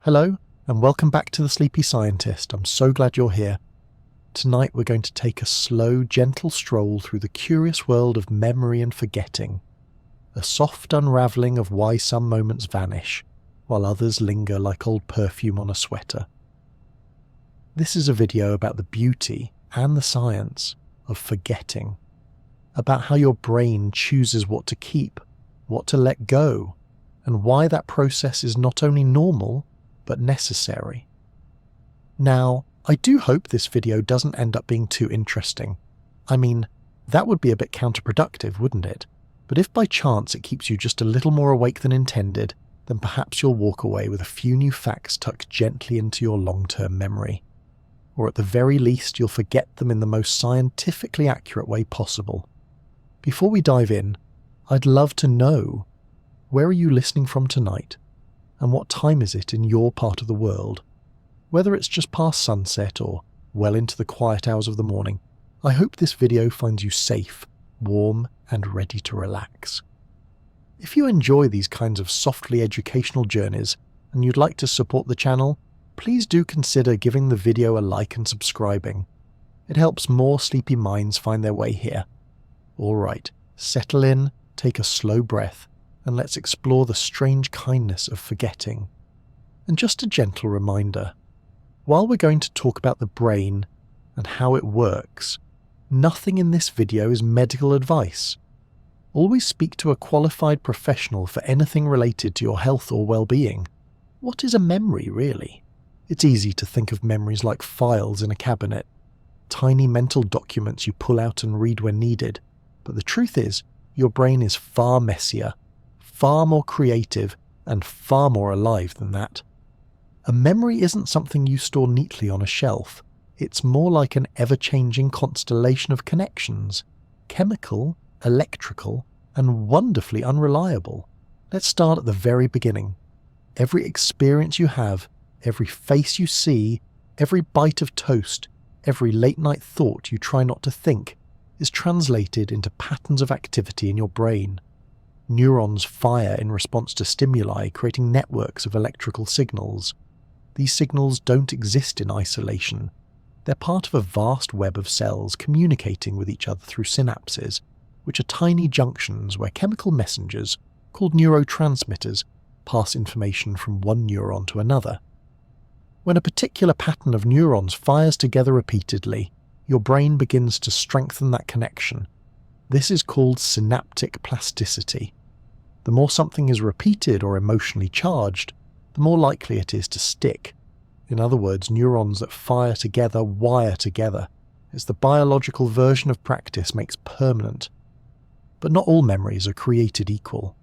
Hello, and welcome back to The Sleepy Scientist. I'm so glad you're here. Tonight we're going to take a slow, gentle stroll through the curious world of memory and forgetting. A soft unravelling of why some moments vanish, while others linger like old perfume on a sweater. This is a video about the beauty and the science of forgetting. About how your brain chooses what to keep, what to let go, and why that process is not only normal, but necessary. Now, I do hope this video doesn't end up being too interesting. I mean, that would be a bit counterproductive, wouldn't it? But if by chance it keeps you just a little more awake than intended, then perhaps you'll walk away with a few new facts tucked gently into your long-term memory. Or at the very least, you'll forget them in the most scientifically accurate way possible. Before we dive in, I'd love to know, where are you listening from tonight? And what time is it in your part of the world? Whether it's just past sunset or well into the quiet hours of the morning, I hope this video finds you safe, warm, and ready to relax. If you enjoy these kinds of softly educational journeys and you'd like to support the channel, please do consider giving the video a like and subscribing. It helps more sleepy minds find their way here. Alright, settle in, take a slow breath, and let's explore the strange kindness of forgetting. And just a gentle reminder, while we're going to talk about the brain and how it works, nothing in this video is medical advice. Always speak to a qualified professional for anything related to your health or well-being. What is a memory, really? It's easy to think of memories like files in a cabinet, tiny mental documents you pull out and read when needed. But the truth is, your brain is far messier, far more creative, and far more alive than that. A memory isn't something you store neatly on a shelf. It's more like an ever-changing constellation of connections, chemical, electrical, and wonderfully unreliable. Let's start at the very beginning. Every experience you have, every face you see, every bite of toast, every late-night thought you try not to think, is translated into patterns of activity in your brain. Neurons fire in response to stimuli, creating networks of electrical signals. These signals don't exist in isolation. They're part of a vast web of cells communicating with each other through synapses, which are tiny junctions where chemical messengers, called neurotransmitters, pass information from one neuron to another. When a particular pattern of neurons fires together repeatedly, your brain begins to strengthen that connection. This is called synaptic plasticity. The more something is repeated or emotionally charged, the more likely it is to stick. In other words, neurons that fire together wire together. It's the biological version of practice makes permanent. But not all memories are created equal.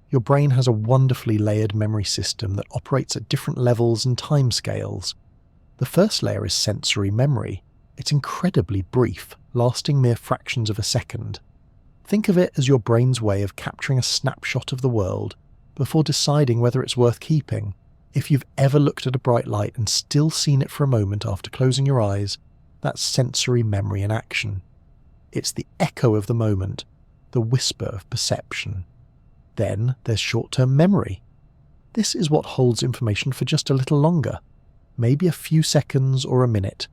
Your brain has a wonderfully layered memory system that operates at different levels and timescales. The first layer is sensory memory. It's incredibly brief, lasting mere fractions of a second. Think of it as your brain's way of capturing a snapshot of the world before deciding whether it's worth keeping. If you've ever looked at a bright light and still seen it for a moment after closing your eyes, that's sensory memory in action. It's the echo of the moment, the whisper of perception. Then there's short-term memory. This is what holds information for just a little longer, maybe a few seconds or a minute.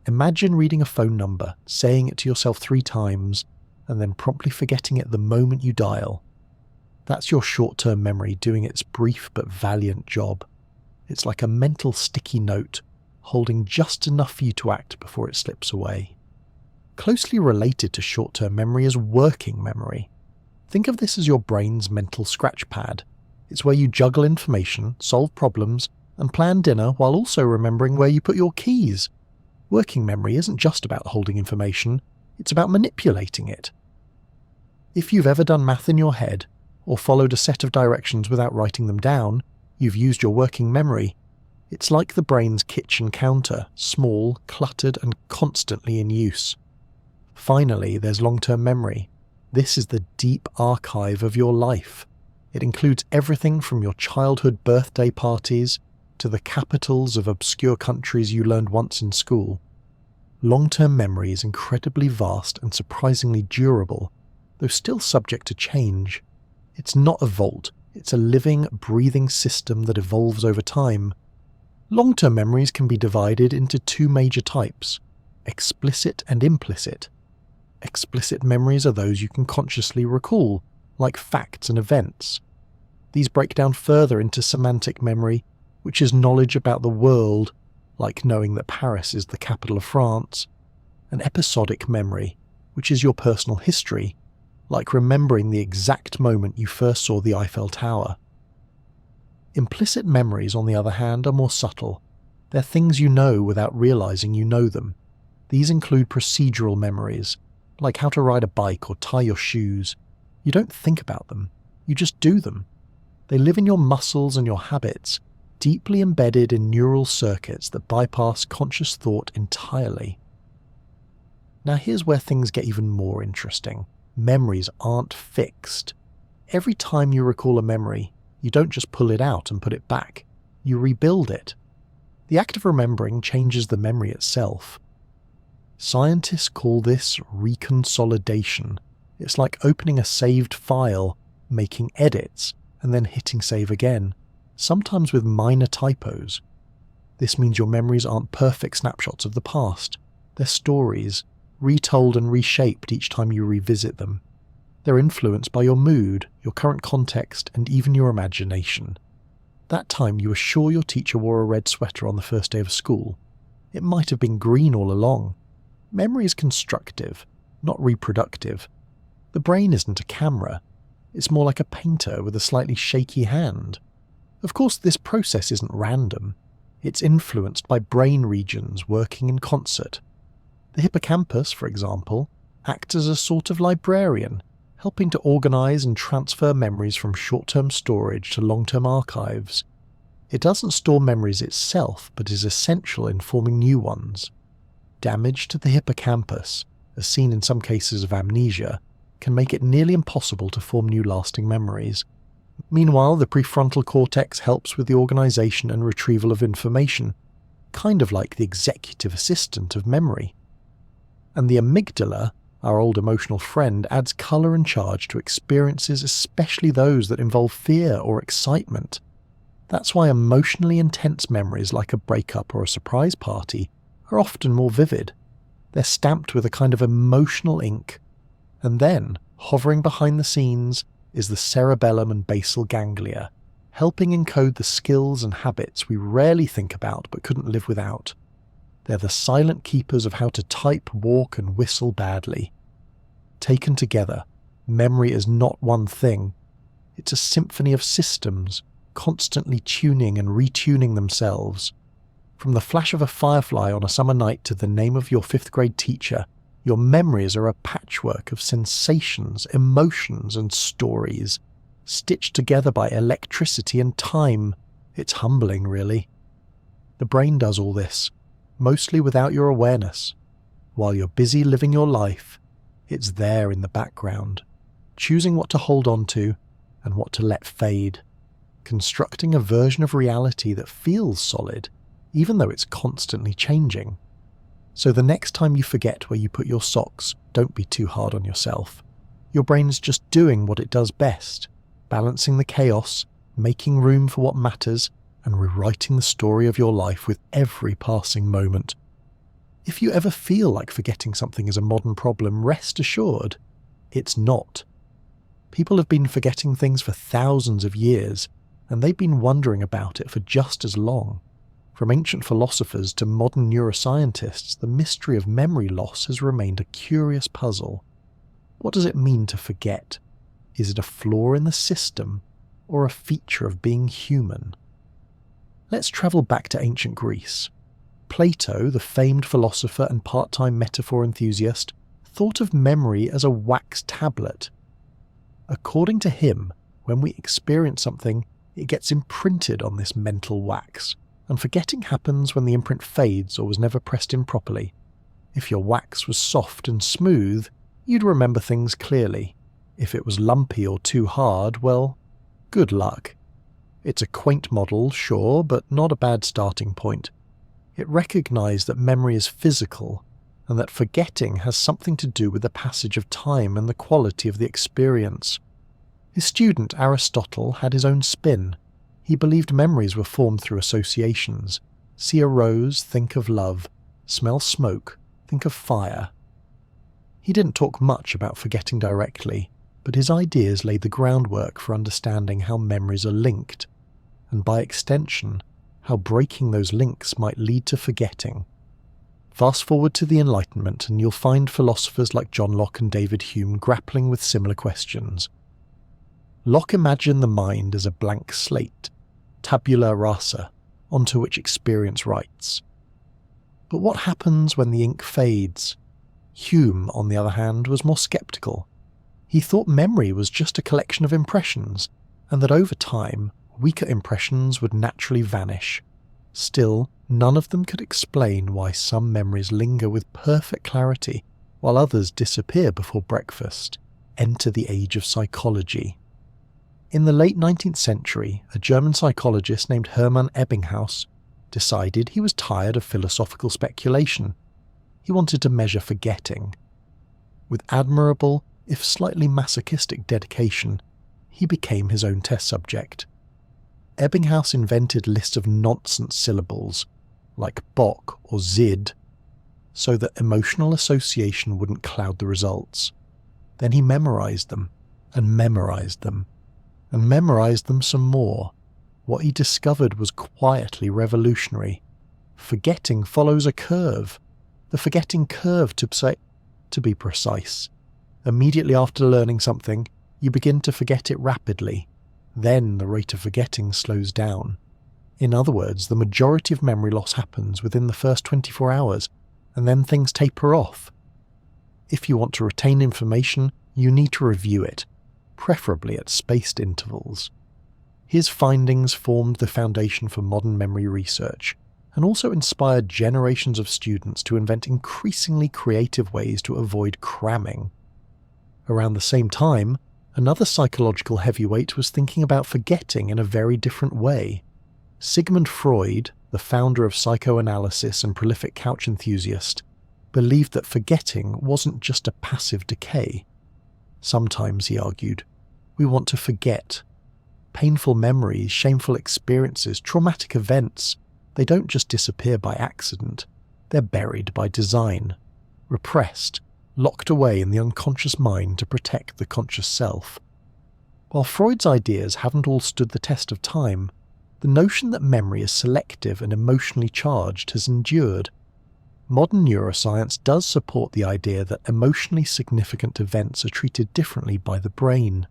Imagine reading a phone number, saying it to yourself 3 times, and then promptly forgetting it the moment you dial. That's your short-term memory doing its brief but valiant job. It's like a mental sticky note, holding just enough for you to act before it slips away. Closely related to short-term memory is working memory. Think of this as your brain's mental scratch pad. It's where you juggle information, solve problems, and plan dinner while also remembering where you put your keys. Working memory isn't just about holding information, it's about manipulating it. If you've ever done math in your head, or followed a set of directions without writing them down, you've used your working memory. It's like the brain's kitchen counter, small, cluttered, and constantly in use. Finally, there's long-term memory. This is the deep archive of your life. It includes everything from your childhood birthday parties to the capitals of obscure countries you learned once in school. Long-term memory is incredibly vast and surprisingly durable, though still subject to change. It's not a vault, it's a living, breathing system that evolves over time, Long-term memories can be divided into two major types, explicit and implicit. Explicit memories are those you can consciously recall, like facts and events. These break down further into semantic memory, which is knowledge about the world, like knowing that Paris is the capital of France, and episodic memory, which is your personal history, like remembering the exact moment you first saw the Eiffel Tower. Implicit memories, on the other hand, are more subtle. They're things you know without realizing you know them. These include procedural memories, like how to ride a bike or tie your shoes. You don't think about them, you just do them. They live in your muscles and your habits, deeply embedded in neural circuits that bypass conscious thought entirely. Now here's where things get even more interesting. Memories aren't fixed. Every time you recall a memory, you don't just pull it out and put it back. You rebuild it. The act of remembering changes the memory itself. Scientists call this reconsolidation. It's like opening a saved file, making edits, and then hitting save again, sometimes with minor typos. This means your memories aren't perfect snapshots of the past. They're stories, retold and reshaped each time you revisit them. They're influenced by your mood, your current context, and even your imagination. That time you were sure your teacher wore a red sweater on the first day of school. It might have been green all along. Memory is constructive, not reproductive. The brain isn't a camera. It's more like a painter with a slightly shaky hand. Of course, this process isn't random. It's influenced by brain regions working in concert. The hippocampus, for example, acts as a sort of librarian, helping to organize and transfer memories from short-term storage to long-term archives. It doesn't store memories itself, but is essential in forming new ones. Damage to the hippocampus, as seen in some cases of amnesia, can make it nearly impossible to form new lasting memories. Meanwhile, the prefrontal cortex helps with the organization and retrieval of information, kind of like the executive assistant of memory. And the amygdala, our old emotional friend, adds color and charge to experiences, especially those that involve fear or excitement. That's why emotionally intense memories like a breakup or a surprise party are often more vivid. They're stamped with a kind of emotional ink. And then, hovering behind the scenes, is the cerebellum and basal ganglia, helping encode the skills and habits we rarely think about but couldn't live without. They're the silent keepers of how to type, walk, and whistle badly. Taken together, memory is not one thing. It's a symphony of systems, constantly tuning and retuning themselves. From the flash of a firefly on a summer night to the name of your 5th grade teacher, your memories are a patchwork of sensations, emotions, and stories, stitched together by electricity and time. It's humbling, really. The brain does all this, mostly without your awareness. While you're busy living your life, it's there in the background, choosing what to hold on to and what to let fade, constructing a version of reality that feels solid, even though it's constantly changing. So the next time you forget where you put your socks, don't be too hard on yourself. Your brain's just doing what it does best, balancing the chaos, making room for what matters, and rewriting the story of your life with every passing moment. If you ever feel like forgetting something is a modern problem, rest assured, it's not. People have been forgetting things for thousands of years, and they've been wondering about it for just as long. From ancient philosophers to modern neuroscientists, the mystery of memory loss has remained a curious puzzle. What does it mean to forget? Is it a flaw in the system, or a feature of being human? Let's travel back to ancient Greece. Plato, the famed philosopher and part-time metaphor enthusiast, thought of memory as a wax tablet. According to him, when we experience something, it gets imprinted on this mental wax, and forgetting happens when the imprint fades or was never pressed in properly. If your wax was soft and smooth, you'd remember things clearly. If it was lumpy or too hard, well, good luck. It's a quaint model, sure, but not a bad starting point. It recognised that memory is physical, and that forgetting has something to do with the passage of time and the quality of the experience. His student Aristotle had his own spin. He believed memories were formed through associations, See a rose, think of love. Smell smoke, think of fire. He didn't talk much about forgetting directly, but his ideas laid the groundwork for understanding how memories are linked, and by extension, how breaking those links might lead to forgetting. Fast forward to the Enlightenment and you'll find philosophers like John Locke and David Hume grappling with similar questions. Locke imagined the mind as a blank slate, tabula rasa, onto which experience writes. But what happens when the ink fades? Hume, on the other hand, was more sceptical. He thought memory was just a collection of impressions, and that over time, weaker impressions would naturally vanish. Still, none of them could explain why some memories linger with perfect clarity, while others disappear before breakfast. Enter the age of psychology. In the late 19th century, a German psychologist named Hermann Ebbinghaus decided he was tired of philosophical speculation. He wanted to measure forgetting. With admirable, if slightly masochistic dedication, he became his own test subject. Ebbinghaus invented lists of nonsense syllables, like Bock or Zid, so that emotional association wouldn't cloud the results. Then he memorized them, and memorized them, and memorized them some more. What he discovered was quietly revolutionary. Forgetting follows a curve. The forgetting curve, to be precise. Immediately after learning something, you begin to forget it rapidly. Then the rate of forgetting slows down. In other words, the majority of memory loss happens within the first 24 hours, and then things taper off. If you want to retain information, you need to review it, preferably at spaced intervals. His findings formed the foundation for modern memory research, and also inspired generations of students to invent increasingly creative ways to avoid cramming. Around the same time, another psychological heavyweight was thinking about forgetting in a very different way. Sigmund Freud, the founder of psychoanalysis and prolific couch enthusiast, believed that forgetting wasn't just a passive decay. Sometimes, he argued, we want to forget. Painful memories, shameful experiences, traumatic events, they don't just disappear by accident, they're buried by design, repressed, locked away in the unconscious mind to protect the conscious self. While Freud's ideas haven't all stood the test of time, the notion that memory is selective and emotionally charged has endured. Modern neuroscience does support the idea that emotionally significant events are treated differently by the brain,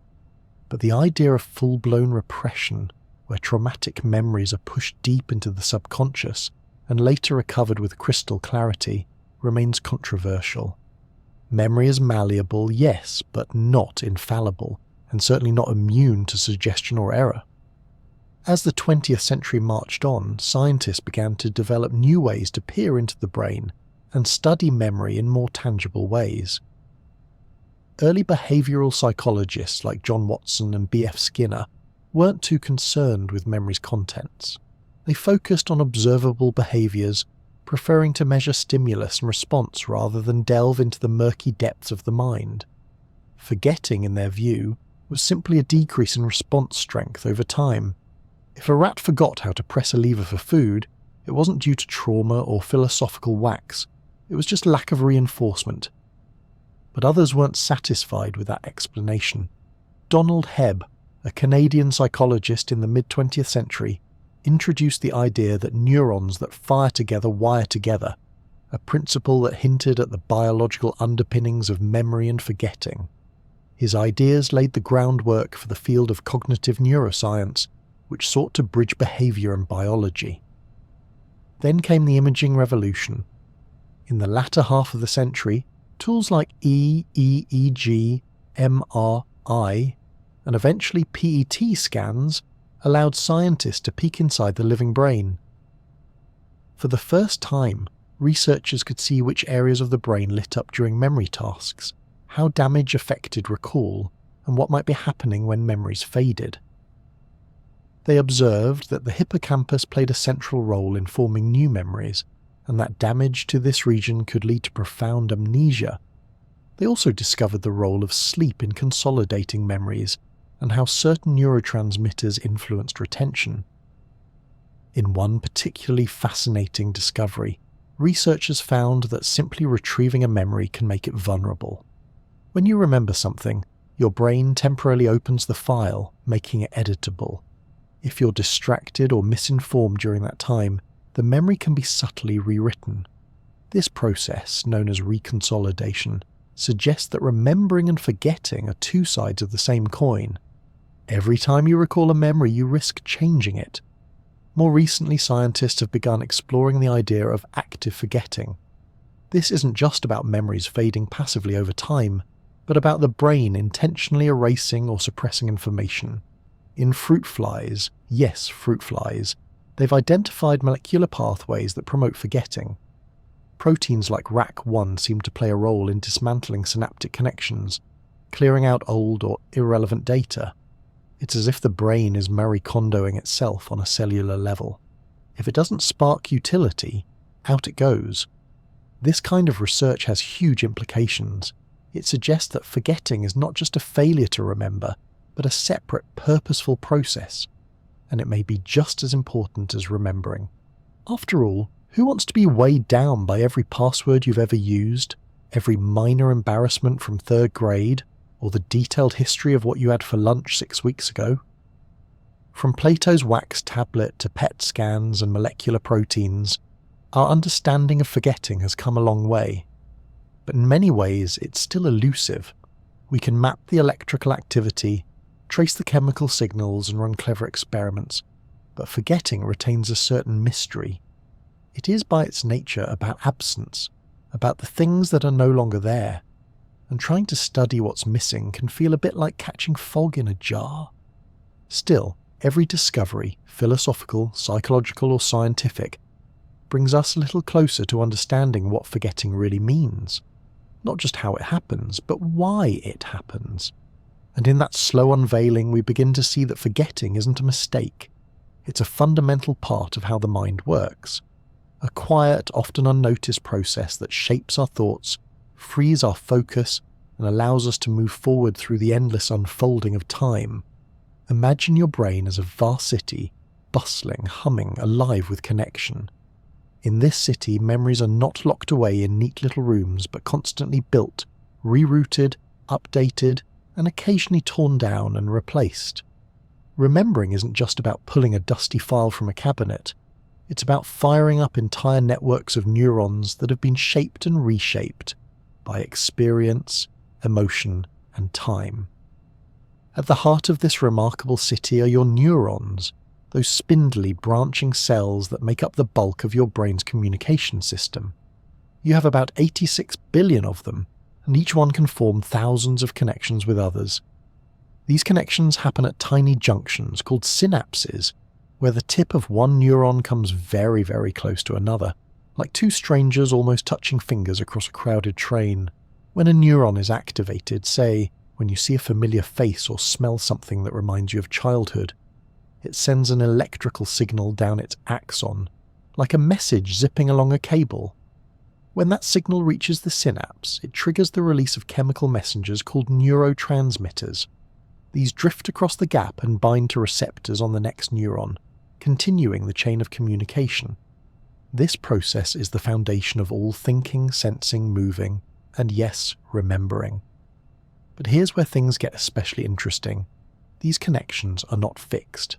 but the idea of full-blown repression, where traumatic memories are pushed deep into the subconscious and later recovered with crystal clarity, remains controversial. Memory is malleable, yes, but not infallible, and certainly not immune to suggestion or error. As the 20th century marched on, scientists began to develop new ways to peer into the brain and study memory in more tangible ways. Early behavioral psychologists like John Watson and B.F. Skinner weren't too concerned with memory's contents. They focused on observable behaviors, preferring to measure stimulus and response rather than delve into the murky depths of the mind. Forgetting, in their view, was simply a decrease in response strength over time. If a rat forgot how to press a lever for food, it wasn't due to trauma or philosophical wax, it was just lack of reinforcement. But others weren't satisfied with that explanation. Donald Hebb, a Canadian psychologist in the mid-20th century, introduced the idea that neurons that fire together wire together, a principle that hinted at the biological underpinnings of memory and forgetting. His ideas laid the groundwork for the field of cognitive neuroscience, which sought to bridge behavior and biology. Then came the imaging revolution. In the latter half of the century, tools like EEG, MRI, and eventually PET scans allowed scientists to peek inside the living brain. For the first time, researchers could see which areas of the brain lit up during memory tasks, how damage affected recall, and what might be happening when memories faded. They observed that the hippocampus played a central role in forming new memories, and that damage to this region could lead to profound amnesia. They also discovered the role of sleep in consolidating memories, and how certain neurotransmitters influenced retention. In one particularly fascinating discovery, researchers found that simply retrieving a memory can make it vulnerable. When you remember something, your brain temporarily opens the file, making it editable. If you're distracted or misinformed during that time, the memory can be subtly rewritten. This process, known as reconsolidation, suggests that remembering and forgetting are two sides of the same coin. Every time you recall a memory, you risk changing it. More recently, scientists have begun exploring the idea of active forgetting. This isn't just about memories fading passively over time, but about the brain intentionally erasing or suppressing information. In fruit flies, yes, fruit flies, they've identified molecular pathways that promote forgetting. Proteins like RAC1 seem to play a role in dismantling synaptic connections, clearing out old or irrelevant data. It's as if the brain is Marie Kondoing itself on a cellular level. If it doesn't spark utility, out it goes. This kind of research has huge implications. It suggests that forgetting is not just a failure to remember, but a separate, purposeful process, and it may be just as important as remembering. After all, who wants to be weighed down by every password you've ever used, every minor embarrassment from third grade, or the detailed history of what you had for lunch 6 weeks ago? From Plato's wax tablet to PET scans and molecular proteins, our understanding of forgetting has come a long way. But in many ways, it's still elusive. We can map the electrical activity, trace the chemical signals and run clever experiments, but forgetting retains a certain mystery. It is by its nature about absence, about the things that are no longer there, and trying to study what's missing can feel a bit like catching fog in a jar. Still, every discovery, philosophical, psychological or scientific, brings us a little closer to understanding what forgetting really means. Not just how it happens, but why it happens. And in that slow unveiling, we begin to see that forgetting isn't a mistake. It's a fundamental part of how the mind works. A quiet, often unnoticed process that shapes our thoughts, frees our focus, and allows us to move forward through the endless unfolding of time. Imagine your brain as a vast city, bustling, humming, alive with connection. In this city, memories are not locked away in neat little rooms, but constantly built, rerouted, updated, and occasionally torn down and replaced. Remembering isn't just about pulling a dusty file from a cabinet. It's about firing up entire networks of neurons that have been shaped and reshaped by experience, emotion, and time. At the heart of this remarkable city are your neurons, those spindly, branching cells that make up the bulk of your brain's communication system. You have about 86 billion of them, and each one can form thousands of connections with others. These connections happen at tiny junctions called synapses, where the tip of one neuron comes very, very close to another, like two strangers almost touching fingers across a crowded train. When a neuron is activated, say, when you see a familiar face or smell something that reminds you of childhood, it sends an electrical signal down its axon, like a message zipping along a cable. When that signal reaches the synapse, it triggers the release of chemical messengers called neurotransmitters. These drift across the gap and bind to receptors on the next neuron, continuing the chain of communication. This process is the foundation of all thinking, sensing, moving, and yes, remembering. But here's where things get especially interesting. These connections are not fixed.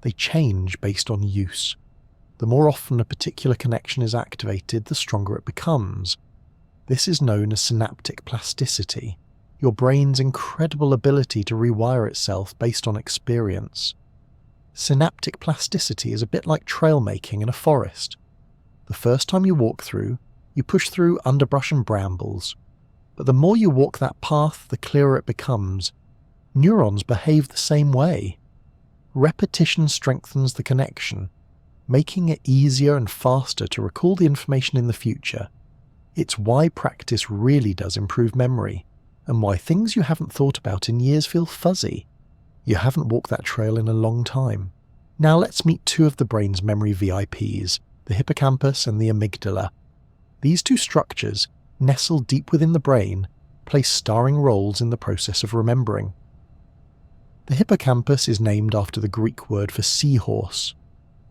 They change based on use. The more often a particular connection is activated, the stronger it becomes. This is known as synaptic plasticity, your brain's incredible ability to rewire itself based on experience. Synaptic plasticity is a bit like trail making in a forest. The first time you walk through, you push through underbrush and brambles. But the more you walk that path, the clearer it becomes. Neurons behave the same way. Repetition strengthens the connection, making it easier and faster to recall the information in the future. It's why practice really does improve memory, and why things you haven't thought about in years feel fuzzy. You haven't walked that trail in a long time. Now let's meet two of the brain's memory VIPs, the hippocampus and the amygdala. These two structures, nestled deep within the brain, play starring roles in the process of remembering. The hippocampus is named after the Greek word for seahorse.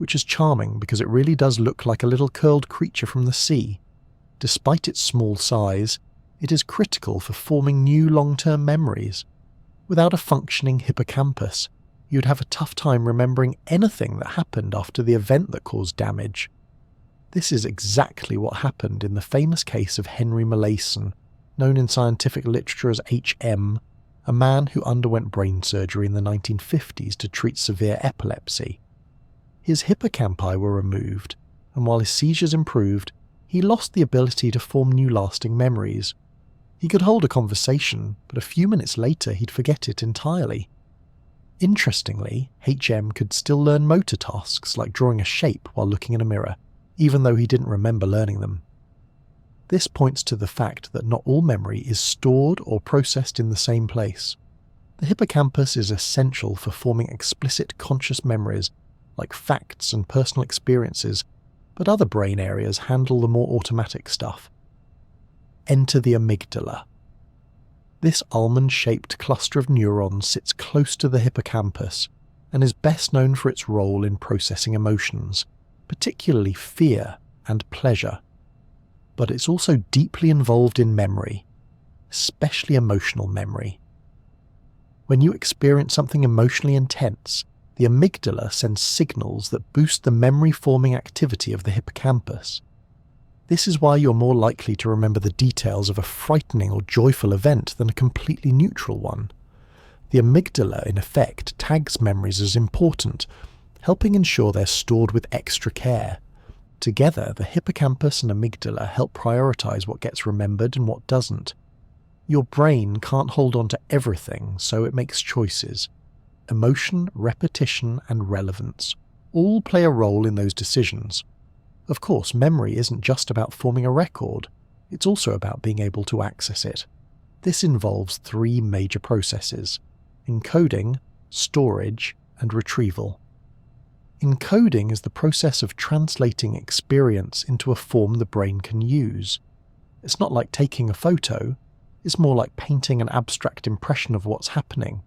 which is charming because it really does look like a little curled creature from the sea. Despite its small size, it is critical for forming new long-term memories. Without a functioning hippocampus, you'd have a tough time remembering anything that happened after the event that caused damage. This is exactly what happened in the famous case of Henry Molaison, known in scientific literature as HM, a man who underwent brain surgery in the 1950s to treat severe epilepsy. His hippocampi were removed, and while his seizures improved, he lost the ability to form new lasting memories. He could hold a conversation, but a few minutes later he'd forget it entirely. Interestingly, HM could still learn motor tasks like drawing a shape while looking in a mirror, even though he didn't remember learning them. This points to the fact that not all memory is stored or processed in the same place. The hippocampus is essential for forming explicit conscious memories like facts and personal experiences, but other brain areas handle the more automatic stuff. Enter the amygdala. This almond-shaped cluster of neurons sits close to the hippocampus and is best known for its role in processing emotions, particularly fear and pleasure. But it's also deeply involved in memory, especially emotional memory. When you experience something emotionally intense, the amygdala sends signals that boost the memory-forming activity of the hippocampus. This is why you're more likely to remember the details of a frightening or joyful event than a completely neutral one. The amygdala, in effect, tags memories as important, helping ensure they're stored with extra care. Together, the hippocampus and amygdala help prioritize what gets remembered and what doesn't. Your brain can't hold on to everything, so it makes choices. Emotion, repetition, and relevance all play a role in those decisions. Of course, memory isn't just about forming a record, it's also about being able to access it. This involves three major processes: encoding, storage, and retrieval. Encoding is the process of translating experience into a form the brain can use. It's not like taking a photo, it's more like painting an abstract impression of what's happening.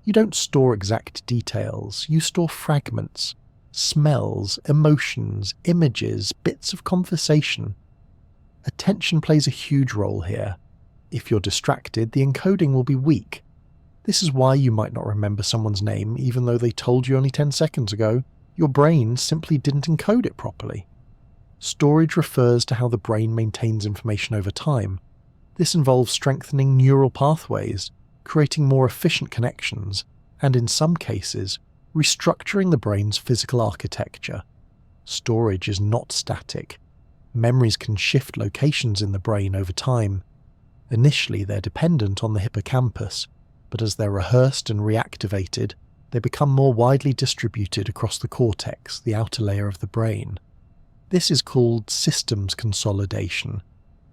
You don't store exact details, you store fragments, smells, emotions, images, bits of conversation. Attention plays a huge role here. If you're distracted, the encoding will be weak. This is why you might not remember someone's name even though they told you only 10 seconds ago. Your brain simply didn't encode it properly. Storage refers to how the brain maintains information over time. This involves strengthening neural pathways, creating more efficient connections, and in some cases, restructuring the brain's physical architecture. Storage is not static. Memories can shift locations in the brain over time. Initially, they're dependent on the hippocampus, but as they're rehearsed and reactivated, they become more widely distributed across the cortex, the outer layer of the brain. This is called systems consolidation,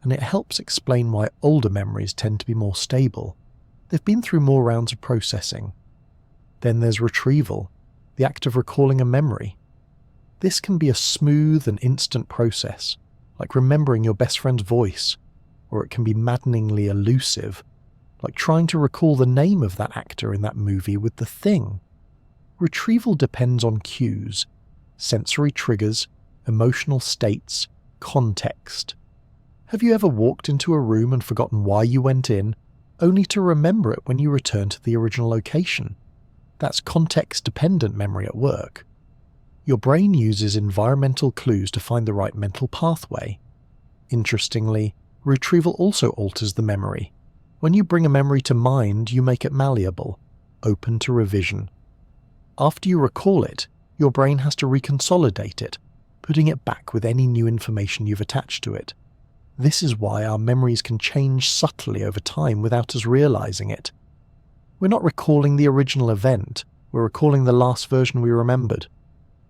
and it helps explain why older memories tend to be more stable. They've been through more rounds of processing. Then there's retrieval, the act of recalling a memory. This can be a smooth and instant process, like remembering your best friend's voice, or it can be maddeningly elusive, like trying to recall the name of that actor in that movie with The Thing. Retrieval depends on cues, sensory triggers, emotional states, context. Have you ever walked into a room and forgotten why you went in, only to remember it when you return to the original location? That's context-dependent memory at work. Your brain uses environmental clues to find the right mental pathway. Interestingly, retrieval also alters the memory. When you bring a memory to mind, you make it malleable, open to revision. After you recall it, your brain has to reconsolidate it, putting it back with any new information you've attached to it. This is why our memories can change subtly over time without us realizing it. We're not recalling the original event, we're recalling the last version we remembered.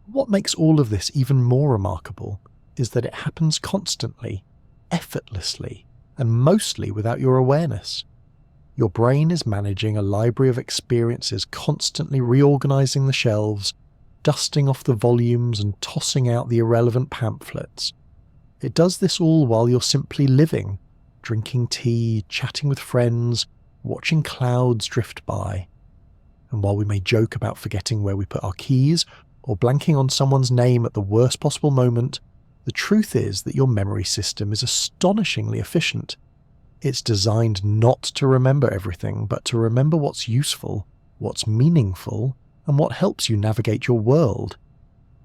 What makes all of this even more remarkable is that it happens constantly, effortlessly, and mostly without your awareness. Your brain is managing a library of experiences, constantly reorganizing the shelves, dusting off the volumes and tossing out the irrelevant pamphlets. It does this all while you're simply living, drinking tea, chatting with friends, watching clouds drift by. And while we may joke about forgetting where we put our keys, or blanking on someone's name at the worst possible moment, the truth is that your memory system is astonishingly efficient. It's designed not to remember everything, but to remember what's useful, what's meaningful, and what helps you navigate your world.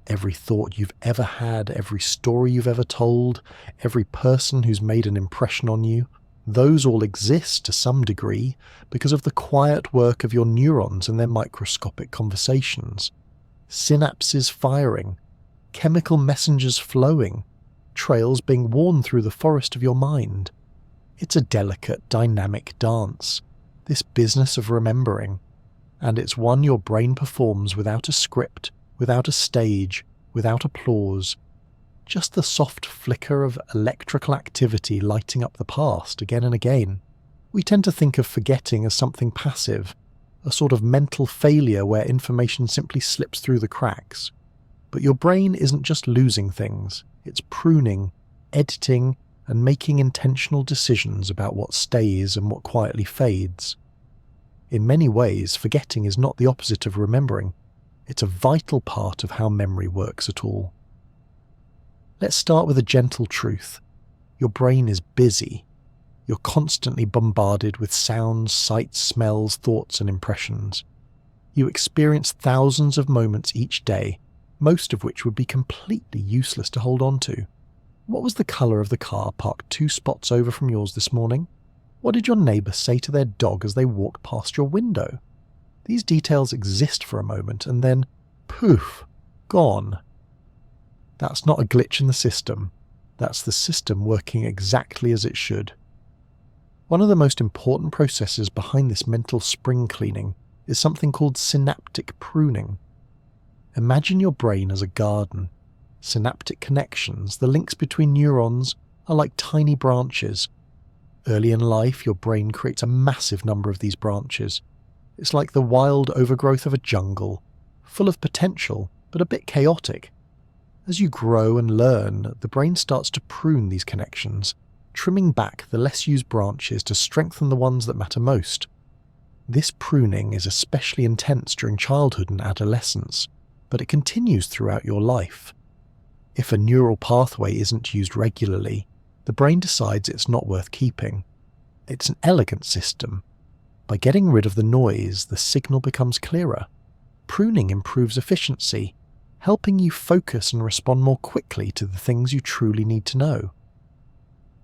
Every thought you've ever had, every story you've ever told, every person who's made an impression on you, those all exist to some degree because of the quiet work of your neurons and their microscopic conversations. Synapses firing, chemical messengers flowing, trails being worn through the forest of your mind. It's a delicate, dynamic dance, this business of remembering, and it's one your brain performs without a script, without a stage, without applause. Just the soft flicker of electrical activity lighting up the past again and again. We tend to think of forgetting as something passive, a sort of mental failure where information simply slips through the cracks. But your brain isn't just losing things, it's pruning, editing, and making intentional decisions about what stays and what quietly fades. In many ways, forgetting is not the opposite of remembering. It's a vital part of how memory works at all. Let's start with a gentle truth. Your brain is busy. You're constantly bombarded with sounds, sights, smells, thoughts, and impressions. You experience thousands of moments each day, most of which would be completely useless to hold on to. What was the colour of the car parked 2 spots over from yours this morning? What did your neighbour say to their dog as they walked past your window? These details exist for a moment and then, poof, gone. That's not a glitch in the system. That's the system working exactly as it should. One of the most important processes behind this mental spring cleaning is something called synaptic pruning. Imagine your brain as a garden. Synaptic connections, the links between neurons, are like tiny branches. Early in life, your brain creates a massive number of these branches. It's like the wild overgrowth of a jungle, full of potential, but a bit chaotic. As you grow and learn, the brain starts to prune these connections, trimming back the less used branches to strengthen the ones that matter most. This pruning is especially intense during childhood and adolescence, but it continues throughout your life. If a neural pathway isn't used regularly, the brain decides it's not worth keeping. It's an elegant system. By getting rid of the noise, the signal becomes clearer. Pruning improves efficiency, helping you focus and respond more quickly to the things you truly need to know.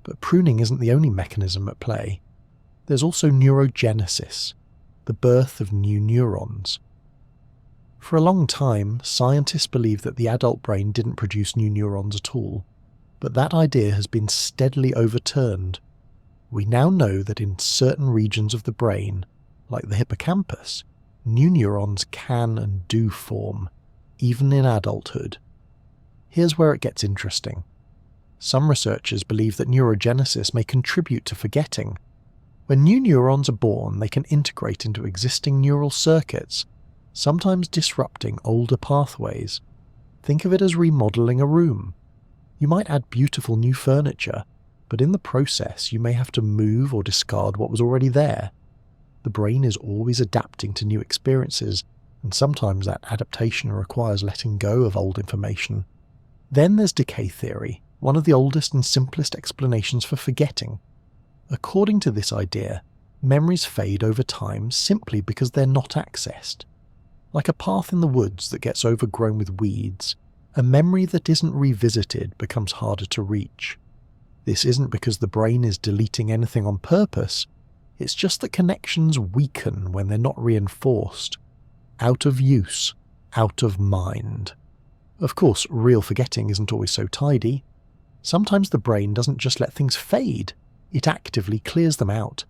But pruning isn't the only mechanism at play. There's also neurogenesis, the birth of new neurons. For a long time, scientists believed that the adult brain didn't produce new neurons at all, but that idea has been steadily overturned. We now know that in certain regions of the brain, like the hippocampus, new neurons can and do form, even in adulthood. Here's where it gets interesting. Some researchers believe that neurogenesis may contribute to forgetting. When new neurons are born, they can integrate into existing neural circuits, sometimes disrupting older pathways. Think of it as remodeling a room. You might add beautiful new furniture, but in the process you may have to move or discard what was already there. The brain is always adapting to new experiences, and sometimes that adaptation requires letting go of old information. Then there's decay theory, one of the oldest and simplest explanations for forgetting. According to this idea, memories fade over time simply because they're not accessed. Like a path in the woods that gets overgrown with weeds, a memory that isn't revisited becomes harder to reach. This isn't because the brain is deleting anything on purpose, it's just that connections weaken when they're not reinforced. Out of use, out of mind. Of course, real forgetting isn't always so tidy. Sometimes the brain doesn't just let things fade, it actively clears them out.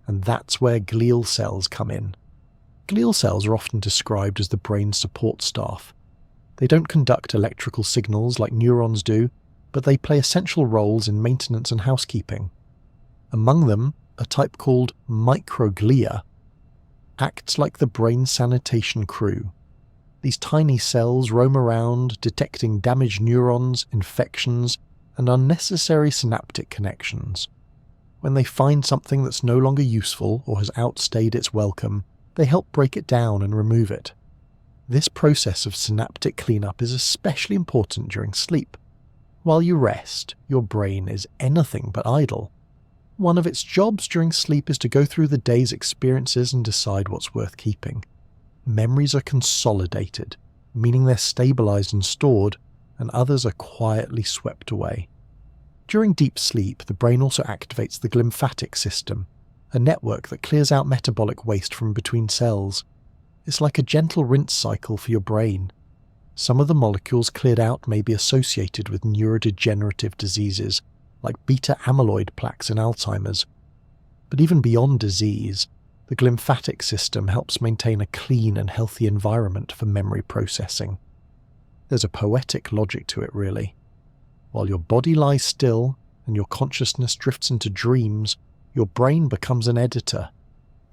And that's where glial cells come in. Glial cells are often described as the brain's support staff. They don't conduct electrical signals like neurons do, but they play essential roles in maintenance and housekeeping. Among them, a type called microglia acts like the brain sanitation crew. These tiny cells roam around, detecting damaged neurons, infections, and unnecessary synaptic connections. When they find something that's no longer useful or has outstayed its welcome, they help break it down and remove it. This process of synaptic cleanup is especially important during sleep. While you rest, your brain is anything but idle. One of its jobs during sleep is to go through the day's experiences and decide what's worth keeping. Memories are consolidated, meaning they're stabilized and stored, and others are quietly swept away. During deep sleep, the brain also activates the glymphatic system, a network that clears out metabolic waste from between cells. It's like a gentle rinse cycle for your brain. Some of the molecules cleared out may be associated with neurodegenerative diseases, like beta-amyloid plaques in Alzheimer's. But even beyond disease, the glymphatic system helps maintain a clean and healthy environment for memory processing. There's a poetic logic to it, really. While your body lies still and your consciousness drifts into dreams, your brain becomes an editor.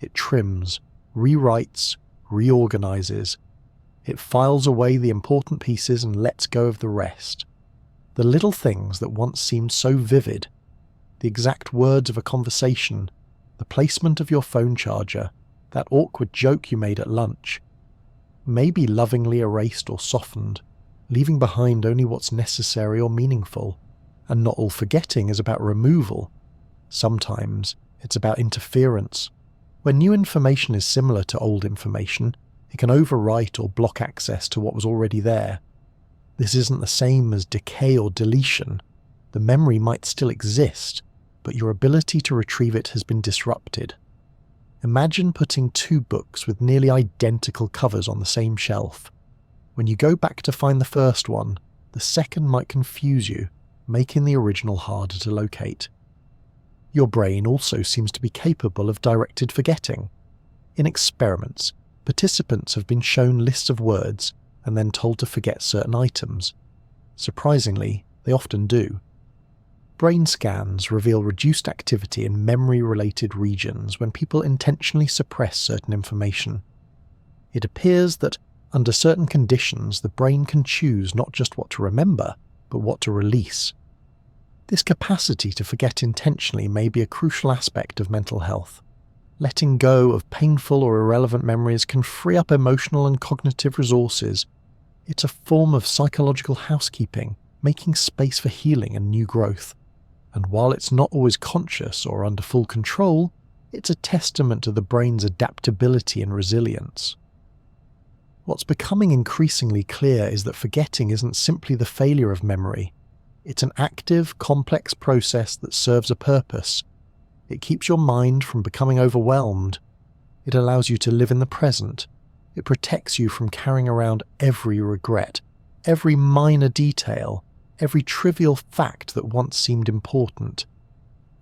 It trims, rewrites, reorganizes. It files away the important pieces and lets go of the rest. The little things that once seemed so vivid, the exact words of a conversation, the placement of your phone charger, that awkward joke you made at lunch, may be lovingly erased or softened, leaving behind only what's necessary or meaningful. And not all forgetting is about removal. Sometimes it's about interference. When new information is similar to old information, it can overwrite or block access to what was already there. This isn't the same as decay or deletion. The memory might still exist, but your ability to retrieve it has been disrupted. Imagine putting two books with nearly identical covers on the same shelf. When you go back to find the first one, the second might confuse you, making the original harder to locate. Your brain also seems to be capable of directed forgetting. In experiments, participants have been shown lists of words and then told to forget certain items. Surprisingly, they often do. Brain scans reveal reduced activity in memory-related regions when people intentionally suppress certain information. It appears that, under certain conditions, the brain can choose not just what to remember, but what to release. This capacity to forget intentionally may be a crucial aspect of mental health. Letting go of painful or irrelevant memories can free up emotional and cognitive resources. It's a form of psychological housekeeping, making space for healing and new growth. And while it's not always conscious or under full control, it's a testament to the brain's adaptability and resilience. What's becoming increasingly clear is that forgetting isn't simply the failure of memory. It's an active, complex process that serves a purpose. It keeps your mind from becoming overwhelmed. It allows you to live in the present. It protects you from carrying around every regret, every minor detail, every trivial fact that once seemed important.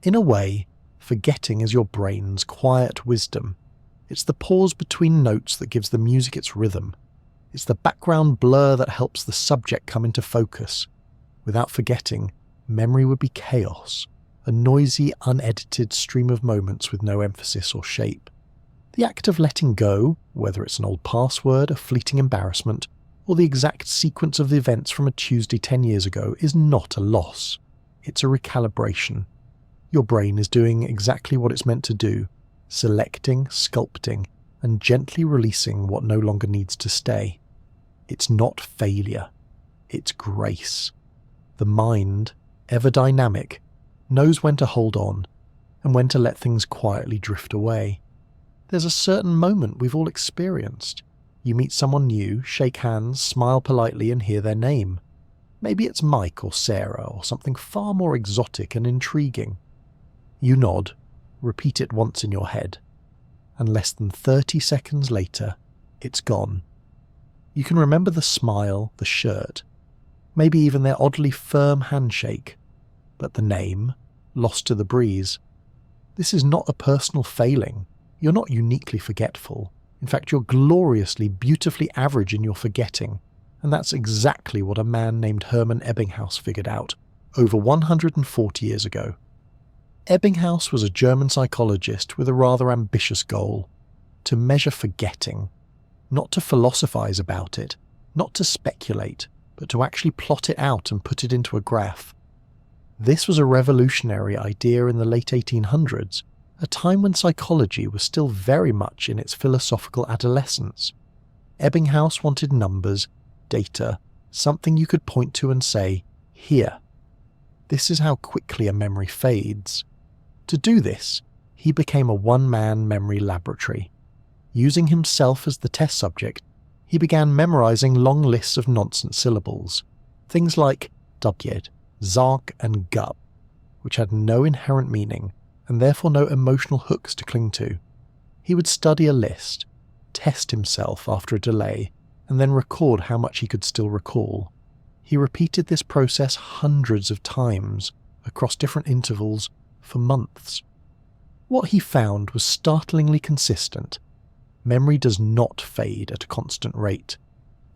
In a way, forgetting is your brain's quiet wisdom. It's the pause between notes that gives the music its rhythm. It's the background blur that helps the subject come into focus. Without forgetting, memory would be chaos, a noisy, unedited stream of moments with no emphasis or shape. The act of letting go, whether it's an old password, a fleeting embarrassment, or the exact sequence of the events from a Tuesday 10 years ago, is not a loss. It's a recalibration. Your brain is doing exactly what it's meant to do, selecting, sculpting, and gently releasing what no longer needs to stay. It's not failure. It's grace. The mind, ever dynamic, knows when to hold on and when to let things quietly drift away. There's a certain moment we've all experienced. You meet someone new, shake hands, smile politely, and hear their name. Maybe it's Mike or Sarah or something far more exotic and intriguing. You nod, repeat it once in your head, and less than 30 seconds later, it's gone. You can remember the smile, the shirt, maybe even their oddly firm handshake, but the name, lost to the breeze. This is not a personal failing. You're not uniquely forgetful. In fact, you're gloriously, beautifully average in your forgetting, and that's exactly what a man named Hermann Ebbinghaus figured out over 140 years ago. Ebbinghaus was a German psychologist with a rather ambitious goal: to measure forgetting, not to philosophize about it, not to speculate, but to actually plot it out and put it into a graph. This was a revolutionary idea in the late 1800s, a time when psychology was still very much in its philosophical adolescence. Ebbinghaus wanted numbers, data, something you could point to and say, here. This is how quickly a memory fades. To do this, he became a one-man memory laboratory. Using himself as the test subject, he began memorizing long lists of nonsense syllables, things like dubjed, zark and gup, which had no inherent meaning and therefore no emotional hooks to cling to. He would study a list, test himself after a delay, and then record how much he could still recall. He repeated this process hundreds of times, across different intervals, for months. What he found was startlingly consistent. Memory does not fade at a constant rate.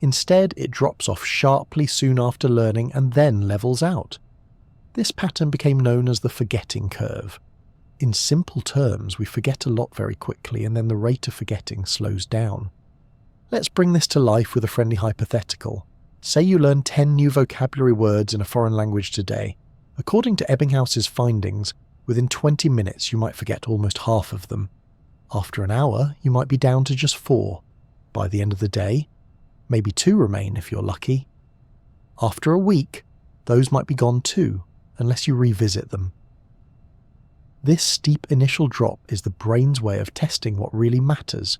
Instead, it drops off sharply soon after learning and then levels out. This pattern became known as the forgetting curve. In simple terms, we forget a lot very quickly and then the rate of forgetting slows down. Let's bring this to life with a friendly hypothetical. Say you learn 10 new vocabulary words in a foreign language today. According to Ebbinghaus's findings, within 20 minutes you might forget almost half of them. After an hour, you might be down to just 4. By the end of the day, maybe 2 remain if you're lucky. After a week, those might be gone too, unless you revisit them. This steep initial drop is the brain's way of testing what really matters.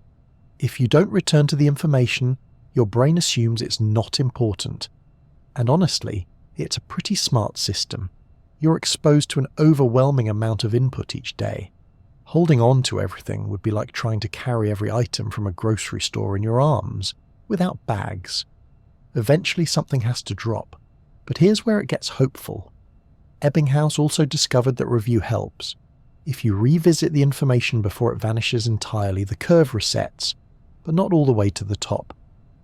If you don't return to the information, your brain assumes it's not important. And honestly, it's a pretty smart system. You're exposed to an overwhelming amount of input each day. Holding on to everything would be like trying to carry every item from a grocery store in your arms, without bags. Eventually something has to drop. But here's where it gets hopeful. Ebbinghaus also discovered that review helps. If you revisit the information before it vanishes entirely, the curve resets, but not all the way to the top.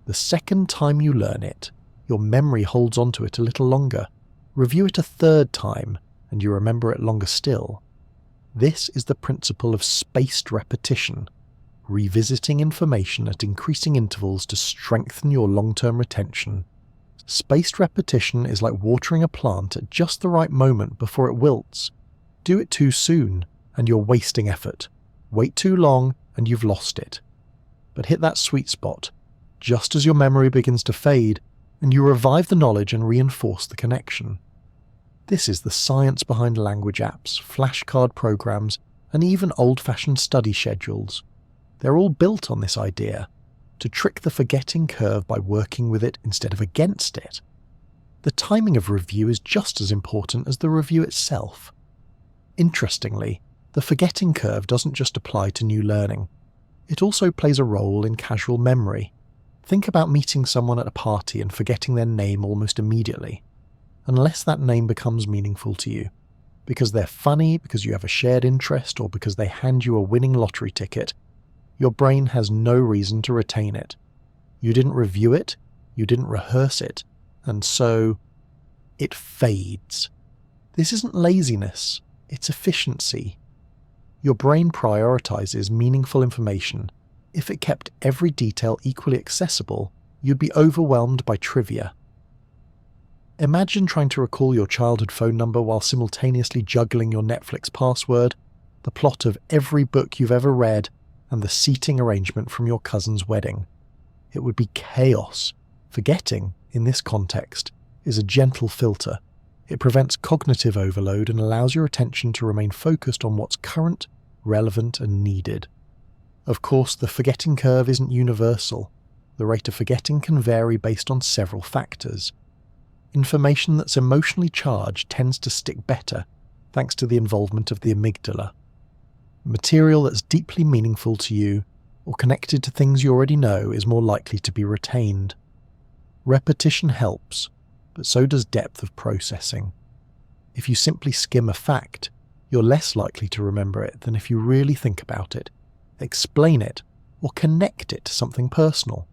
The second time you learn it, your memory holds onto it a little longer. Review it a third time, and you remember it longer still. This is the principle of spaced repetition, revisiting information at increasing intervals to strengthen your long-term retention. Spaced repetition is like watering a plant at just the right moment before it wilts. Do it too soon, and you're wasting effort. Wait too long, and you've lost it. But hit that sweet spot, just as your memory begins to fade, and you revive the knowledge and reinforce the connection. This is the science behind language apps, flashcard programs, and even old-fashioned study schedules. They're all built on this idea, to trick the forgetting curve by working with it instead of against it. The timing of review is just as important as the review itself. Interestingly, the forgetting curve doesn't just apply to new learning. It also plays a role in casual memory. Think about meeting someone at a party and forgetting their name almost immediately, unless that name becomes meaningful to you. Because they're funny, because you have a shared interest, or because they hand you a winning lottery ticket, your brain has no reason to retain it. You didn't review it, you didn't rehearse it, and so it fades. This isn't laziness, it's efficiency. Your brain prioritizes meaningful information. If it kept every detail equally accessible, you'd be overwhelmed by trivia. Imagine trying to recall your childhood phone number while simultaneously juggling your Netflix password, the plot of every book you've ever read, and the seating arrangement from your cousin's wedding. It would be chaos. Forgetting, in this context, is a gentle filter. It prevents cognitive overload and allows your attention to remain focused on what's current, relevant, and needed. Of course, the forgetting curve isn't universal. The rate of forgetting can vary based on several factors. Information that's emotionally charged tends to stick better, thanks to the involvement of the amygdala. Material that's deeply meaningful to you, or connected to things you already know, is more likely to be retained. Repetition helps, but so does depth of processing. If you simply skim a fact, you're less likely to remember it than if you really think about it, explain it, or connect it to something personal.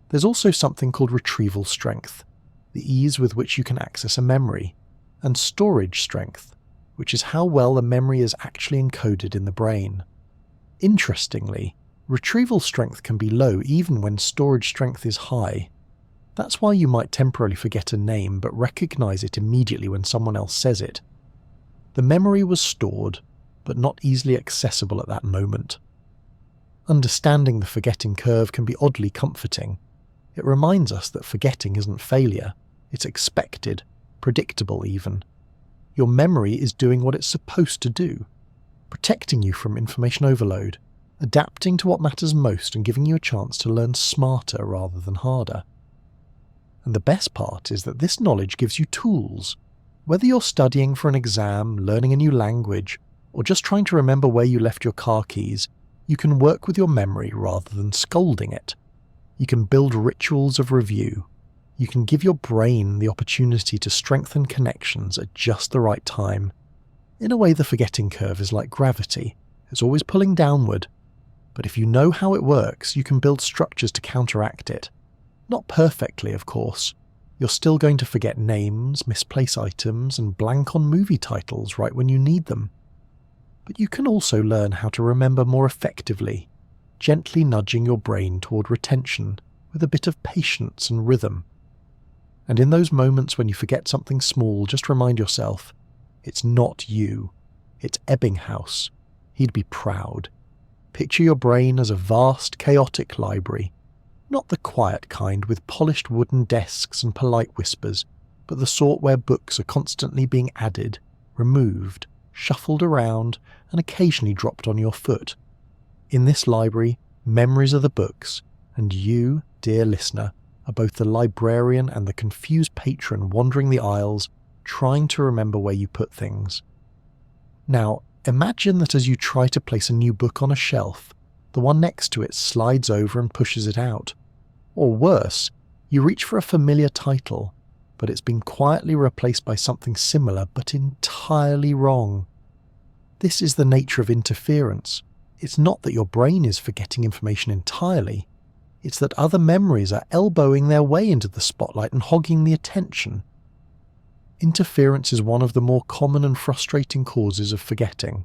There's also something called retrieval strength, the ease with which you can access a memory, and storage strength, which is how well the memory is actually encoded in the brain. Interestingly, retrieval strength can be low even when storage strength is high. That's why you might temporarily forget a name but recognize it immediately when someone else says it. The memory was stored, but not easily accessible at that moment. Understanding the forgetting curve can be oddly comforting. It reminds us that forgetting isn't failure, it's expected, predictable even. Your memory is doing what it's supposed to do, protecting you from information overload, adapting to what matters most and giving you a chance to learn smarter rather than harder. And the best part is that this knowledge gives you tools. Whether you're studying for an exam, learning a new language, or just trying to remember where you left your car keys, you can work with your memory rather than scolding it. You can build rituals of review. You can give your brain the opportunity to strengthen connections at just the right time. In a way, the forgetting curve is like gravity. It's always pulling downward. But if you know how it works, you can build structures to counteract it. Not perfectly, of course. You're still going to forget names, misplace items, and blank on movie titles right when you need them. But you can also learn how to remember more effectively, gently nudging your brain toward retention with a bit of patience and rhythm. And in those moments when you forget something small, just remind yourself, it's not you, it's Ebbinghaus. He'd be proud. Picture your brain as a vast, chaotic library, not the quiet kind with polished wooden desks and polite whispers, but the sort where books are constantly being added, removed, shuffled around, and occasionally dropped on your foot. In this library, memories are the books, and you, dear listener, are both the librarian and the confused patron wandering the aisles, trying to remember where you put things. Now, imagine that as you try to place a new book on a shelf, the one next to it slides over and pushes it out. Or worse, you reach for a familiar title, but it's been quietly replaced by something similar but entirely wrong. This is the nature of interference. It's not that your brain is forgetting information entirely. It's that other memories are elbowing their way into the spotlight and hogging the attention. Interference is one of the more common and frustrating causes of forgetting.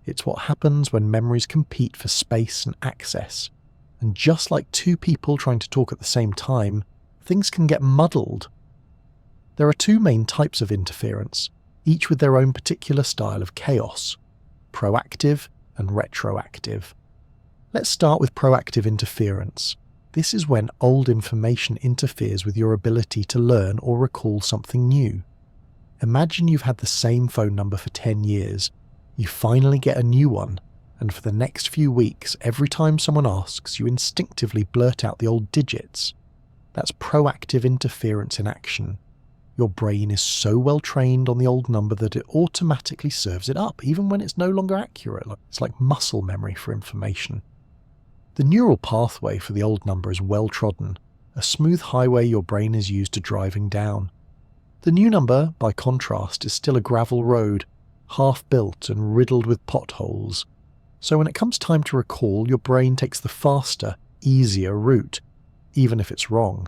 It's what happens when memories compete for space and access. And just like two people trying to talk at the same time, things can get muddled. There are two main types of interference, each with their own particular style of chaos: proactive and retroactive. Let's start with proactive interference. This is when old information interferes with your ability to learn or recall something new. Imagine you've had the same phone number for 10 years. You finally get a new one, and for the next few weeks, every time someone asks, you instinctively blurt out the old digits. That's proactive interference in action. Your brain is so well trained on the old number that it automatically serves it up, even when it's no longer accurate. It's like muscle memory for information. The neural pathway for the old number is well trodden, a smooth highway your brain is used to driving down. The new number, by contrast, is still a gravel road, half-built and riddled with potholes. So when it comes time to recall, your brain takes the faster, easier route, even if it's wrong.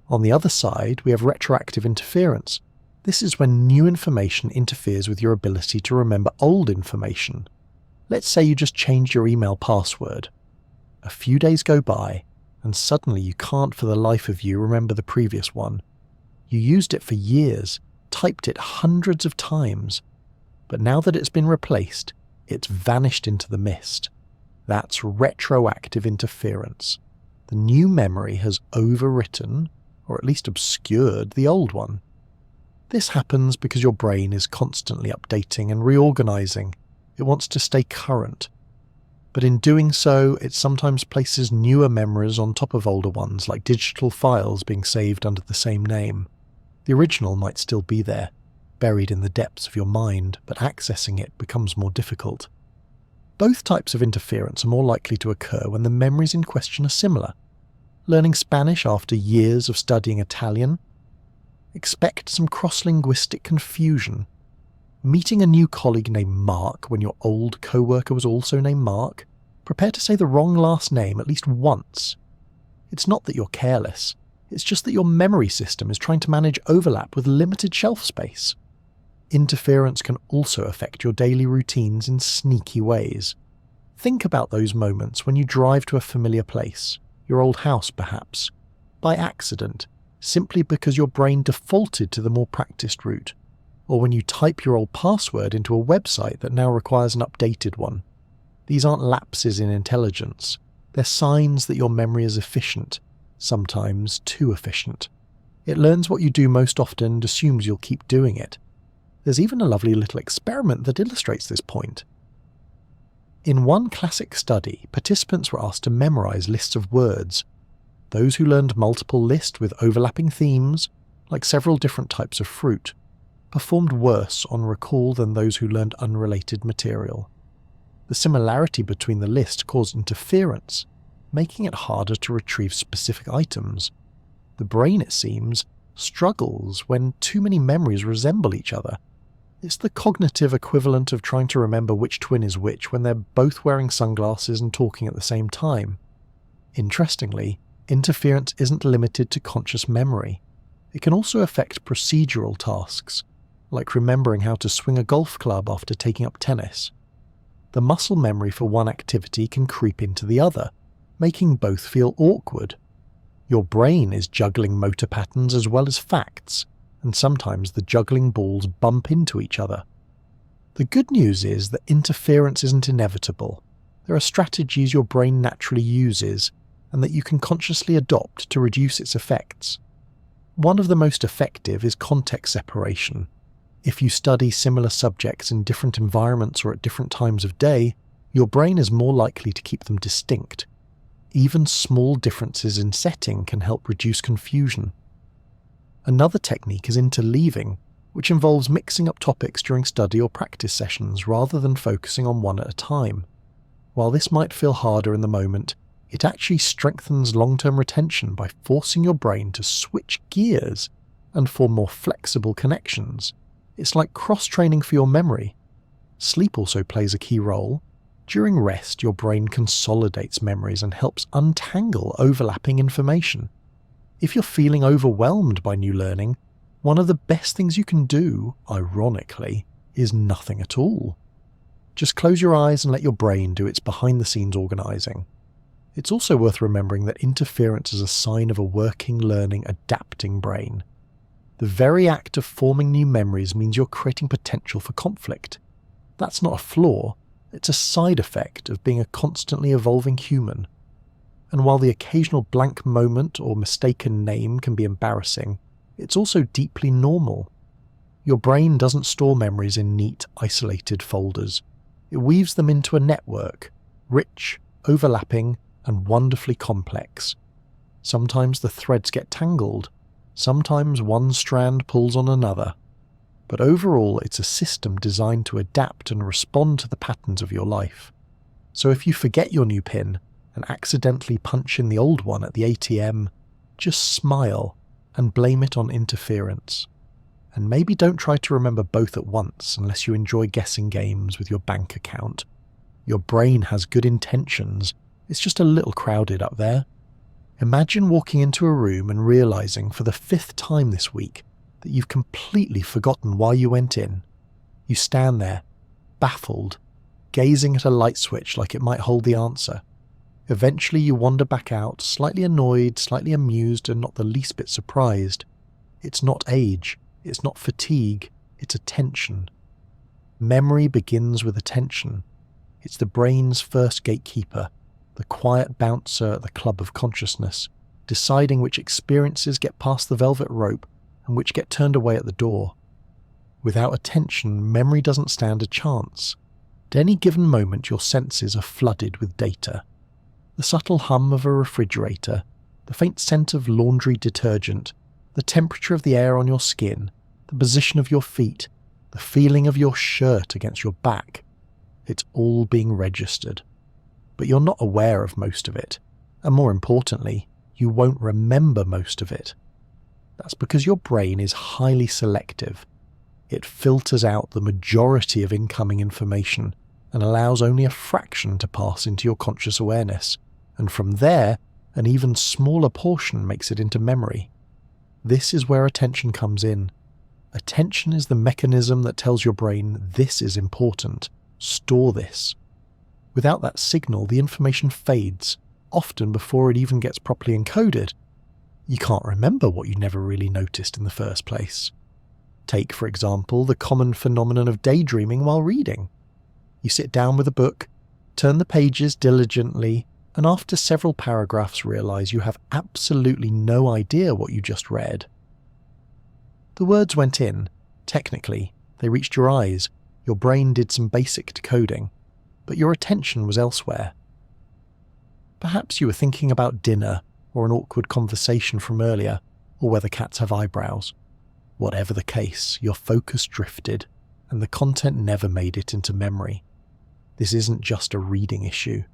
On the other side, we have retroactive interference. This is when new information interferes with your ability to remember old information. Let's say you just changed your email password. A few days go by, and suddenly you can't for the life of you remember the previous one. You used it for years, typed it hundreds of times, but now that it's been replaced, it's vanished into the mist. That's retroactive interference. The new memory has overwritten, or at least obscured, the old one. This happens because your brain is constantly updating and reorganizing. It wants to stay current. But in doing so, it sometimes places newer memories on top of older ones, like digital files being saved under the same name. The original might still be there, buried in the depths of your mind, but accessing it becomes more difficult. Both types of interference are more likely to occur when the memories in question are similar. Learning Spanish after years of studying Italian? Expect some cross-linguistic confusion. Meeting a new colleague named Mark when your old co-worker was also named Mark? Prepare to say the wrong last name at least once. It's not that you're careless. It's just that your memory system is trying to manage overlap with limited shelf space. Interference can also affect your daily routines in sneaky ways. Think about those moments when you drive to a familiar place, your old house perhaps, by accident, simply because your brain defaulted to the more practiced route, or when you type your old password into a website that now requires an updated one. These aren't lapses in intelligence. They're signs that your memory is efficient, sometimes too efficient. It learns what you do most often and assumes you'll keep doing it. There's even a lovely little experiment that illustrates this point. In one classic study, participants were asked to memorize lists of words. Those who learned multiple lists with overlapping themes, like several different types of fruit, performed worse on recall than those who learned unrelated material. The similarity between the list caused interference, making it harder to retrieve specific items. The brain, it seems, struggles when too many memories resemble each other. It's the cognitive equivalent of trying to remember which twin is which when they're both wearing sunglasses and talking at the same time. Interestingly, interference isn't limited to conscious memory. It can also affect procedural tasks, like remembering how to swing a golf club after taking up tennis. The muscle memory for one activity can creep into the other, making both feel awkward. Your brain is juggling motor patterns as well as facts, and sometimes the juggling balls bump into each other. The good news is that interference isn't inevitable. There are strategies your brain naturally uses, and that you can consciously adopt to reduce its effects. One of the most effective is context separation. If you study similar subjects in different environments or at different times of day, your brain is more likely to keep them distinct. Even small differences in setting can help reduce confusion. Another technique is interleaving, which involves mixing up topics during study or practice sessions rather than focusing on one at a time. While this might feel harder in the moment, it actually strengthens long-term retention by forcing your brain to switch gears and form more flexible connections. It's like cross-training for your memory. Sleep also plays a key role. During rest, your brain consolidates memories and helps untangle overlapping information. If you're feeling overwhelmed by new learning, one of the best things you can do, ironically, is nothing at all. Just close your eyes and let your brain do its behind-the-scenes organizing. It's also worth remembering that interference is a sign of a working, learning, adapting brain. The very act of forming new memories means you're creating potential for conflict. That's not a flaw, it's a side effect of being a constantly evolving human. And while the occasional blank moment or mistaken name can be embarrassing, it's also deeply normal. Your brain doesn't store memories in neat, isolated folders. It weaves them into a network, rich, overlapping, and wonderfully complex. Sometimes the threads get tangled, sometimes one strand pulls on another. But overall, it's a system designed to adapt and respond to the patterns of your life. So if you forget your new PIN and accidentally punch in the old one at the ATM, just smile and blame it on interference. And maybe don't try to remember both at once unless you enjoy guessing games with your bank account. Your brain has good intentions, it's just a little crowded up there. Imagine walking into a room and realizing for the 5th time this week that you've completely forgotten why you went in. You stand there, baffled, gazing at a light switch like it might hold the answer. Eventually you wander back out, slightly annoyed, slightly amused, and not the least bit surprised. It's not age, it's not fatigue, it's attention. Memory begins with attention. It's the brain's first gatekeeper, the quiet bouncer at the club of consciousness, deciding which experiences get past the velvet rope and which get turned away at the door. Without attention, memory doesn't stand a chance. At any given moment, your senses are flooded with data. The subtle hum of a refrigerator, the faint scent of laundry detergent, the temperature of the air on your skin, the position of your feet, the feeling of your shirt against your back. It's all being registered. But you're not aware of most of it, and more importantly, you won't remember most of it. That's because your brain is highly selective. It filters out the majority of incoming information and allows only a fraction to pass into your conscious awareness, and from there, an even smaller portion makes it into memory. This is where attention comes in. Attention is the mechanism that tells your brain this is important, store this. Without that signal, the information fades, often before it even gets properly encoded. You can't remember what you never really noticed in the first place. Take, for example, the common phenomenon of daydreaming while reading. You sit down with a book, Turn the pages diligently, and after several paragraphs realize you have absolutely no idea what you just read. The words went in. Technically, they reached your eyes, your brain did some basic decoding, but your attention was elsewhere. Perhaps you were thinking about dinner, or an awkward conversation from earlier, or whether cats have eyebrows. Whatever the case, your focus drifted, and the content never made it into memory. This isn't just a reading issue.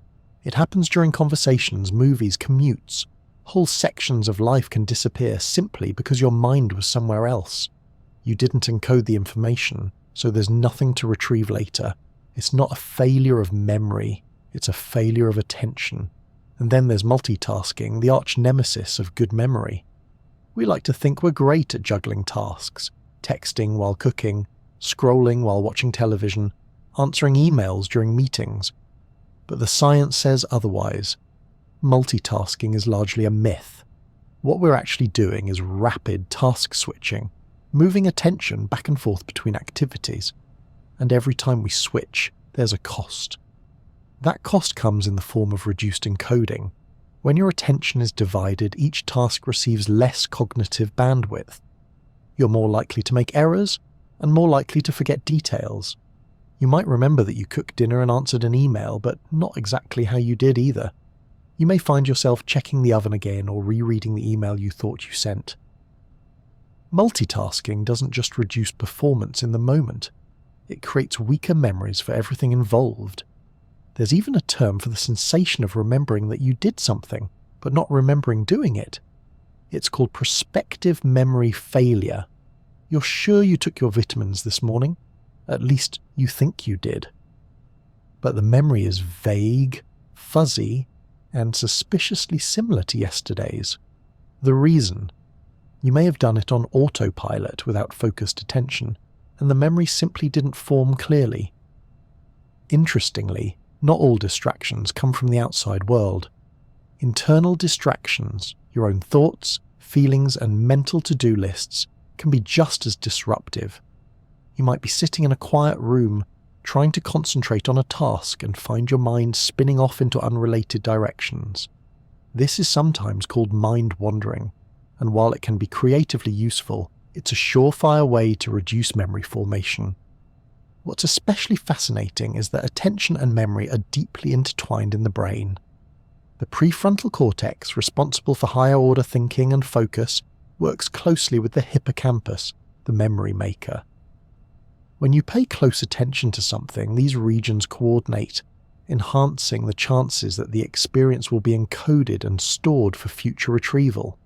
It happens during conversations, movies, commutes. Whole sections of life can disappear simply because your mind was somewhere else. You didn't encode the information, so there's nothing to retrieve later. It's not a failure of memory, it's a failure of attention. And then there's multitasking, the arch nemesis of good memory. We like to think we're great at juggling tasks, texting while cooking, scrolling while watching television, answering emails during meetings. But the science says otherwise. Multitasking is largely a myth. What we're actually doing is rapid task switching, moving attention back and forth between activities. And every time we switch, there's a cost. That cost comes in the form of reduced encoding. When your attention is divided, each task receives less cognitive bandwidth. You're more likely to make errors, and more likely to forget details. You might remember that you cooked dinner and answered an email, but not exactly how you did either. You may find yourself checking the oven again or rereading the email you thought you sent. Multitasking doesn't just reduce performance in the moment. It creates weaker memories for everything involved. There's even a term for the sensation of remembering that you did something, but not remembering doing it. It's called prospective memory failure. You're sure you took your vitamins this morning? At least you think you did. But the memory is vague, fuzzy, and suspiciously similar to yesterday's. The reason? You may have done it on autopilot without focused attention, and the memory simply didn't form clearly. Interestingly, not all distractions come from the outside world. Internal distractions, your own thoughts, feelings, and mental to-do lists, can be just as disruptive. You might be sitting in a quiet room, trying to concentrate on a task and find your mind spinning off into unrelated directions. This is sometimes called mind wandering, and while it can be creatively useful, it's a surefire way to reduce memory formation. What's especially fascinating is that attention and memory are deeply intertwined in the brain. The prefrontal cortex, responsible for higher-order thinking and focus, works closely with the hippocampus, the memory maker. When you pay close attention to something, these regions coordinate, enhancing the chances that the experience will be encoded and stored for future retrieval.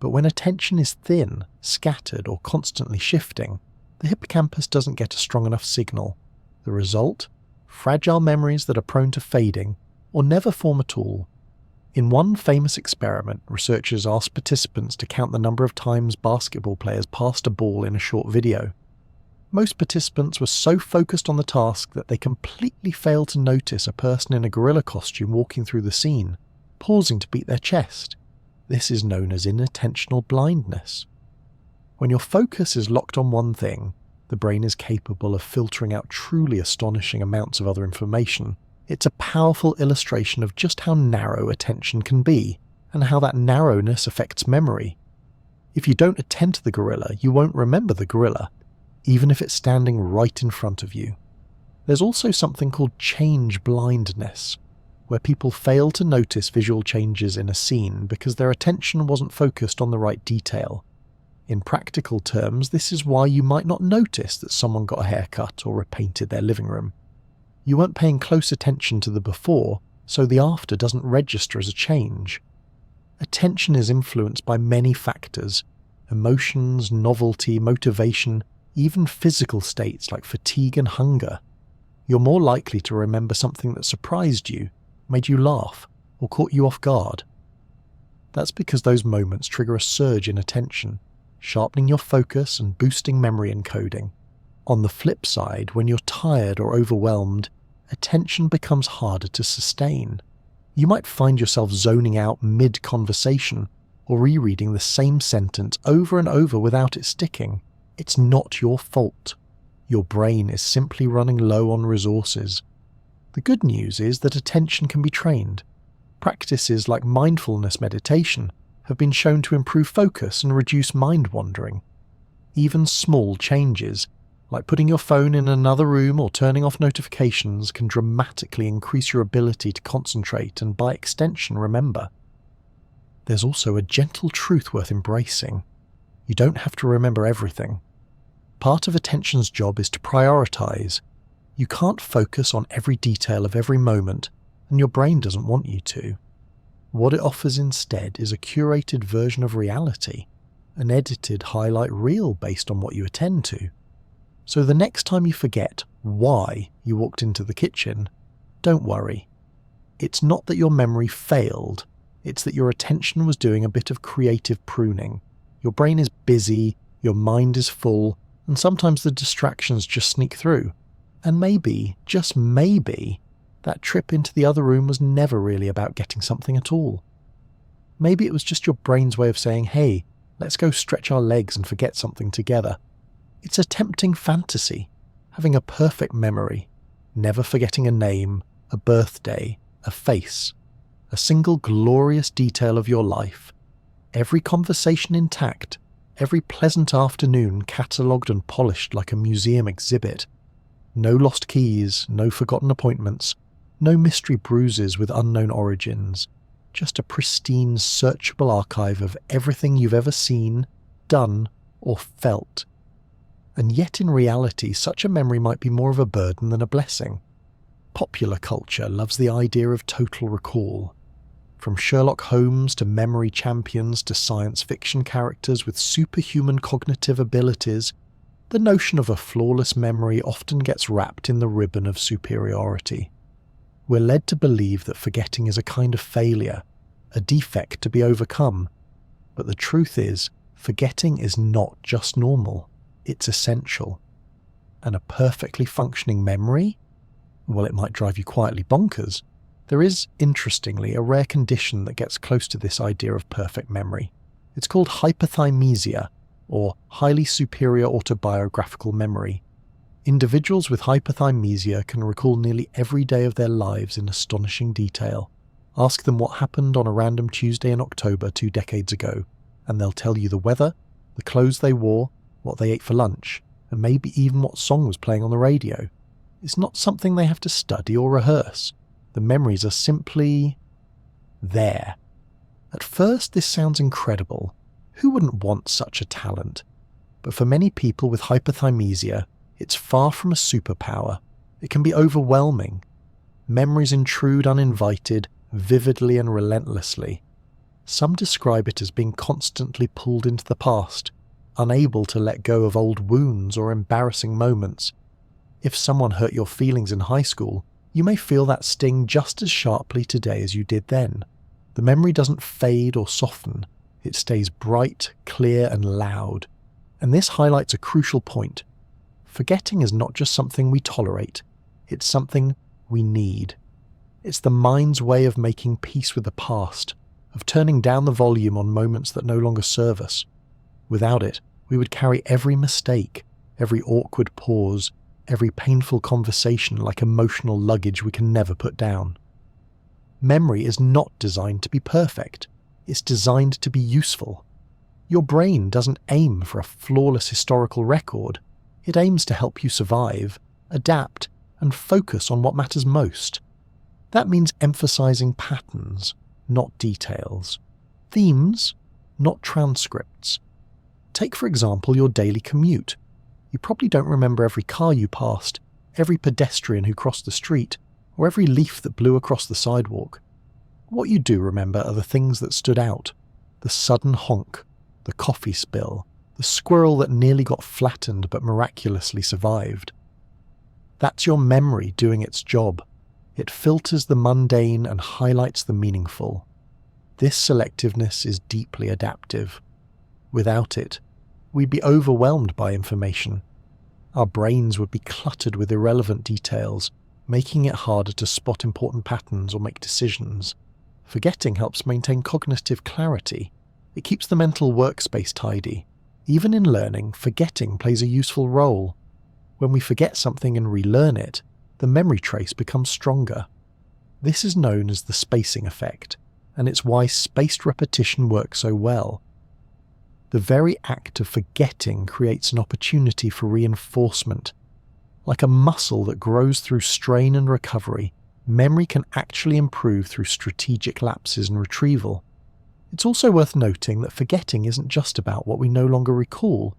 But when attention is thin, scattered, or constantly shifting, the hippocampus doesn't get a strong enough signal. The result? Fragile memories that are prone to fading, or never form at all. In one famous experiment, researchers asked participants to count the number of times basketball players passed a ball in a short video. Most participants were so focused on the task that they completely failed to notice a person in a gorilla costume walking through the scene, pausing to beat their chest. This is known as inattentional blindness. When your focus is locked on one thing, the brain is capable of filtering out truly astonishing amounts of other information. It's a powerful illustration of just how narrow attention can be, and how that narrowness affects memory. If you don't attend to the gorilla, you won't remember the gorilla, even if it's standing right in front of you. There's also something called change blindness, where people fail to notice visual changes in a scene because their attention wasn't focused on the right detail. In practical terms, this is why you might not notice that someone got a haircut or repainted their living room. You weren't paying close attention to the before, so the after doesn't register as a change. Attention is influenced by many factors: emotions, novelty, motivation, even physical states like fatigue and hunger. You're more likely to remember something that surprised you, made you laugh, or caught you off guard. That's because those moments trigger a surge in attention, sharpening your focus and boosting memory encoding. On the flip side, when you're tired or overwhelmed, attention becomes harder to sustain. You might find yourself zoning out mid-conversation, or rereading the same sentence over and over without it sticking. It's not your fault. Your brain is simply running low on resources. The good news is that attention can be trained. Practices like mindfulness meditation have been shown to improve focus and reduce mind wandering. Even small changes, like putting your phone in another room or turning off notifications, can dramatically increase your ability to concentrate and, by extension, remember. There's also a gentle truth worth embracing. You don't have to remember everything. Part of attention's job is to prioritize. You can't focus on every detail of every moment, and your brain doesn't want you to. What it offers instead is a curated version of reality, an edited highlight reel based on what you attend to. So the next time you forget why you walked into the kitchen, don't worry. It's not that your memory failed, it's that your attention was doing a bit of creative pruning. Your brain is busy, your mind is full, and sometimes the distractions just sneak through. And maybe, just maybe, that trip into the other room was never really about getting something at all. Maybe it was just your brain's way of saying, hey, let's go stretch our legs and forget something together. It's a tempting fantasy, having a perfect memory, never forgetting a name, a birthday, a face, a single glorious detail of your life, every conversation intact, every pleasant afternoon catalogued and polished like a museum exhibit. No lost keys, no forgotten appointments, no mystery bruises with unknown origins, just a pristine, searchable archive of everything you've ever seen, done, or felt. And yet in reality, such a memory might be more of a burden than a blessing. Popular culture loves the idea of total recall. From Sherlock Holmes to memory champions to science fiction characters with superhuman cognitive abilities, the notion of a flawless memory often gets wrapped in the ribbon of superiority. We're led to believe that forgetting is a kind of failure, a defect to be overcome. But the truth is, forgetting is not just normal, it's essential. And a perfectly functioning memory? Well, it might drive you quietly bonkers. There is, interestingly, a rare condition that gets close to this idea of perfect memory. It's called hypothymesia, or highly superior autobiographical memory. Individuals with hypothymesia can recall nearly every day of their lives in astonishing detail. Ask them what happened on a random Tuesday in October 2 decades ago, and they'll tell you the weather, the clothes they wore, what they ate for lunch, and maybe even what song was playing on the radio. It's not something they have to study or rehearse. The memories are simply there. At first, this sounds incredible. Who wouldn't want such a talent? But for many people with hypothymesia, it's far from a superpower. It can be overwhelming. Memories intrude uninvited, vividly and relentlessly. Some describe it as being constantly pulled into the past, unable to let go of old wounds or embarrassing moments. If someone hurt your feelings in high school, you may feel that sting just as sharply today as you did then. The memory doesn't fade or soften. It stays bright, clear, and loud. And this highlights a crucial point. Forgetting is not just something we tolerate. It's something we need. It's the mind's way of making peace with the past, of turning down the volume on moments that no longer serve us. Without it, we would carry every mistake, every awkward pause, every painful conversation like emotional luggage we can never put down. Memory is not designed to be perfect. It's designed to be useful. Your brain doesn't aim for a flawless historical record. It aims to help you survive, adapt, and focus on what matters most. That means emphasizing patterns, not details. Themes, not transcripts. Take, for example, your daily commute. You probably don't remember every car you passed, every pedestrian who crossed the street, or every leaf that blew across the sidewalk. What you do remember are the things that stood out. The sudden honk, the coffee spill, the squirrel that nearly got flattened but miraculously survived. That's your memory doing its job. It filters the mundane and highlights the meaningful. This selectiveness is deeply adaptive. Without it, we'd be overwhelmed by information. Our brains would be cluttered with irrelevant details, making it harder to spot important patterns or make decisions. Forgetting helps maintain cognitive clarity. It keeps the mental workspace tidy. Even in learning, forgetting plays a useful role. When we forget something and relearn it, the memory trace becomes stronger. This is known as the spacing effect, and it's why spaced repetition works so well. The very act of forgetting creates an opportunity for reinforcement. Like a muscle that grows through strain and recovery, memory can actually improve through strategic lapses and retrieval. It's also worth noting that forgetting isn't just about what we no longer recall,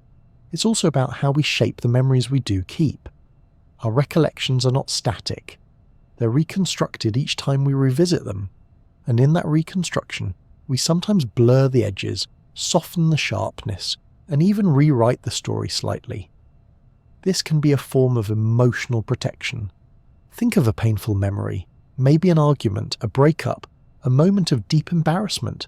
it's also about how we shape the memories we do keep. Our recollections are not static. They're reconstructed each time we revisit them, and in that reconstruction, we sometimes blur the edges, soften the sharpness, and even rewrite the story slightly. This can be a form of emotional protection. Think of a painful memory, maybe an argument, a breakup, a moment of deep embarrassment.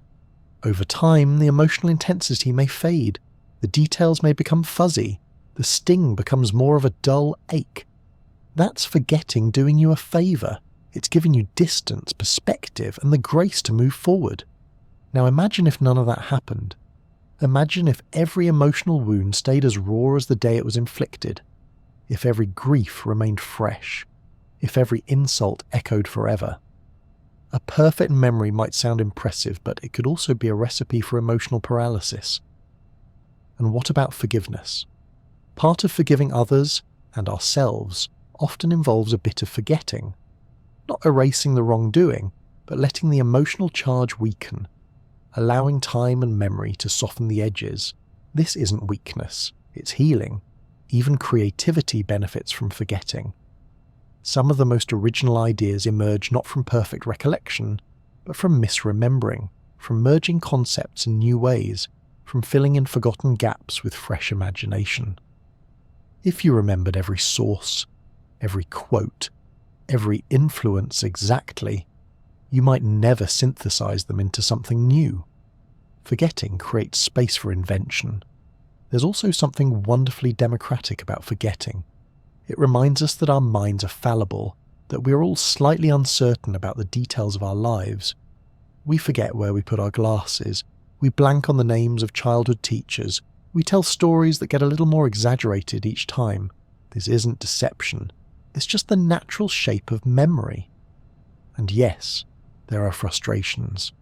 Over time, the emotional intensity may fade, the details may become fuzzy, the sting becomes more of a dull ache. That's forgetting doing you a favour. It's giving you distance, perspective, and the grace to move forward. Now imagine if none of that happened. Imagine if every emotional wound stayed as raw as the day it was inflicted. If every grief remained fresh. If every insult echoed forever. A perfect memory might sound impressive, but it could also be a recipe for emotional paralysis. And what about forgiveness? Part of forgiving others, and ourselves, often involves a bit of forgetting. Not erasing the wrongdoing, but letting the emotional charge weaken. Allowing time and memory to soften the edges. This isn't weakness, it's healing. Even creativity benefits from forgetting. Some of the most original ideas emerge not from perfect recollection, but from misremembering, from merging concepts in new ways, from filling in forgotten gaps with fresh imagination. If you remembered every source, every quote, every influence exactly, you might never synthesize them into something new. Forgetting creates space for invention. There's also something wonderfully democratic about forgetting. It reminds us that our minds are fallible, that we're all slightly uncertain about the details of our lives. We forget where we put our glasses, we blank on the names of childhood teachers, we tell stories that get a little more exaggerated each time. This isn't deception, it's just the natural shape of memory. And yes, there are frustrations.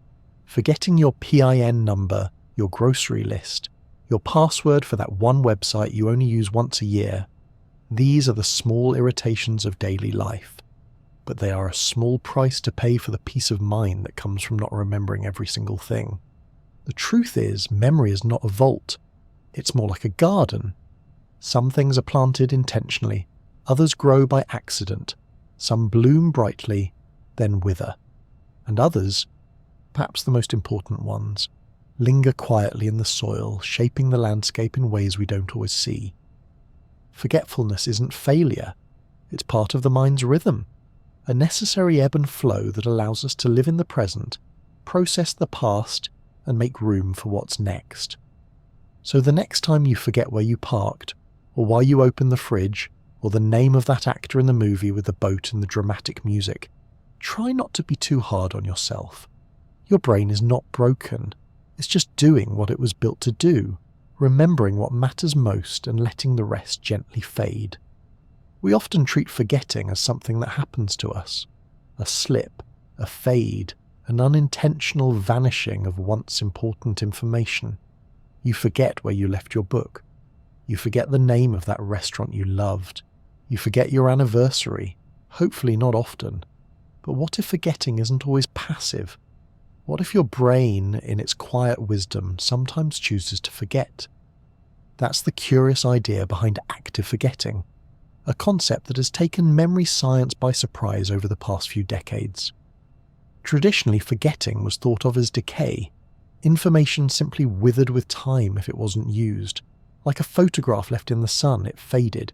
Forgetting your PIN number, your grocery list, your password for that one website you only use once a year. These are the small irritations of daily life, but they are a small price to pay for the peace of mind that comes from not remembering every single thing. The truth is, memory is not a vault. It's more like a garden. Some things are planted intentionally, others grow by accident, some bloom brightly, then wither, and others, perhaps the most important ones, linger quietly in the soil, shaping the landscape in ways we don't always see. Forgetfulness isn't failure, it's part of the mind's rhythm, a necessary ebb and flow that allows us to live in the present, process the past, and make room for what's next. So the next time you forget where you parked, or why you opened the fridge, or the name of that actor in the movie with the boat and the dramatic music, try not to be too hard on yourself. Your brain is not broken, it's just doing what it was built to do, remembering what matters most and letting the rest gently fade. We often treat forgetting as something that happens to us, a slip, a fade, an unintentional vanishing of once important information. You forget where you left your book. You forget the name of that restaurant you loved. You forget your anniversary, hopefully not often. But what if forgetting isn't always passive? What if your brain, in its quiet wisdom, sometimes chooses to forget? That's the curious idea behind active forgetting, a concept that has taken memory science by surprise over the past few decades. Traditionally, forgetting was thought of as decay. Information simply withered with time if it wasn't used. Like a photograph left in the sun, it faded.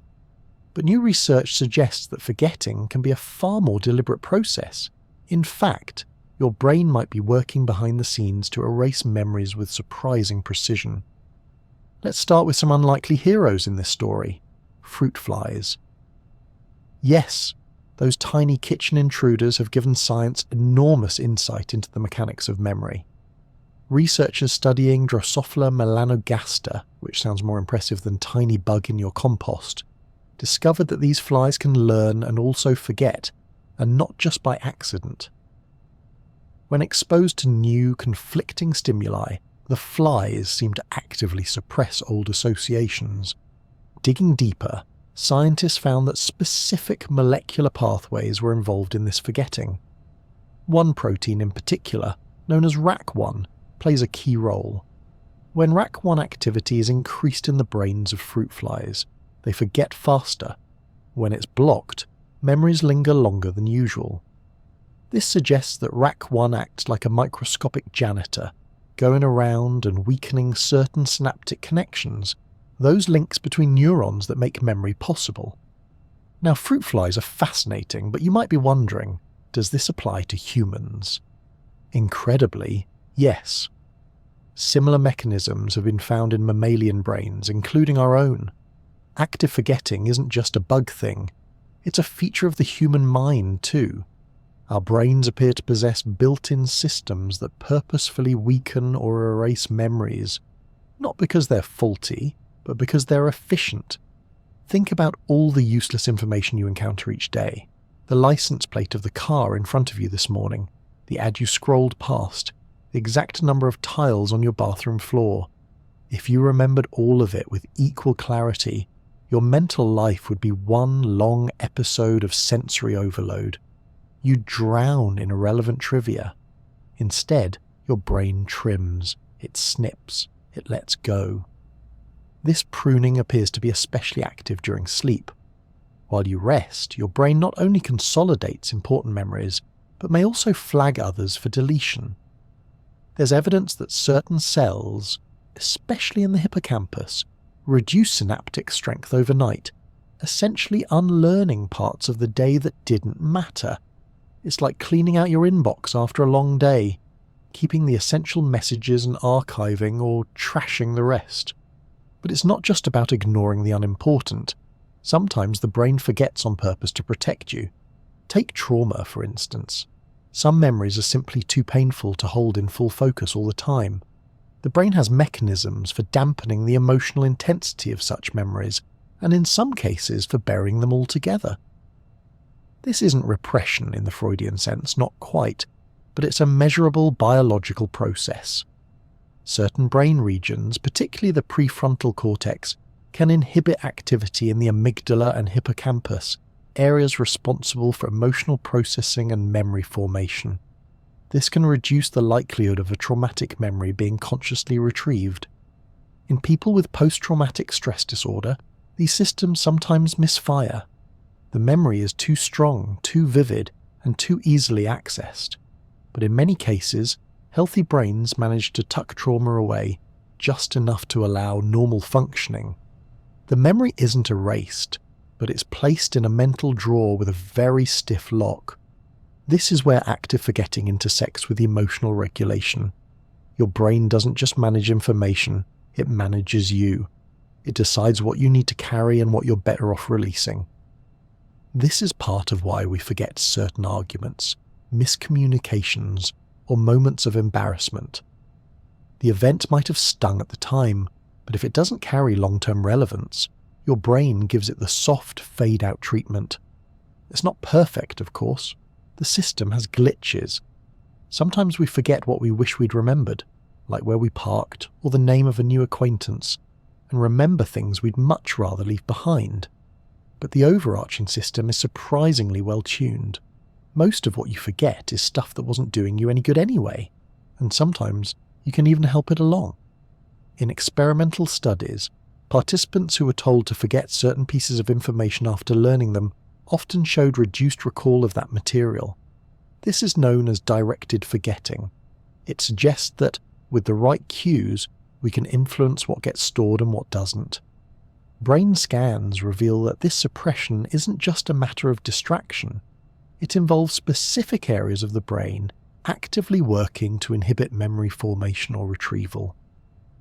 But new research suggests that forgetting can be a far more deliberate process. In fact, your brain might be working behind the scenes to erase memories with surprising precision. Let's start with some unlikely heroes in this story: fruit flies. Yes, those tiny kitchen intruders have given science enormous insight into the mechanics of memory. Researchers studying Drosophila melanogaster, which sounds more impressive than tiny bug in your compost, discovered that these flies can learn and also forget, and not just by accident. When exposed to new, conflicting stimuli, the flies seem to actively suppress old associations. Digging deeper, scientists found that specific molecular pathways were involved in this forgetting. One protein in particular, known as RAC1, plays a key role. When RAC1 activity is increased in the brains of fruit flies, they forget faster. When it's blocked, memories linger longer than usual. This suggests that RAC1 acts like a microscopic janitor, going around and weakening certain synaptic connections, those links between neurons that make memory possible. Now, fruit flies are fascinating, but you might be wondering, does this apply to humans? Incredibly, yes. Similar mechanisms have been found in mammalian brains, including our own. Active forgetting isn't just a bug thing, it's a feature of the human mind too. Our brains appear to possess built-in systems that purposefully weaken or erase memories, not because they're faulty, but because they're efficient. Think about all the useless information you encounter each day. The license plate of the car in front of you this morning, the ad you scrolled past, the exact number of tiles on your bathroom floor. If you remembered all of it with equal clarity, your mental life would be one long episode of sensory overload. You'd drown in irrelevant trivia. Instead, your brain trims, it snips, it lets go. This pruning appears to be especially active during sleep. While you rest, your brain not only consolidates important memories, but may also flag others for deletion. There's evidence that certain cells, especially in the hippocampus, reduce synaptic strength overnight, essentially unlearning parts of the day that didn't matter. It's like cleaning out your inbox after a long day, keeping the essential messages and archiving or trashing the rest. But it's not just about ignoring the unimportant. Sometimes the brain forgets on purpose to protect you. Take trauma, for instance. Some memories are simply too painful to hold in full focus all the time. The brain has mechanisms for dampening the emotional intensity of such memories, and in some cases for burying them altogether. This isn't repression in the Freudian sense, not quite, but it's a measurable biological process. Certain brain regions, particularly the prefrontal cortex, can inhibit activity in the amygdala and hippocampus, areas responsible for emotional processing and memory formation. This can reduce the likelihood of a traumatic memory being consciously retrieved. In people with post-traumatic stress disorder, these systems sometimes misfire. The memory is too strong, too vivid, and too easily accessed. But in many cases, healthy brains manage to tuck trauma away, just enough to allow normal functioning. The memory isn't erased, but it's placed in a mental drawer with a very stiff lock. This is where active forgetting intersects with emotional regulation. Your brain doesn't just manage information, it manages you. It decides what you need to carry and what you're better off releasing. This is part of why we forget certain arguments, miscommunications, or moments of embarrassment. The event might have stung at the time, but if it doesn't carry long-term relevance, your brain gives it the soft fade-out treatment. It's not perfect, of course. The system has glitches. Sometimes we forget what we wish we'd remembered, like where we parked or the name of a new acquaintance, and remember things we'd much rather leave behind. But the overarching system is surprisingly well tuned. Most of what you forget is stuff that wasn't doing you any good anyway, and sometimes you can even help it along. In experimental studies, participants who were told to forget certain pieces of information after learning them often showed reduced recall of that material. This is known as directed forgetting. It suggests that, with the right cues, we can influence what gets stored and what doesn't. Brain scans reveal that this suppression isn't just a matter of distraction. It involves specific areas of the brain actively working to inhibit memory formation or retrieval.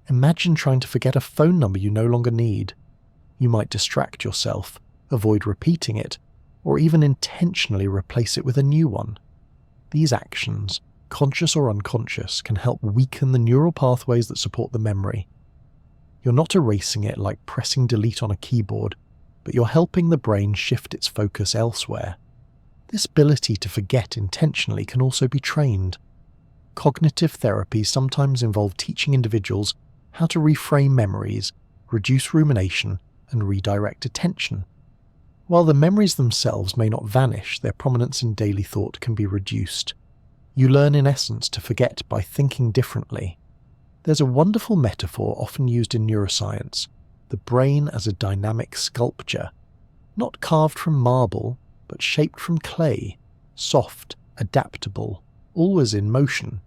Imagine trying to forget a phone number you no longer need. You might distract yourself, avoid repeating it, or even intentionally replace it with a new one. These actions, conscious or unconscious, can help weaken the neural pathways that support the memory. You're not erasing it like pressing delete on a keyboard. but you're helping the brain shift its focus elsewhere. This ability to forget intentionally can also be trained. Cognitive therapies sometimes involve teaching individuals how to reframe memories, reduce rumination, and redirect attention. While the memories themselves may not vanish, their prominence in daily thought can be reduced. You learn in essence to forget by thinking differently. There's a wonderful metaphor often used in neuroscience, the brain as a dynamic sculpture, not carved from marble, but shaped from clay, soft, adaptable, always in motion.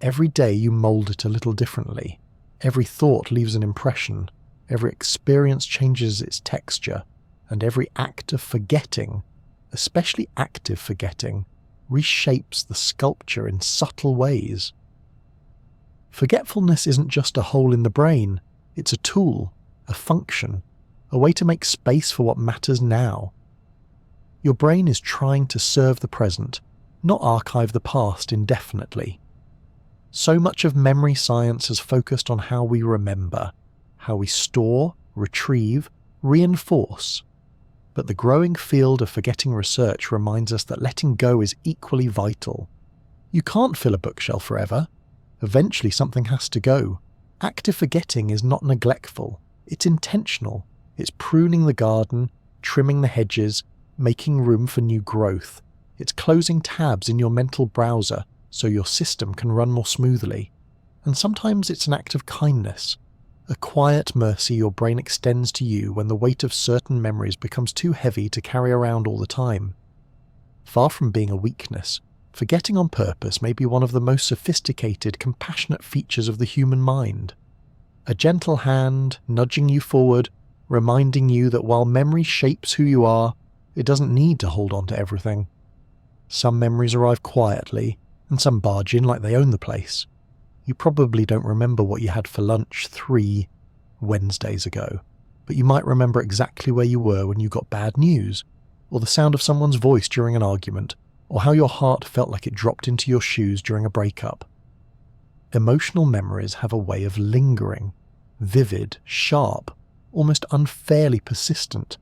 Every day you mould it a little differently. Every thought leaves an impression, every experience changes its texture, and every act of forgetting, especially active forgetting, reshapes the sculpture in subtle ways. Forgetfulness isn't just a hole in the brain, it's a tool, a function, a way to make space for what matters now. Your brain is trying to serve the present, not archive the past indefinitely. So much of memory science has focused on how we remember, how we store, retrieve, reinforce. But the growing field of forgetting research reminds us that letting go is equally vital. You can't fill a bookshelf forever. Eventually something has to go. Active forgetting is not neglectful, it's intentional. It's pruning the garden, trimming the hedges, making room for new growth. It's closing tabs in your mental browser so your system can run more smoothly. And sometimes it's an act of kindness, a quiet mercy your brain extends to you when the weight of certain memories becomes too heavy to carry around all the time. Far from being a weakness, forgetting on purpose may be one of the most sophisticated, compassionate features of the human mind. A gentle hand nudging you forward, reminding you that while memory shapes who you are, it doesn't need to hold on to everything. Some memories arrive quietly, and some barge in like they own the place. You probably don't remember what you had for lunch 3 Wednesdays ago, but you might remember exactly where you were when you got bad news, or the sound of someone's voice during an argument, or how your heart felt like it dropped into your shoes during a breakup. Emotional memories have a way of lingering, vivid, sharp, almost unfairly persistent.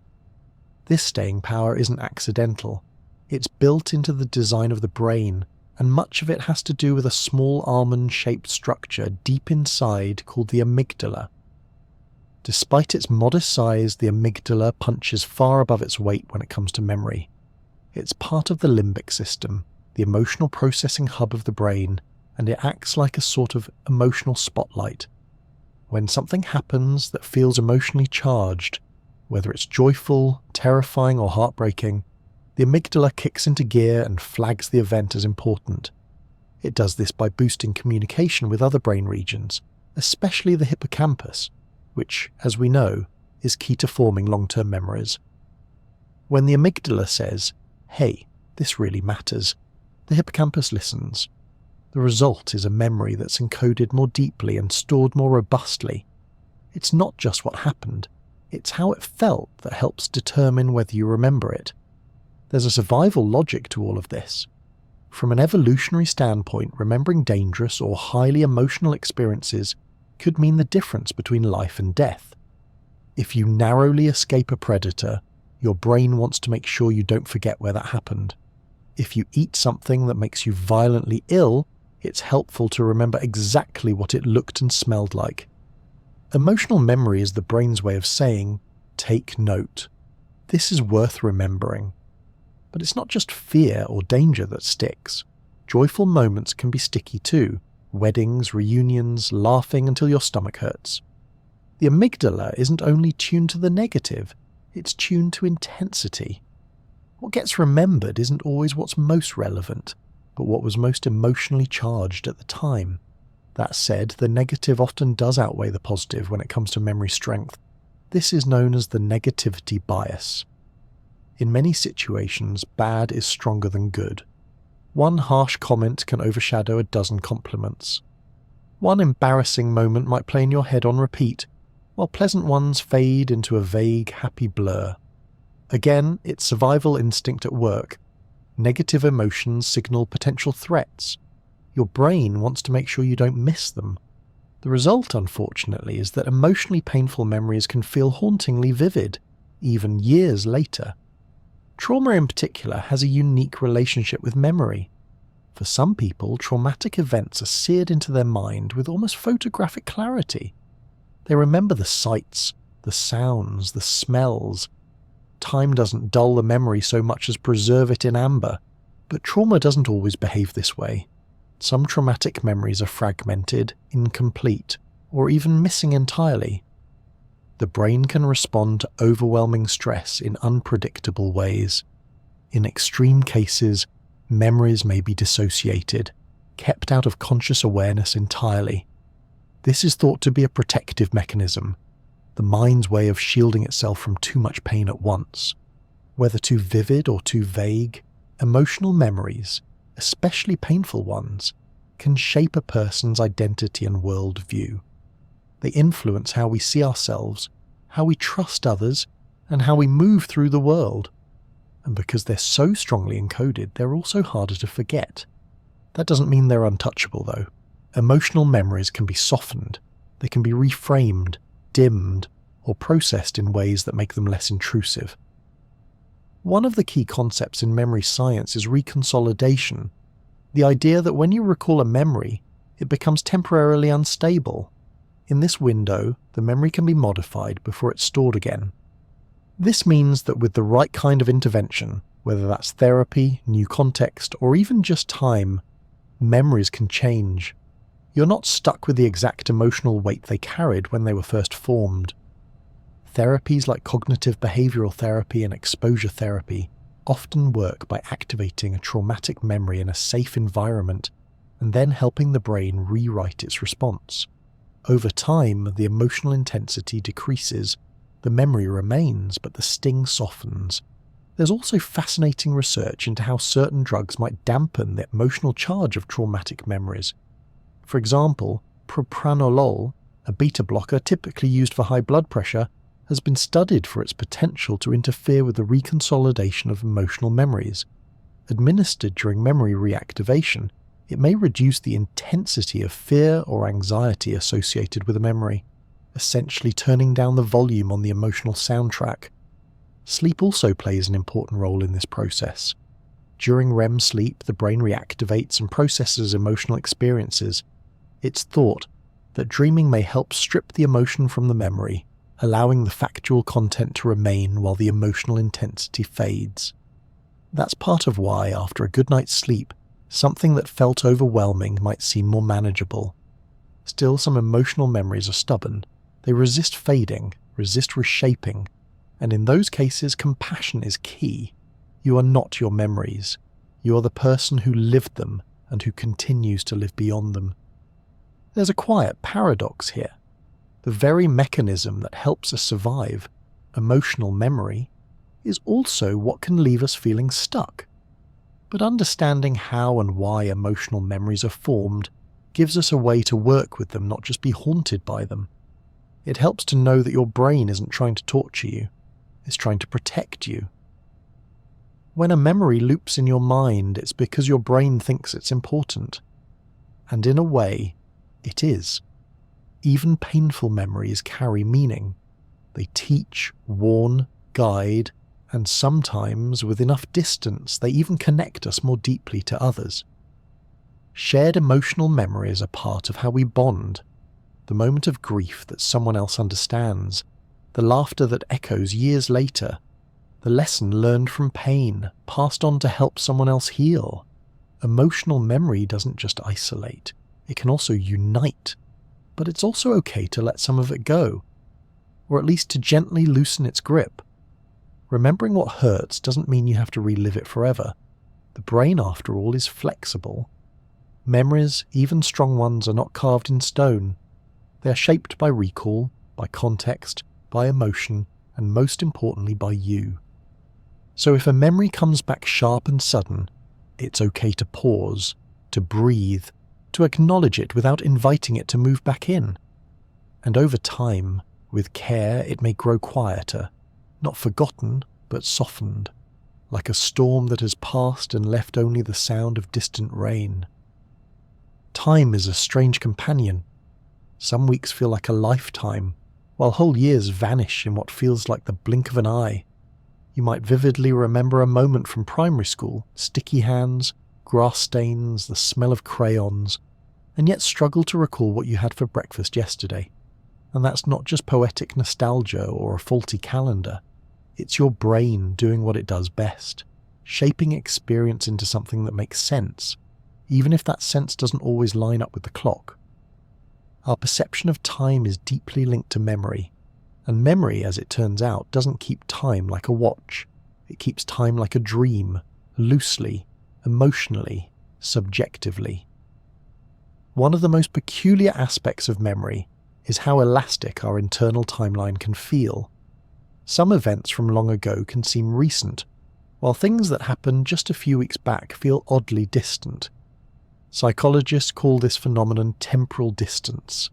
This staying power isn't accidental. It's built into the design of the brain, and much of it has to do with a small almond-shaped structure deep inside called the amygdala. Despite its modest size, the amygdala punches far above its weight when it comes to memory. It's part of the limbic system, the emotional processing hub of the brain, and it acts like a sort of emotional spotlight. When something happens that feels emotionally charged, whether it's joyful, terrifying, or heartbreaking, the amygdala kicks into gear and flags the event as important. It does this by boosting communication with other brain regions, especially the hippocampus, which, as we know, is key to forming long-term memories. When the amygdala says, "Hey, this really matters," the hippocampus listens. The result is a memory that's encoded more deeply and stored more robustly. It's not just what happened, it's how it felt that helps determine whether you remember it. There's a survival logic to all of this. From an evolutionary standpoint, remembering dangerous or highly emotional experiences could mean the difference between life and death. If you narrowly escape a predator, your brain wants to make sure you don't forget where that happened. If you eat something that makes you violently ill, it's helpful to remember exactly what it looked and smelled like. Emotional memory is the brain's way of saying, "Take note. This is worth remembering." But it's not just fear or danger that sticks. Joyful moments can be sticky too. Weddings, reunions, laughing until your stomach hurts. The amygdala isn't only tuned to the negative, it's tuned to intensity. What gets remembered isn't always what's most relevant, but what was most emotionally charged at the time. That said, the negative often does outweigh the positive when it comes to memory strength. This is known as the negativity bias. In many situations, bad is stronger than good. One harsh comment can overshadow a dozen compliments. One embarrassing moment might play in your head on repeat, while pleasant ones fade into a vague, happy blur. Again, it's survival instinct at work. Negative emotions signal potential threats. Your brain wants to make sure you don't miss them. The result, unfortunately, is that emotionally painful memories can feel hauntingly vivid, even years later. Trauma in particular has a unique relationship with memory. For some people, traumatic events are seared into their mind with almost photographic clarity. They remember the sights, the sounds, the smells. Time doesn't dull the memory so much as preserve it in amber, but trauma doesn't always behave this way. Some traumatic memories are fragmented, incomplete, or even missing entirely. The brain can respond to overwhelming stress in unpredictable ways. In extreme cases, memories may be dissociated, kept out of conscious awareness entirely. This is thought to be a protective mechanism, the mind's way of shielding itself from too much pain at once. Whether too vivid or too vague, emotional memories, especially painful ones, can shape a person's identity and worldview. They influence how we see ourselves, how we trust others, and how we move through the world. And because they're so strongly encoded, they're also harder to forget. That doesn't mean they're untouchable, though. Emotional memories can be softened, they can be reframed, dimmed, or processed in ways that make them less intrusive. One of the key concepts in memory science is reconsolidation, the idea that when you recall a memory, it becomes temporarily unstable. In this window, the memory can be modified before it's stored again. This means that with the right kind of intervention, whether that's therapy, new context, or even just time, memories can change. You're not stuck with the exact emotional weight they carried when they were first formed. Therapies like cognitive behavioral therapy and exposure therapy often work by activating a traumatic memory in a safe environment and then helping the brain rewrite its response. Over time, the emotional intensity decreases. The memory remains, but the sting softens. There's also fascinating research into how certain drugs might dampen the emotional charge of traumatic memories. For example, propranolol, a beta blocker typically used for high blood pressure, has been studied for its potential to interfere with the reconsolidation of emotional memories. Administered during memory reactivation, it may reduce the intensity of fear or anxiety associated with a memory, essentially turning down the volume on the emotional soundtrack. Sleep also plays an important role in this process. During REM sleep, the brain reactivates and processes emotional experiences. It's thought that dreaming may help strip the emotion from the memory, allowing the factual content to remain while the emotional intensity fades. That's part of why, after a good night's sleep, something that felt overwhelming might seem more manageable. Still, some emotional memories are stubborn. They resist fading, resist reshaping, and in those cases, compassion is key. You are not your memories. You are the person who lived them and who continues to live beyond them. There's a quiet paradox here. The very mechanism that helps us survive, emotional memory, is also what can leave us feeling stuck. But understanding how and why emotional memories are formed gives us a way to work with them, not just be haunted by them. It helps to know that your brain isn't trying to torture you, it's trying to protect you. When a memory loops in your mind, it's because your brain thinks it's important. And in a way, it is. Even painful memories carry meaning. They teach, warn, guide, and sometimes, with enough distance, they even connect us more deeply to others. Shared emotional memories are part of how we bond. The moment of grief that someone else understands, the laughter that echoes years later, the lesson learned from pain, passed on to help someone else heal. Emotional memory doesn't just isolate, it can also unite. But it's also okay to let some of it go, or at least to gently loosen its grip. Remembering what hurts doesn't mean you have to relive it forever. The brain, after all, is flexible. Memories, even strong ones, are not carved in stone. They are shaped by recall, by context, by emotion, and most importantly by you. So if a memory comes back sharp and sudden, it's okay to pause, to breathe, to acknowledge it without inviting it to move back in. And over time, with care, it may grow quieter, not forgotten, but softened, like a storm that has passed and left only the sound of distant rain. Time is a strange companion. Some weeks feel like a lifetime, while whole years vanish in what feels like the blink of an eye. You might vividly remember a moment from primary school, sticky hands, grass stains, the smell of crayons, and yet struggle to recall what you had for breakfast yesterday. And that's not just poetic nostalgia or a faulty calendar. It's your brain doing what it does best, shaping experience into something that makes sense, even if that sense doesn't always line up with the clock. Our perception of time is deeply linked to memory, and memory, as it turns out, doesn't keep time like a watch. It keeps time like a dream, loosely, emotionally, subjectively. One of the most peculiar aspects of memory is how elastic our internal timeline can feel. Some events from long ago can seem recent, while things that happened just a few weeks back feel oddly distant. Psychologists call this phenomenon temporal distance,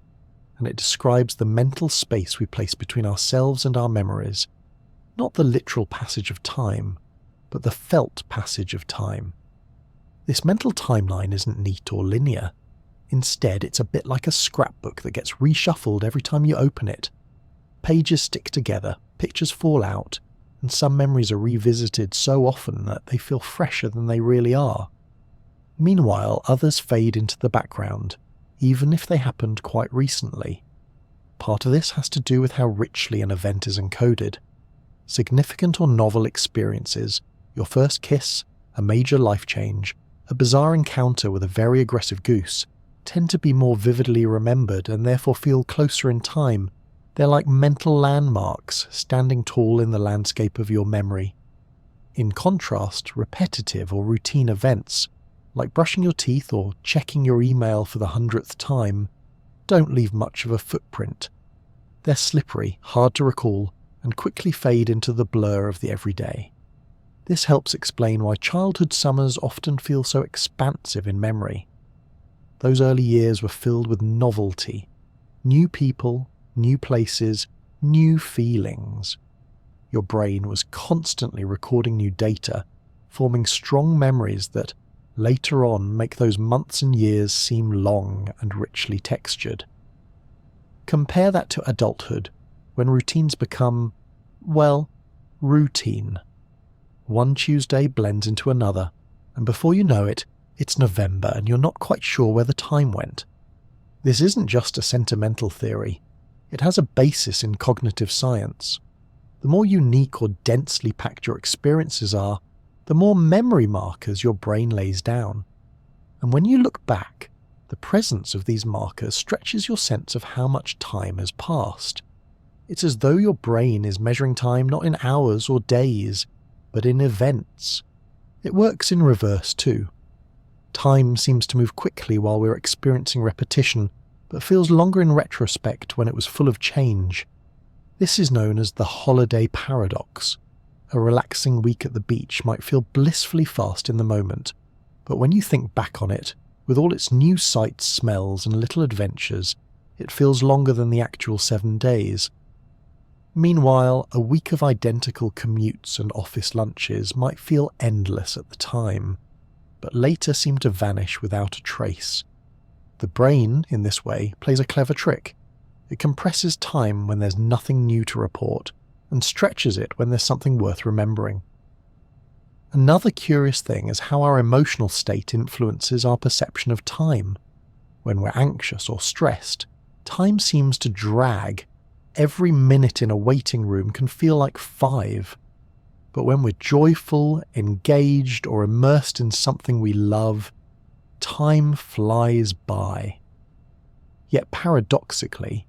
and it describes the mental space we place between ourselves and our memories, not the literal passage of time, but the felt passage of time. This mental timeline isn't neat or linear. Instead, it's a bit like a scrapbook that gets reshuffled every time you open it. Pages stick together, pictures fall out, and some memories are revisited so often that they feel fresher than they really are. Meanwhile, others fade into the background, even if they happened quite recently. Part of this has to do with how richly an event is encoded. Significant or novel experiences, your first kiss, a major life change, a bizarre encounter with a very aggressive goose, tend to be more vividly remembered and therefore feel closer in time. They're like mental landmarks standing tall in the landscape of your memory. In contrast, repetitive or routine events, like brushing your teeth or checking your email for the 100th time, don't leave much of a footprint. They're slippery, hard to recall, and quickly fade into the blur of the everyday. This helps explain why childhood summers often feel so expansive in memory. Those early years were filled with novelty, new people, new places, new feelings. Your brain was constantly recording new data, forming strong memories that, later on, make those months and years seem long and richly textured. Compare that to adulthood, when routines become, well, routine. One Tuesday blends into another, and before you know it, it's November and you're not quite sure where the time went. This isn't just a sentimental theory. It has a basis in cognitive science. The more unique or densely packed your experiences are, the more memory markers your brain lays down. And when you look back, the presence of these markers stretches your sense of how much time has passed. It's as though your brain is measuring time not in hours or days, but in events. It works in reverse too. Time seems to move quickly while we're experiencing repetition, but feels longer in retrospect when it was full of change. This is known as the holiday paradox. A relaxing week at the beach might feel blissfully fast in the moment, but when you think back on it, with all its new sights, smells, and little adventures, it feels longer than the actual 7 days. Meanwhile, a week of identical commutes and office lunches might feel endless at the time, but later seem to vanish without a trace. The brain, in this way, plays a clever trick. It compresses time when there's nothing new to report, and stretches it when there's something worth remembering. Another curious thing is how our emotional state influences our perception of time. When we're anxious or stressed, time seems to drag. Every minute in a waiting room can feel like 5. But when we're joyful, engaged, or immersed in something we love, time flies by. Yet paradoxically,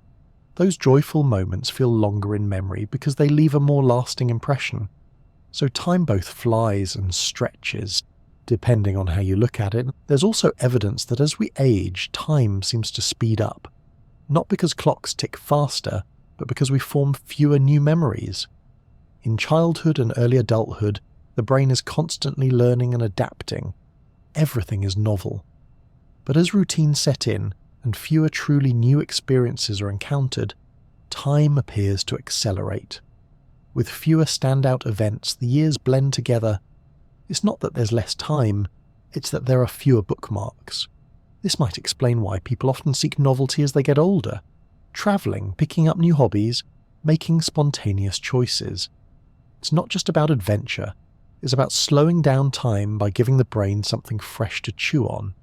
those joyful moments feel longer in memory because they leave a more lasting impression. So time both flies and stretches, depending on how you look at it. There's also evidence that as we age, time seems to speed up. Not because clocks tick faster, but because we form fewer new memories. In childhood and early adulthood, the brain is constantly learning and adapting. Everything is novel. But as routines set in, and fewer truly new experiences are encountered, time appears to accelerate. With fewer standout events, the years blend together. It's not that there's less time, it's that there are fewer bookmarks. This might explain why people often seek novelty as they get older. travelling, picking up new hobbies, making spontaneous choices. It's not just about adventure, it's about slowing down time by giving the brain something fresh to chew on.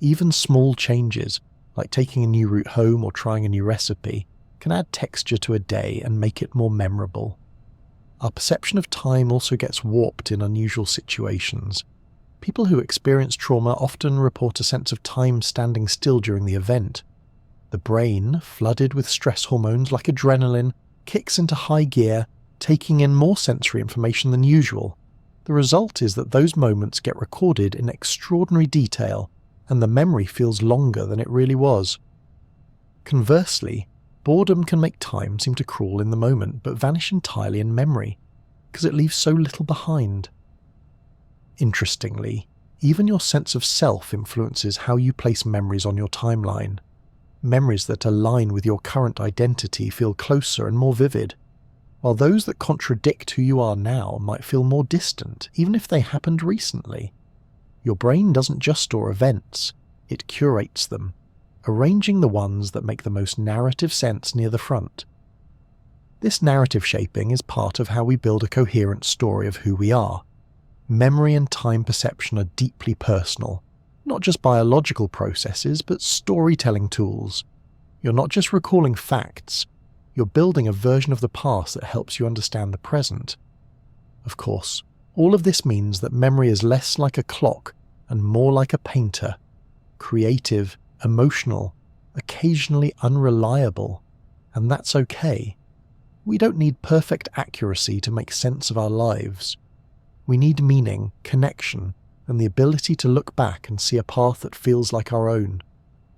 Even small changes, like taking a new route home or trying a new recipe, can add texture to a day and make it more memorable. Our perception of time also gets warped in unusual situations. People who experience trauma often report a sense of time standing still during the event. The brain, flooded with stress hormones like adrenaline, kicks into high gear, taking in more sensory information than usual. The result is that those moments get recorded in extraordinary detail, and the memory feels longer than it really was. Conversely, boredom can make time seem to crawl in the moment but vanish entirely in memory, because it leaves so little behind. Interestingly, even your sense of self influences how you place memories on your timeline. Memories that align with your current identity feel closer and more vivid, while those that contradict who you are now might feel more distant, even if they happened recently. Your brain doesn't just store events, it curates them, arranging the ones that make the most narrative sense near the front. This narrative shaping is part of how we build a coherent story of who we are. Memory and time perception are deeply personal, not just biological processes, but storytelling tools. You're not just recalling facts, you're building a version of the past that helps you understand the present. Of course, all of this means that memory is less like a clock and more like a painter, creative, emotional, occasionally unreliable, and that's okay. We don't need perfect accuracy to make sense of our lives. We need meaning, connection, and the ability to look back and see a path that feels like our own.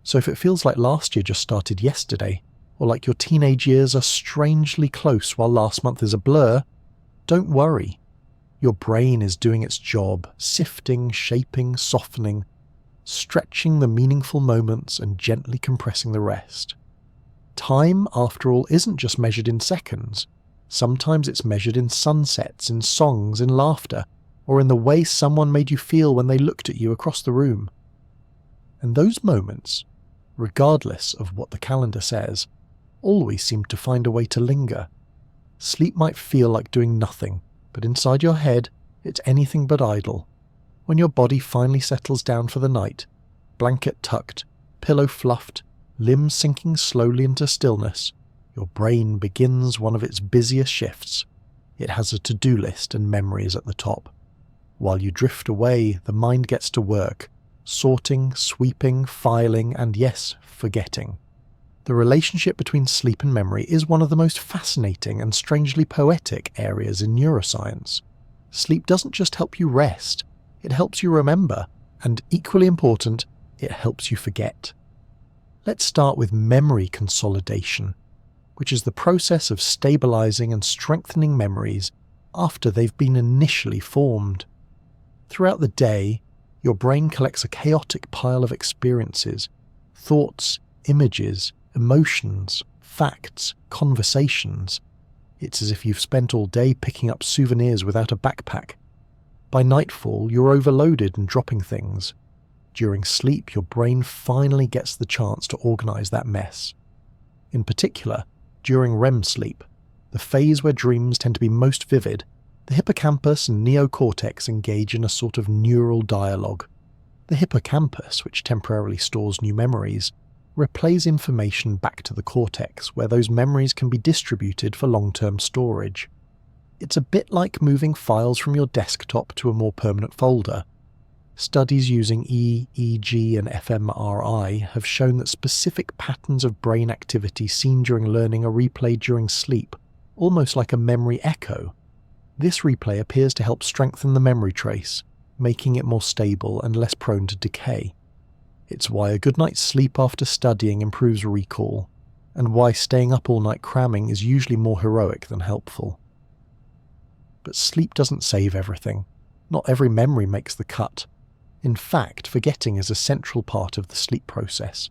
So if it feels like last year just started yesterday, or like your teenage years are strangely close while last month is a blur, don't worry. Your brain is doing its job, sifting, shaping, softening, stretching the meaningful moments and gently compressing the rest. Time, after all, isn't just measured in seconds. Sometimes it's measured in sunsets, in songs, in laughter, or in the way someone made you feel when they looked at you across the room. And those moments, regardless of what the calendar says, always seem to find a way to linger. Sleep might feel like doing nothing, but inside your head, it's anything but idle. When your body finally settles down for the night, blanket tucked, pillow fluffed, limbs sinking slowly into stillness, your brain begins one of its busiest shifts. It has a to-do list and memories at the top. While you drift away, the mind gets to work, sorting, sweeping, filing, and yes, forgetting. The relationship between sleep and memory is one of the most fascinating and strangely poetic areas in neuroscience. Sleep doesn't just help you rest, it helps you remember, and equally important, it helps you forget. Let's start with memory consolidation, which is the process of stabilizing and strengthening memories after they've been initially formed. Throughout the day, your brain collects a chaotic pile of experiences, thoughts, images, emotions, facts, conversations. It's as if you've spent all day picking up souvenirs without a backpack. By nightfall, you're overloaded and dropping things. During sleep, your brain finally gets the chance to organize that mess. In particular, during REM sleep, the phase where dreams tend to be most vivid, the hippocampus and neocortex engage in a sort of neural dialogue. The hippocampus, which temporarily stores new memories, replays information back to the cortex where those memories can be distributed for long-term storage. It's a bit like moving files from your desktop to a more permanent folder. Studies using EEG and fMRI have shown that specific patterns of brain activity seen during learning are replayed during sleep, almost like a memory echo. This replay appears to help strengthen the memory trace, making it more stable and less prone to decay. It's why a good night's sleep after studying improves recall, and why staying up all night cramming is usually more heroic than helpful. But sleep doesn't save everything. Not every memory makes the cut. In fact, forgetting is a central part of the sleep process.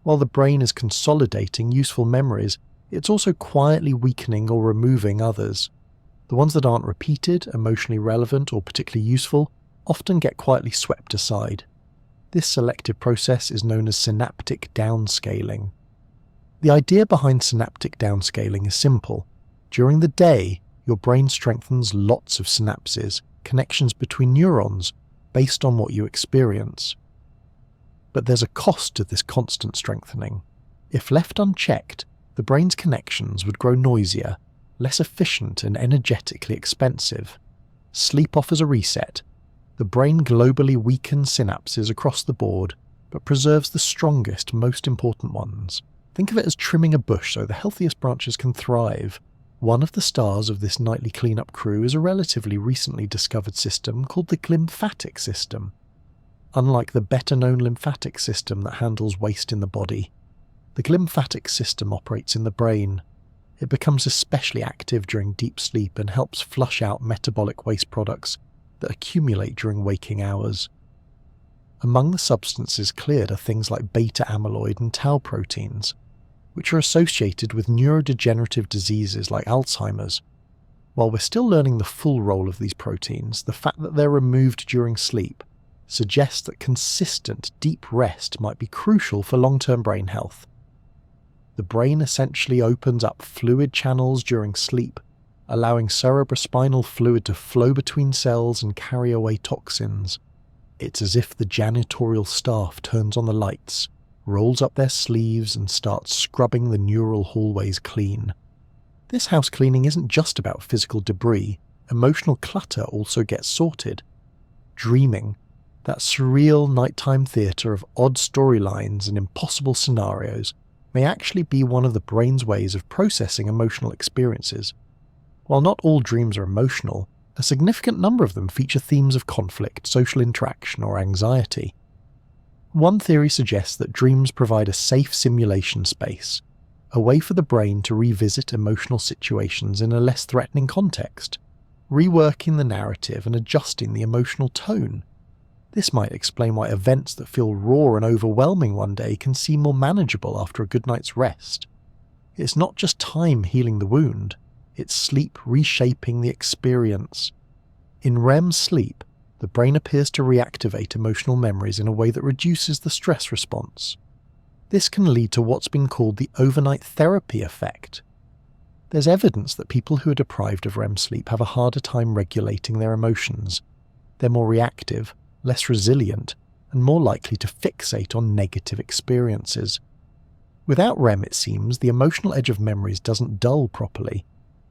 While the brain is consolidating useful memories, it's also quietly weakening or removing others. The ones that aren't repeated, emotionally relevant, or particularly useful often get quietly swept aside. This selective process is known as synaptic downscaling. The idea behind synaptic downscaling is simple. During the day, your brain strengthens lots of synapses, connections between neurons, based on what you experience. But there's a cost to this constant strengthening. If left unchecked, the brain's connections would grow noisier, less efficient and energetically expensive. Sleep offers a reset. The brain globally weakens synapses across the board, but preserves the strongest, most important ones. Think of it as trimming a bush so the healthiest branches can thrive. One of the stars of this nightly cleanup crew is a relatively recently discovered system called the glymphatic system. Unlike the better-known lymphatic system that handles waste in the body, the glymphatic system operates in the brain. It becomes especially active during deep sleep and helps flush out metabolic waste products that accumulate during waking hours. Among the substances cleared are things like beta-amyloid and tau proteins, which are associated with neurodegenerative diseases like Alzheimer's. While we're still learning the full role of these proteins, the fact that they're removed during sleep suggests that consistent, deep rest might be crucial for long-term brain health. The brain essentially opens up fluid channels during sleep, allowing cerebrospinal fluid to flow between cells and carry away toxins. It's as if the janitorial staff turns on the lights, rolls up their sleeves and starts scrubbing the neural hallways clean. This house cleaning isn't just about physical debris. Emotional clutter also gets sorted. Dreaming, that surreal nighttime theatre of odd storylines and impossible scenarios, may actually be one of the brain's ways of processing emotional experiences. While not all dreams are emotional, a significant number of them feature themes of conflict, social interaction, or anxiety. One theory suggests that dreams provide a safe simulation space, a way for the brain to revisit emotional situations in a less threatening context, reworking the narrative and adjusting the emotional tone. This might explain why events that feel raw and overwhelming one day can seem more manageable after a good night's rest. It's not just time healing the wound, it's sleep reshaping the experience. In REM sleep, the brain appears to reactivate emotional memories in a way that reduces the stress response. This can lead to what's been called the overnight therapy effect. There's evidence that people who are deprived of REM sleep have a harder time regulating their emotions. They're more reactive, less resilient, and more likely to fixate on negative experiences. Without REM, it seems, the emotional edge of memories doesn't dull properly.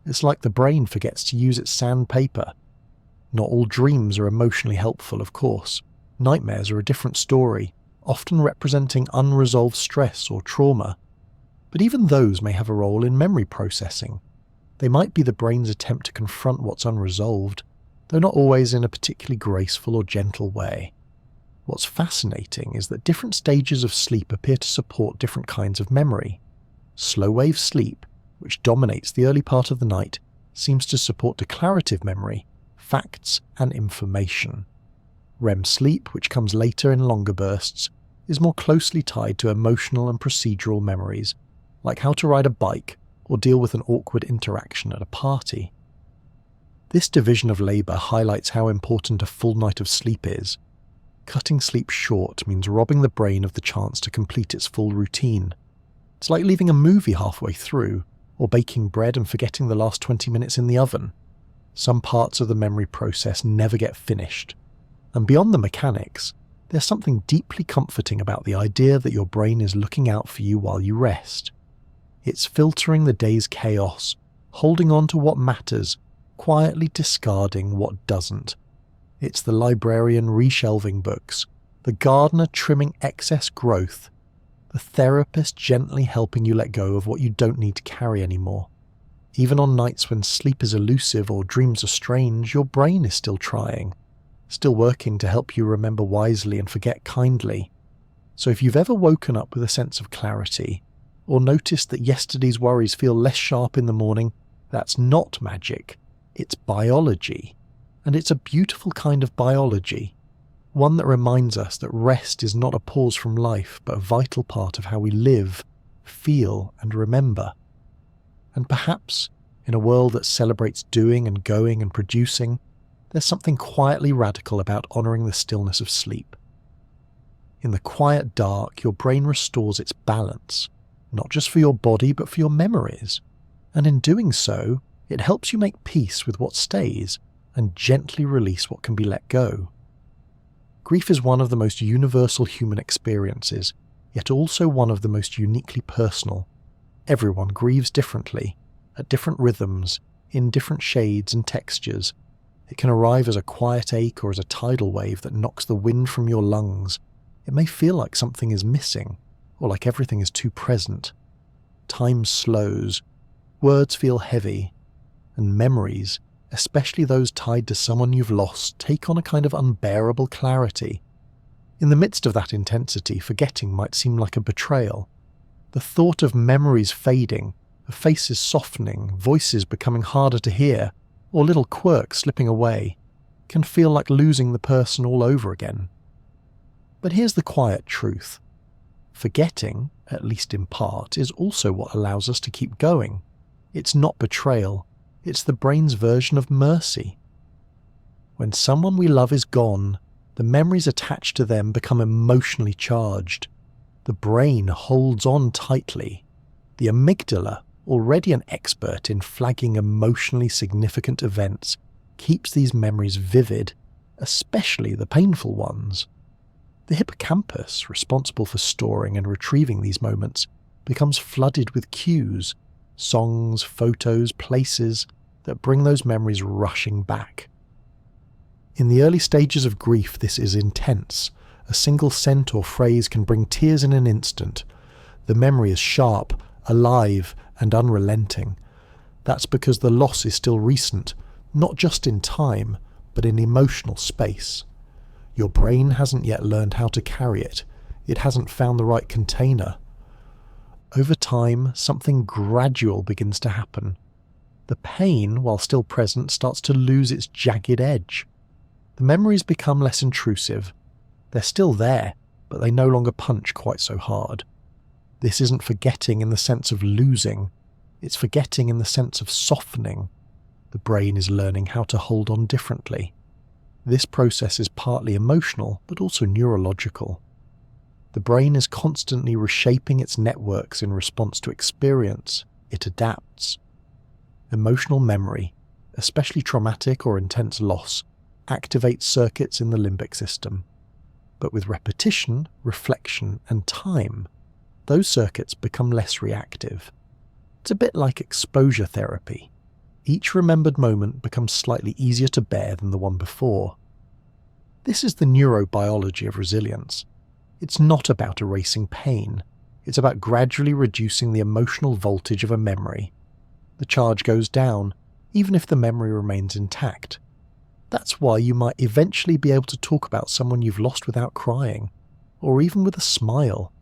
It's like the brain forgets to use its sandpaper. Not all dreams are emotionally helpful, of course. Nightmares are a different story, often representing unresolved stress or trauma. But even those may have a role in memory processing. They might be the brain's attempt to confront what's unresolved, though not always in a particularly graceful or gentle way. What's fascinating is that different stages of sleep appear to support different kinds of memory. Slow-wave sleep, which dominates the early part of the night, seems to support declarative memory, facts and information. REM sleep, which comes later in longer bursts, is more closely tied to emotional and procedural memories, like how to ride a bike or deal with an awkward interaction at a party. This division of labour highlights how important a full night of sleep is. Cutting sleep short means robbing the brain of the chance to complete its full routine. It's like leaving a movie halfway through, or baking bread and forgetting the last 20 minutes in the oven. Some parts of the memory process never get finished. And beyond the mechanics, there's something deeply comforting about the idea that your brain is looking out for you while you rest. It's filtering the day's chaos, holding on to what matters, quietly discarding what doesn't. It's the librarian reshelving books, the gardener trimming excess growth, the therapist gently helping you let go of what you don't need to carry anymore. Even on nights when sleep is elusive or dreams are strange, your brain is still trying, still working to help you remember wisely and forget kindly. So if you've ever woken up with a sense of clarity, or noticed that yesterday's worries feel less sharp in the morning, that's not magic. It's biology, and it's a beautiful kind of biology, one that reminds us that rest is not a pause from life, but a vital part of how we live, feel, and remember. And perhaps, in a world that celebrates doing and going and producing, there's something quietly radical about honouring the stillness of sleep. In the quiet dark, your brain restores its balance. not just for your body but for your memories. And in doing so, it helps you make peace with what stays and gently release what can be let go. Grief is one of the most universal human experiences, yet also one of the most uniquely personal. Everyone grieves differently, at different rhythms, in different shades and textures. It can arrive as a quiet ache or as a tidal wave that knocks the wind from your lungs. It may feel like something is missing, or like everything is too present. Time slows, words feel heavy, and memories, especially those tied to someone you've lost, take on a kind of unbearable clarity. In the midst of that intensity, forgetting might seem like a betrayal. The thought of memories fading, of faces softening, voices becoming harder to hear, or little quirks slipping away, can feel like losing the person all over again. But here's the quiet truth. Forgetting, at least in part, is also what allows us to keep going. It's not betrayal. It's the brain's version of mercy. When someone we love is gone, the memories attached to them become emotionally charged. The brain holds on tightly. The amygdala, already an expert in flagging emotionally significant events, keeps these memories vivid, especially the painful ones. The hippocampus, responsible for storing and retrieving these moments, becomes flooded with cues, songs, photos, places that bring those memories rushing back. In the early stages of grief, this is intense. A single scent or phrase can bring tears in an instant. The memory is sharp, alive, and unrelenting. That's because the loss is still recent, not just in time, but in emotional space. Your brain hasn't yet learned how to carry it. It hasn't found the right container. Over time, something gradual begins to happen. The pain, while still present, starts to lose its jagged edge. The memories become less intrusive. They're still there, but they no longer punch quite so hard. This isn't forgetting in the sense of losing. It's forgetting in the sense of softening. The brain is learning how to hold on differently. This process is partly emotional, but also neurological. The brain is constantly reshaping its networks in response to experience. It adapts. Emotional memory, especially traumatic or intense loss, activates circuits in the limbic system. But with repetition, reflection, and time, those circuits become less reactive. It's a bit like exposure therapy. Each remembered moment becomes slightly easier to bear than the one before. This is the neurobiology of resilience. It's not about erasing pain. It's about gradually reducing the emotional voltage of a memory. The charge goes down, even if the memory remains intact. That's why you might eventually be able to talk about someone you've lost without crying, or even with a smile.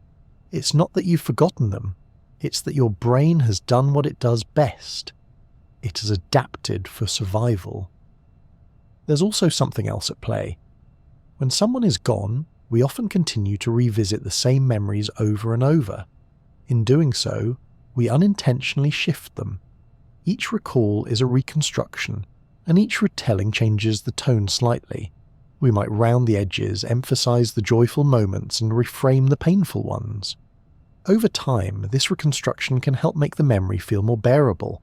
It's not that you've forgotten them. It's that your brain has done what it does best. It has adapted for survival. There's also something else at play. When someone is gone, we often continue to revisit the same memories over and over. In doing so, we unintentionally shift them. Each recall is a reconstruction, and each retelling changes the tone slightly. We might round the edges, emphasize the joyful moments, and reframe the painful ones. Over time, this reconstruction can help make the memory feel more bearable.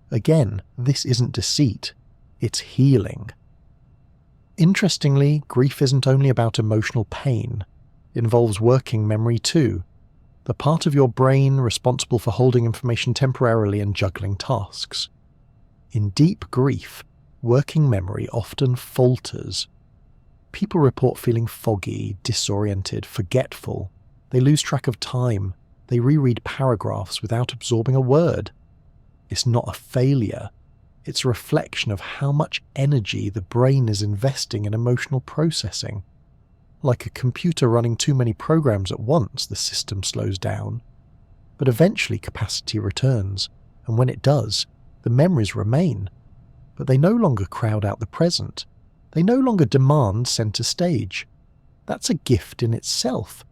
Again, this isn't deceit, it's healing. Interestingly, grief isn't only about emotional pain. It involves working memory too, the part of your brain responsible for holding information temporarily and juggling tasks. In deep grief, working memory often falters. People report feeling foggy, disoriented, forgetful. They lose track of time. They reread paragraphs without absorbing a word. It's not a failure. It's a reflection of how much energy the brain is investing in emotional processing. Like a computer running too many programs at once, the system slows down. But eventually capacity returns, and when it does, the memories remain. But they no longer crowd out the present. They no longer demand center stage. That's a gift in itself.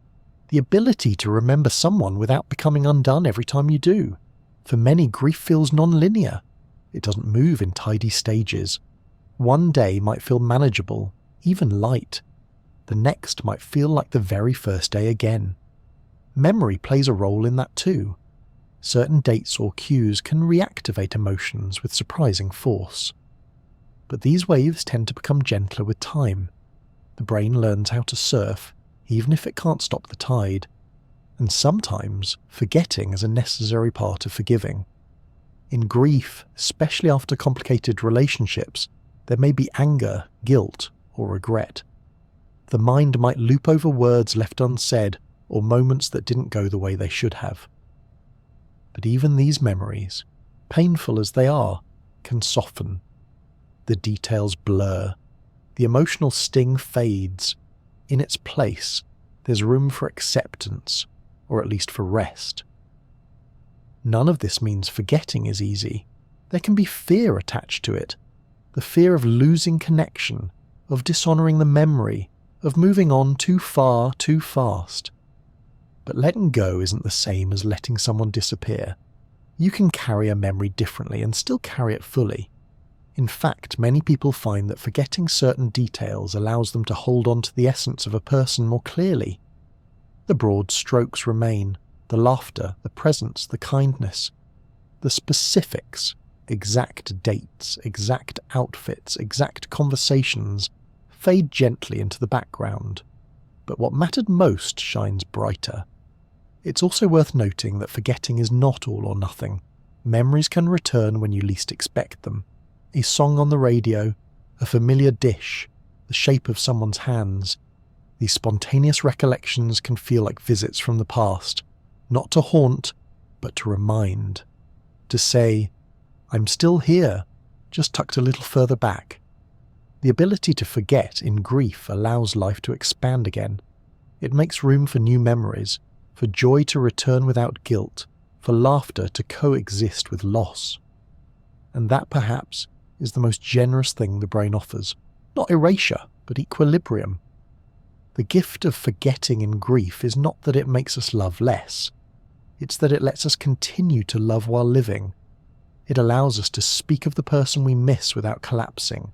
The ability to remember someone without becoming undone every time you do. For many, grief feels non-linear. It doesn't move in tidy stages. One day might feel manageable, even light. The next might feel like the very first day again. Memory plays a role in that too. certain dates or cues can reactivate emotions with surprising force. But these waves tend to become gentler with time. The brain learns how to surf, even if it can't stop the tide. And sometimes, forgetting is a necessary part of forgiving. In grief, especially after complicated relationships, there may be anger, guilt, or regret. The mind might loop over words left unsaid or moments that didn't go the way they should have. But even these memories, painful as they are, can soften. The details blur. The emotional sting fades. In its place, there's room for acceptance, or at least for rest. None of this means forgetting is easy. There can be fear attached to it. The fear of losing connection, of dishonouring the memory, of moving on too far, too fast. But letting go isn't the same as letting someone disappear. You can carry a memory differently and still carry it fully. In fact, many people find that forgetting certain details allows them to hold on to the essence of a person more clearly. The broad strokes remain, the laughter, the presence, the kindness. The specifics, exact dates, exact outfits, exact conversations, fade gently into the background. But what mattered most shines brighter. It's also worth noting that forgetting is not all or nothing. Memories can return when you least expect them. A song on the radio, a familiar dish, the shape of someone's hands. These spontaneous recollections can feel like visits from the past, not to haunt, but to remind. To say, I'm still here, just tucked a little further back. The ability to forget in grief allows life to expand again. It makes room for new memories, for joy to return without guilt, for laughter to coexist with loss. And that, perhaps, is the most generous thing the brain offers. Not erasure, but equilibrium. The gift of forgetting in grief is not that it makes us love less. It's that it lets us continue to love while living. It allows us to speak of the person we miss without collapsing,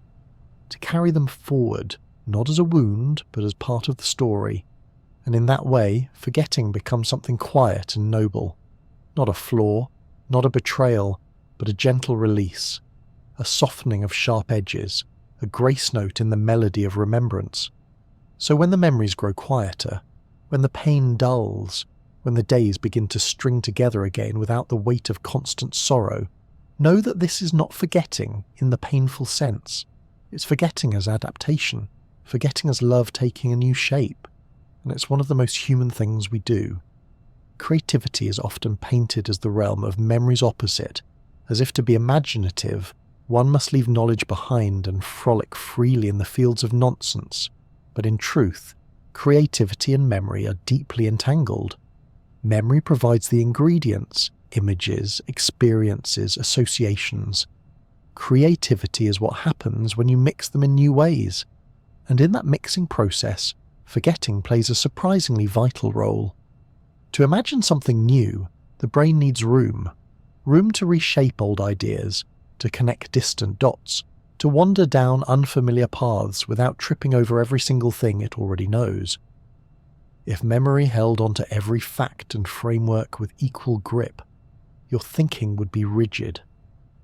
to carry them forward, not as a wound, but as part of the story. And in that way, forgetting becomes something quiet and noble. Not a flaw, not a betrayal, but a gentle release, a softening of sharp edges, a grace note in the melody of remembrance. So when the memories grow quieter, when the pain dulls, when the days begin to string together again without the weight of constant sorrow, know that this is not forgetting in the painful sense. It's forgetting as adaptation, forgetting as love taking a new shape. And it's one of the most human things we do. Creativity is often painted as the realm of memory's opposite, as if to be imaginative, one must leave knowledge behind and frolic freely in the fields of nonsense. But in truth, creativity and memory are deeply entangled. Memory provides the ingredients, images, experiences, associations. Creativity is what happens when you mix them in new ways. And in that mixing process, forgetting plays a surprisingly vital role. To imagine something new, the brain needs room. Room to reshape old ideas, to connect distant dots, to wander down unfamiliar paths without tripping over every single thing it already knows. If memory held onto every fact and framework with equal grip, your thinking would be rigid.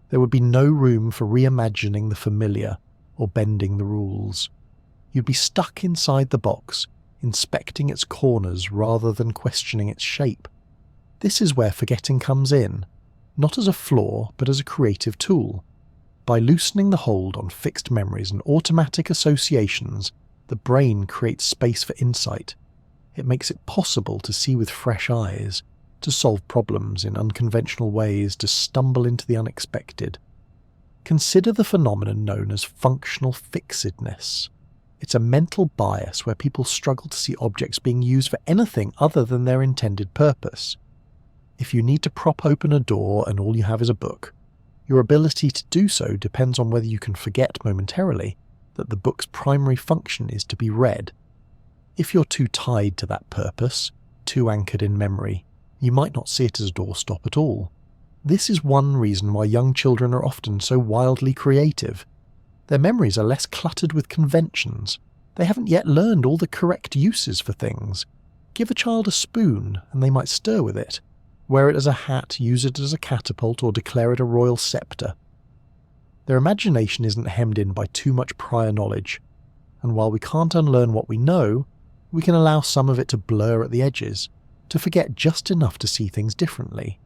There would be no room for reimagining the familiar or bending the rules. You'd be stuck inside the box, inspecting its corners rather than questioning its shape. This is where forgetting comes in, not as a flaw, but as a creative tool. By loosening the hold on fixed memories and automatic associations, the brain creates space for insight. It makes it possible to see with fresh eyes, to solve problems in unconventional ways, to stumble into the unexpected. Consider the phenomenon known as functional fixedness. It's a mental bias where people struggle to see objects being used for anything other than their intended purpose. If you need to prop open a door and all you have is a book, your ability to do so depends on whether you can forget momentarily that the book's primary function is to be read. If you're too tied to that purpose, too anchored in memory, you might not see it as a doorstop at all. This is one reason why young children are often so wildly creative. Their memories are less cluttered with conventions. They haven't yet learned all the correct uses for things. Give a child a spoon and they might stir with it. Wear it as a hat, use it as a catapult, or declare it a royal scepter. Their imagination isn't hemmed in by too much prior knowledge, and while we can't unlearn what we know, we can allow some of it to blur at the edges, to forget just enough to see things differently.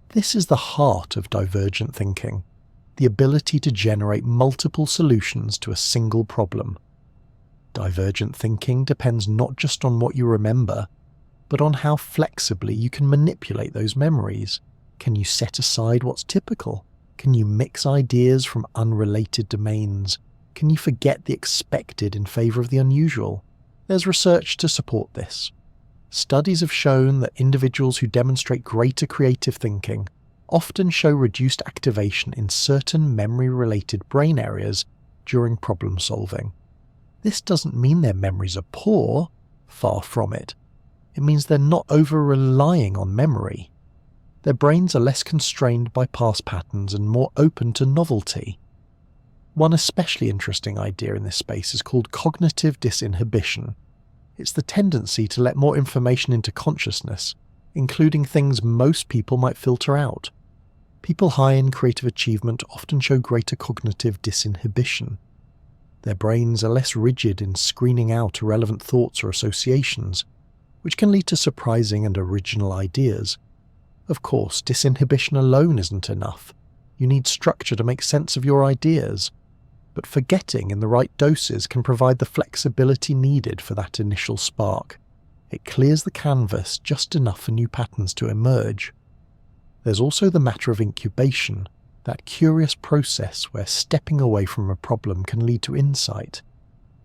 This is the heart of divergent thinking, the ability to generate multiple solutions to a single problem. Divergent thinking depends not just on what you remember, but on how flexibly you can manipulate those memories. Can you set aside what's typical? Can you mix ideas from unrelated domains? Can you forget the expected in favour of the unusual? There's research to support this. Studies have shown that individuals who demonstrate greater creative thinking often show reduced activation in certain memory-related brain areas during problem solving. This doesn't mean their memories are poor, far from it. It means they're not over-relying on memory. Their brains are less constrained by past patterns and more open to novelty. One especially interesting idea in this space is called cognitive disinhibition. It's the tendency to let more information into consciousness, including things most people might filter out. People high in creative achievement often show greater cognitive disinhibition. Their brains are less rigid in screening out irrelevant thoughts or associations, which can lead to surprising and original ideas. Of course, disinhibition alone isn't enough. You need structure to make sense of your ideas. But forgetting in the right doses can provide the flexibility needed for that initial spark. It clears the canvas just enough for new patterns to emerge. There's also the matter of incubation, that curious process where stepping away from a problem can lead to insight.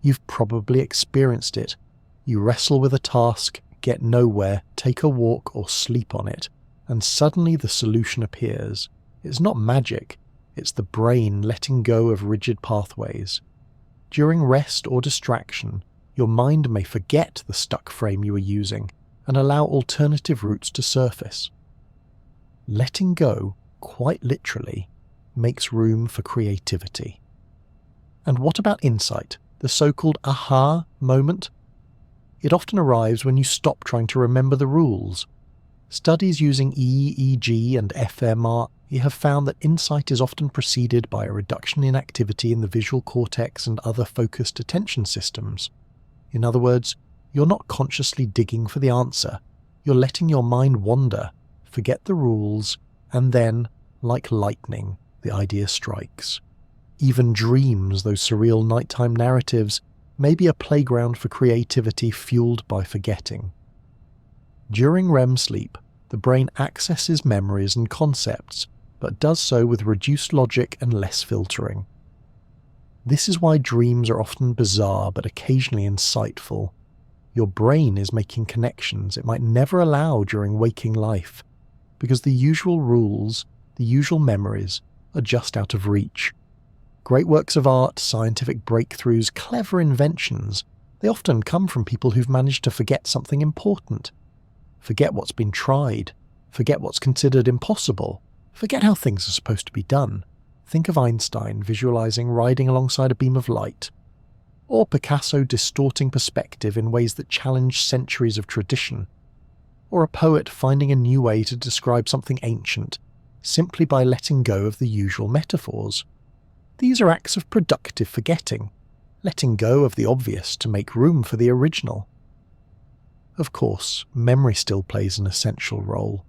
You've probably experienced it. You wrestle with a task, get nowhere, take a walk or sleep on it, and suddenly the solution appears. It's not magic. It's the brain letting go of rigid pathways. During rest or distraction, your mind may forget the stuck frame you were using and allow alternative routes to surface. Letting go, quite literally, makes room for creativity. And what about insight, the so-called aha moment? It often arrives when you stop trying to remember the rules. Studies using EEG and fMRI have found that insight is often preceded by a reduction in activity in the visual cortex and other focused attention systems. In other words, you're not consciously digging for the answer. You're letting your mind wander, forget the rules, and then, like lightning, the idea strikes. Even dreams, those surreal nighttime narratives, may be a playground for creativity fueled by forgetting. During REM sleep, the brain accesses memories and concepts, but does so with reduced logic and less filtering. This is why dreams are often bizarre but occasionally insightful. Your brain is making connections it might never allow during waking life, because the usual rules, the usual memories, are just out of reach. Great works of art, scientific breakthroughs, clever inventions, they often come from people who've managed to forget something important. Forget what's been tried, forget what's considered impossible, forget how things are supposed to be done. Think of Einstein visualizing riding alongside a beam of light, or Picasso distorting perspective in ways that challenge centuries of tradition, or a poet finding a new way to describe something ancient simply by letting go of the usual metaphors. These are acts of productive forgetting, letting go of the obvious to make room for the original. Of course, memory still plays an essential role.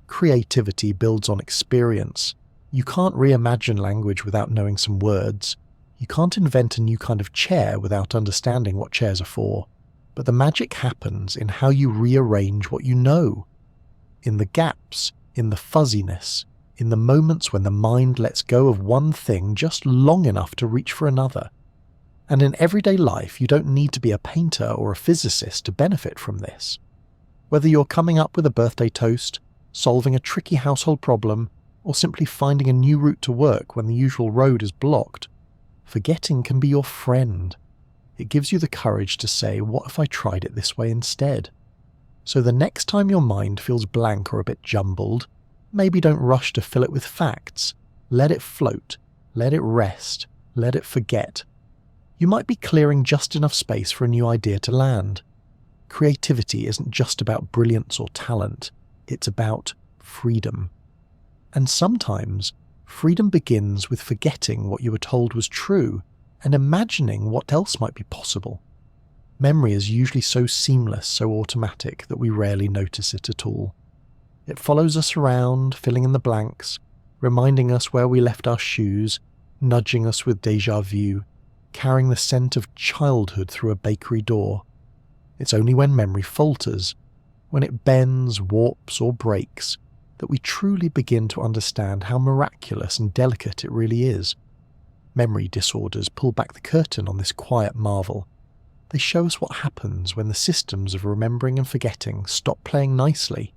Creativity builds on experience. You can't reimagine language without knowing some words. You can't invent a new kind of chair without understanding what chairs are for. But the magic happens in how you rearrange what you know. In the gaps, in the fuzziness, in the moments when the mind lets go of one thing just long enough to reach for another. And in everyday life, you don't need to be a painter or a physicist to benefit from this. Whether you're coming up with a birthday toast, solving a tricky household problem, or simply finding a new route to work when the usual road is blocked, forgetting can be your friend. It gives you the courage to say, what if I tried it this way instead? So the next time your mind feels blank or a bit jumbled, maybe don't rush to fill it with facts. Let it float, let it rest, let it forget. You might be clearing just enough space for a new idea to land. Creativity isn't just about brilliance or talent, it's about freedom. And sometimes, freedom begins with forgetting what you were told was true and imagining what else might be possible. Memory is usually so seamless, so automatic, that we rarely notice it at all. It follows us around, filling in the blanks, reminding us where we left our shoes, nudging us with déjà vu, carrying the scent of childhood through a bakery door. It's only when memory falters, when it bends, warps, or breaks, that we truly begin to understand how miraculous and delicate it really is. Memory disorders pull back the curtain on this quiet marvel. They show us what happens when the systems of remembering and forgetting stop playing nicely.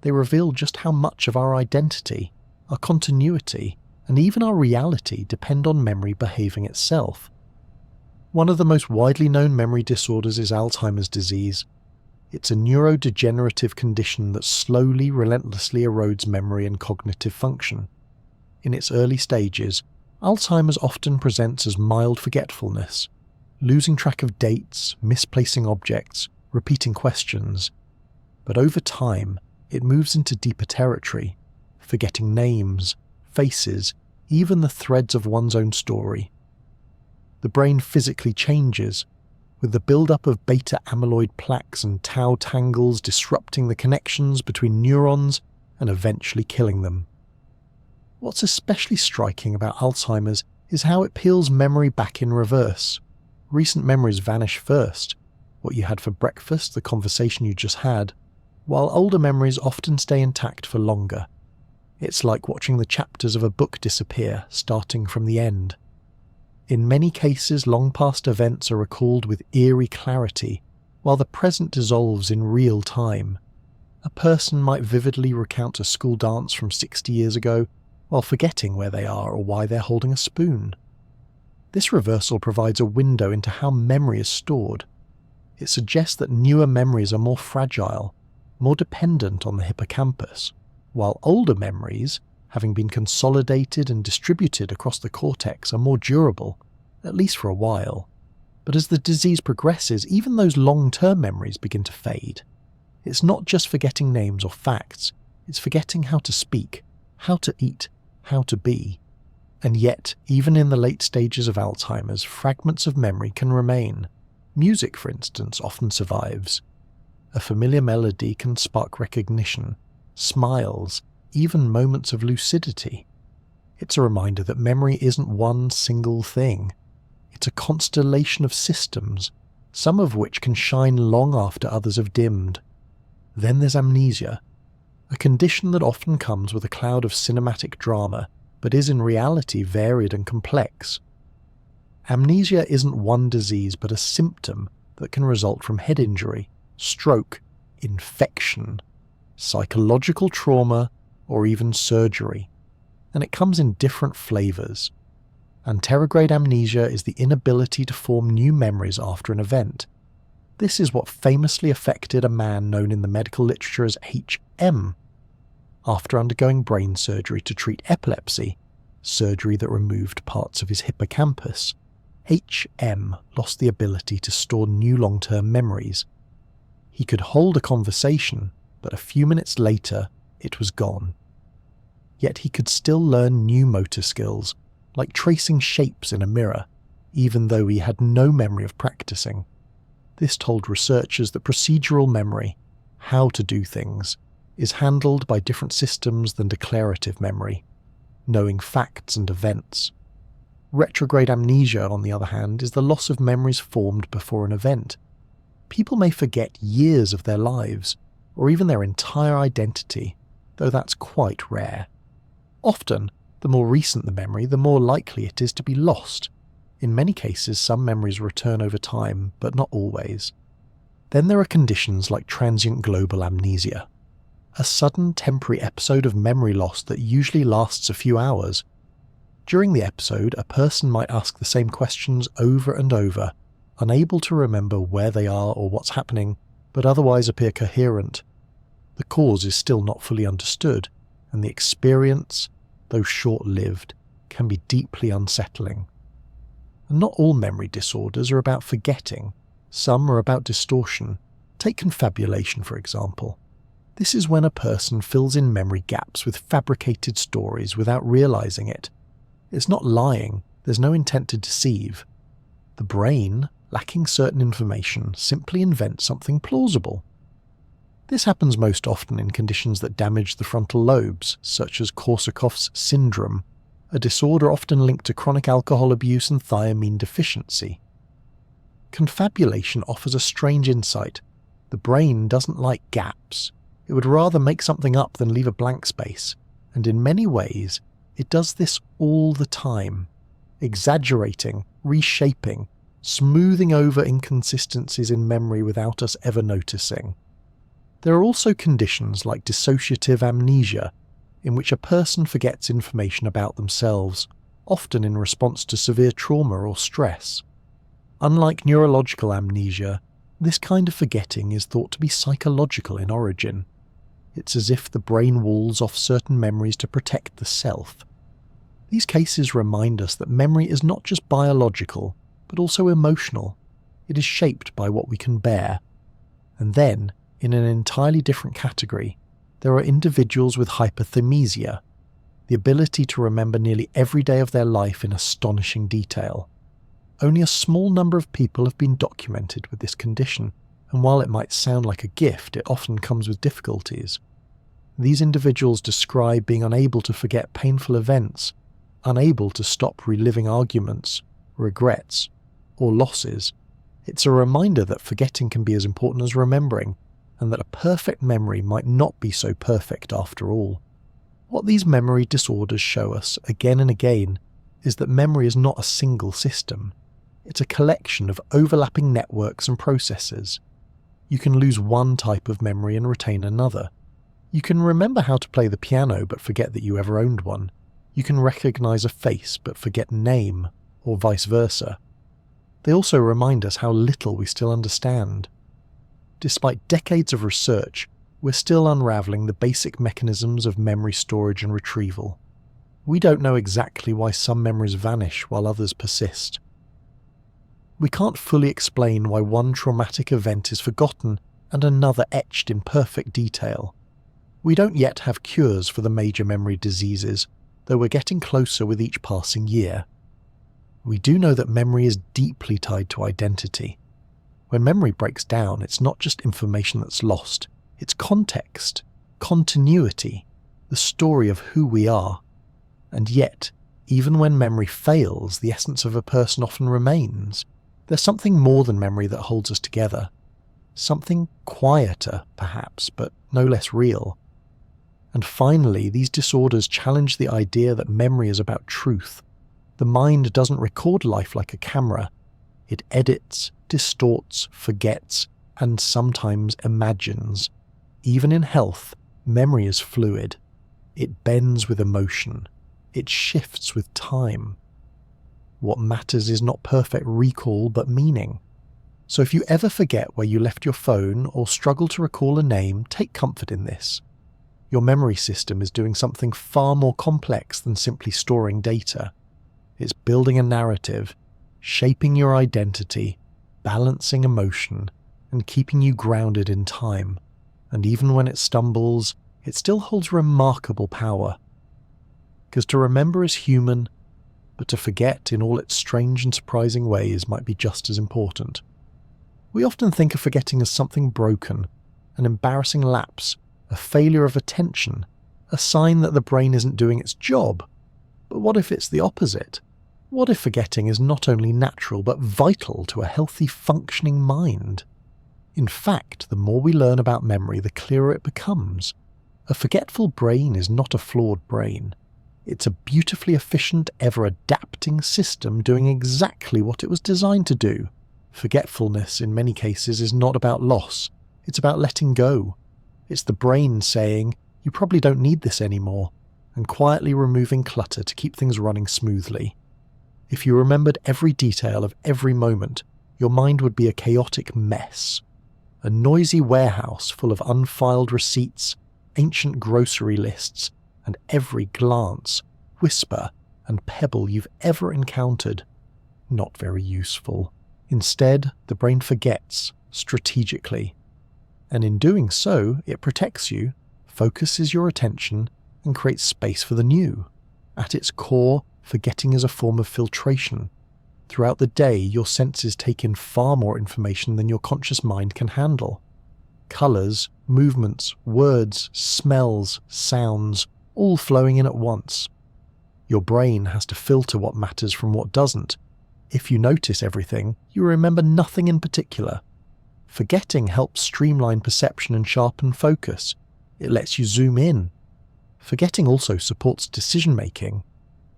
They reveal just how much of our identity, our continuity, and even our reality depend on memory behaving itself. One of the most widely known memory disorders is Alzheimer's disease. It's a neurodegenerative condition that slowly, relentlessly erodes memory and cognitive function. In its early stages, Alzheimer's often presents as mild forgetfulness, losing track of dates, misplacing objects, repeating questions. But over time, it moves into deeper territory, forgetting names, faces, even the threads of one's own story. The brain physically changes, with the build-up of beta-amyloid plaques and tau tangles disrupting the connections between neurons and eventually killing them. What's especially striking about Alzheimer's is how it peels memory back in reverse. Recent memories vanish first, what you had for breakfast, the conversation you just had, while older memories often stay intact for longer. It's like watching the chapters of a book disappear, starting from the end. In many cases, long-past events are recalled with eerie clarity, while the present dissolves in real time. A person might vividly recount a school dance from 60 years ago, while forgetting where they are or why they're holding a spoon. This reversal provides a window into how memory is stored. It suggests that newer memories are more fragile, more dependent on the hippocampus, while older memories, having been consolidated and distributed across the cortex, are more durable, at least for a while. But as the disease progresses, even those long-term memories begin to fade. It's not just forgetting names or facts, it's forgetting how to speak, how to eat, how to be. And yet, even in the late stages of Alzheimer's, fragments of memory can remain. Music, for instance, often survives. A familiar melody can spark recognition, smiles, even moments of lucidity. It's a reminder that memory isn't one single thing. It's a constellation of systems, some of which can shine long after others have dimmed. Then there's amnesia, a condition that often comes with a cloud of cinematic drama, but is in reality varied and complex. Amnesia isn't one disease but a symptom that can result from head injury, stroke, infection, psychological trauma, or even surgery, and it comes in different flavours. Anterograde amnesia is the inability to form new memories after an event. This is what famously affected a man known in the medical literature as HM. After undergoing brain surgery to treat epilepsy, surgery that removed parts of his hippocampus, HM lost the ability to store new long-term memories. He could hold a conversation, but a few minutes later, it was gone. Yet he could still learn new motor skills, like tracing shapes in a mirror, even though he had no memory of practicing. This told researchers that procedural memory, how to do things, is handled by different systems than declarative memory, knowing facts and events. Retrograde amnesia, on the other hand, is the loss of memories formed before an event. People may forget years of their lives, or even their entire identity, though that's quite rare. Often, the more recent the memory, the more likely it is to be lost. In many cases, some memories return over time, but not always. Then there are conditions like transient global amnesia, a sudden temporary episode of memory loss that usually lasts a few hours. During the episode, a person might ask the same questions over and over, unable to remember where they are or what's happening, but otherwise appear coherent. The cause is still not fully understood, and the experience, though short-lived, can be deeply unsettling. And not all memory disorders are about forgetting. Some are about distortion. Take confabulation, for example. This is when a person fills in memory gaps with fabricated stories without realizing it. It's not lying, there's no intent to deceive. The brain, lacking certain information, simply invents something plausible. This happens most often in conditions that damage the frontal lobes, such as Korsakoff's syndrome, a disorder often linked to chronic alcohol abuse and thiamine deficiency. Confabulation offers a strange insight. The brain doesn't like gaps. It would rather make something up than leave a blank space, and in many ways, it does this all the time, exaggerating, reshaping, smoothing over inconsistencies in memory without us ever noticing. There are also conditions like dissociative amnesia, in which a person forgets information about themselves, often in response to severe trauma or stress. Unlike neurological amnesia, this kind of forgetting is thought to be psychological in origin. It's as if the brain walls off certain memories to protect the self. These cases remind us that memory is not just biological, but also emotional. It is shaped by what we can bear. And then, in an entirely different category, there are individuals with hyperthymesia, the ability to remember nearly every day of their life in astonishing detail. Only a small number of people have been documented with this condition, and while it might sound like a gift, it often comes with difficulties. These individuals describe being unable to forget painful events, unable to stop reliving arguments, regrets, or losses. It's a reminder that forgetting can be as important as remembering, and that a perfect memory might not be so perfect after all. What these memory disorders show us again and again is that memory is not a single system. It's a collection of overlapping networks and processes. You can lose one type of memory and retain another. You can remember how to play the piano but forget that you ever owned one. You can recognize a face but forget a name, or vice versa. They also remind us how little we still understand. Despite decades of research, we're still unraveling the basic mechanisms of memory storage and retrieval. We don't know exactly why some memories vanish while others persist. We can't fully explain why one traumatic event is forgotten and another etched in perfect detail. We don't yet have cures for the major memory diseases, though we're getting closer with each passing year. We do know that memory is deeply tied to identity. When memory breaks down, it's not just information that's lost, it's context, continuity, the story of who we are. And yet, even when memory fails, the essence of a person often remains. There's something more than memory that holds us together. Something quieter, perhaps, but no less real. And finally, these disorders challenge the idea that memory is about truth. The mind doesn't record life like a camera. It edits, distorts, forgets, and sometimes imagines. Even in health, memory is fluid. It bends with emotion. It shifts with time. What matters is not perfect recall, but meaning. So if you ever forget where you left your phone or struggle to recall a name, take comfort in this. Your memory system is doing something far more complex than simply storing data. It's building a narrative, shaping your identity, balancing emotion, and keeping you grounded in time. And even when it stumbles, it still holds remarkable power. Because to remember is human, but to forget in all its strange and surprising ways might be just as important. We often think of forgetting as something broken, an embarrassing lapse, a failure of attention, a sign that the brain isn't doing its job. But what if it's the opposite? What if forgetting is not only natural but vital to a healthy, functioning mind? In fact, the more we learn about memory, the clearer it becomes. A forgetful brain is not a flawed brain. It's a beautifully efficient, ever-adapting system doing exactly what it was designed to do. Forgetfulness, in many cases, is not about loss. It's about letting go. It's the brain saying, you probably don't need this anymore, and quietly removing clutter to keep things running smoothly. If you remembered every detail of every moment, your mind would be a chaotic mess. A noisy warehouse full of unfiled receipts, ancient grocery lists, and every glance, whisper, and pebble you've ever encountered. Not very useful. Instead, the brain forgets, strategically. And in doing so, it protects you, focuses your attention, and creates space for the new. At its core, forgetting is a form of filtration. Throughout the day, your senses take in far more information than your conscious mind can handle. Colours, movements, words, smells, sounds, all flowing in at once. Your brain has to filter what matters from what doesn't. If you notice everything, you remember nothing in particular. Forgetting helps streamline perception and sharpen focus. It lets you zoom in. Forgetting also supports decision-making.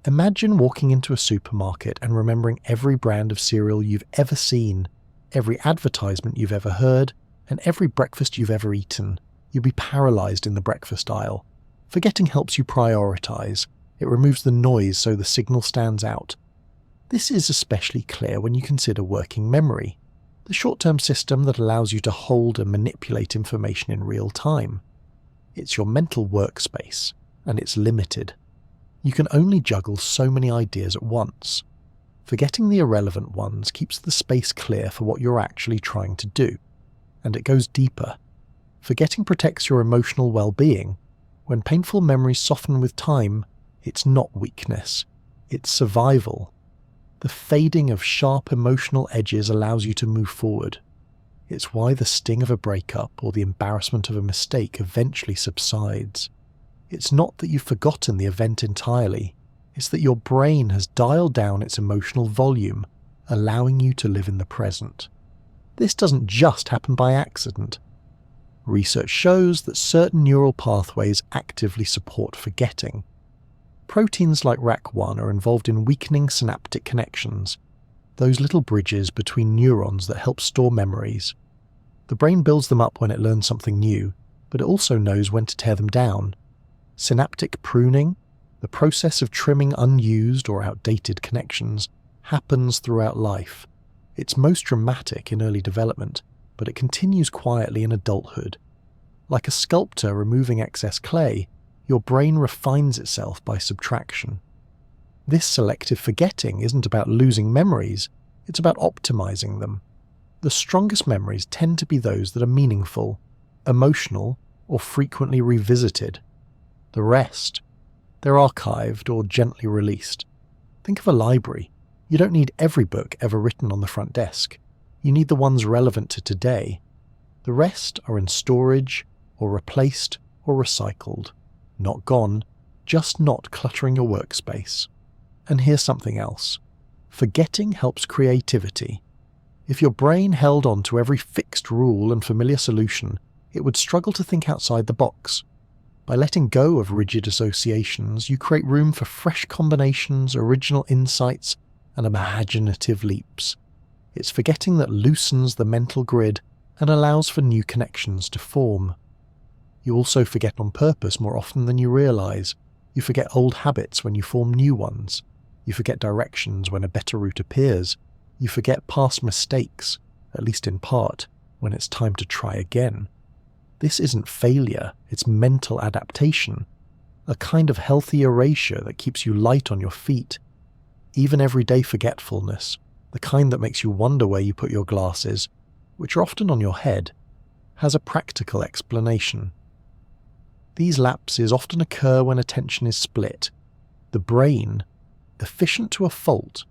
Imagine walking into a supermarket and remembering every brand of cereal you've ever seen, every advertisement you've ever heard, and every breakfast you've ever eaten. You'll be paralyzed in the breakfast aisle. Forgetting helps you prioritize. It removes the noise so the signal stands out. This is especially clear when you consider working memory, the short-term system that allows you to hold and manipulate information in real time. It's your mental workspace, and it's limited. You can only juggle so many ideas at once. Forgetting the irrelevant ones keeps the space clear for what you're actually trying to do. And it goes deeper. Forgetting protects your emotional well-being. When painful memories soften with time, it's not weakness, it's survival. The fading of sharp emotional edges allows you to move forward. It's why the sting of a breakup or the embarrassment of a mistake eventually subsides. It's not that you've forgotten the event entirely, it's that your brain has dialed down its emotional volume, allowing you to live in the present. This doesn't just happen by accident. Research shows that certain neural pathways actively support forgetting. Proteins like RAC1 are involved in weakening synaptic connections, those little bridges between neurons that help store memories. The brain builds them up when it learns something new, but it also knows when to tear them down. Synaptic pruning, the process of trimming unused or outdated connections, happens throughout life. It's most dramatic in early development, but it continues quietly in adulthood. Like a sculptor removing excess clay, your brain refines itself by subtraction. This selective forgetting isn't about losing memories, it's about optimizing them. The strongest memories tend to be those that are meaningful, emotional, or frequently revisited. The rest, they're archived or gently released. Think of a library. You don't need every book ever written on the front desk. You need the ones relevant to today. The rest are in storage, or replaced, or recycled. Not gone, just not cluttering your workspace. And here's something else. Forgetting helps creativity. If your brain held on to every fixed rule and familiar solution, it would struggle to think outside the box. By letting go of rigid associations, you create room for fresh combinations, original insights, and imaginative leaps. It's forgetting that loosens the mental grid and allows for new connections to form. You also forget on purpose more often than you realize. You forget old habits when you form new ones. You forget directions when a better route appears. You forget past mistakes, at least in part, when it's time to try again. This isn't failure, it's mental adaptation, a kind of healthy erasure that keeps you light on your feet. Even everyday forgetfulness, the kind that makes you wonder where you put your glasses, which are often on your head, has a practical explanation. These lapses often occur when attention is split. The brain, efficient to a fault,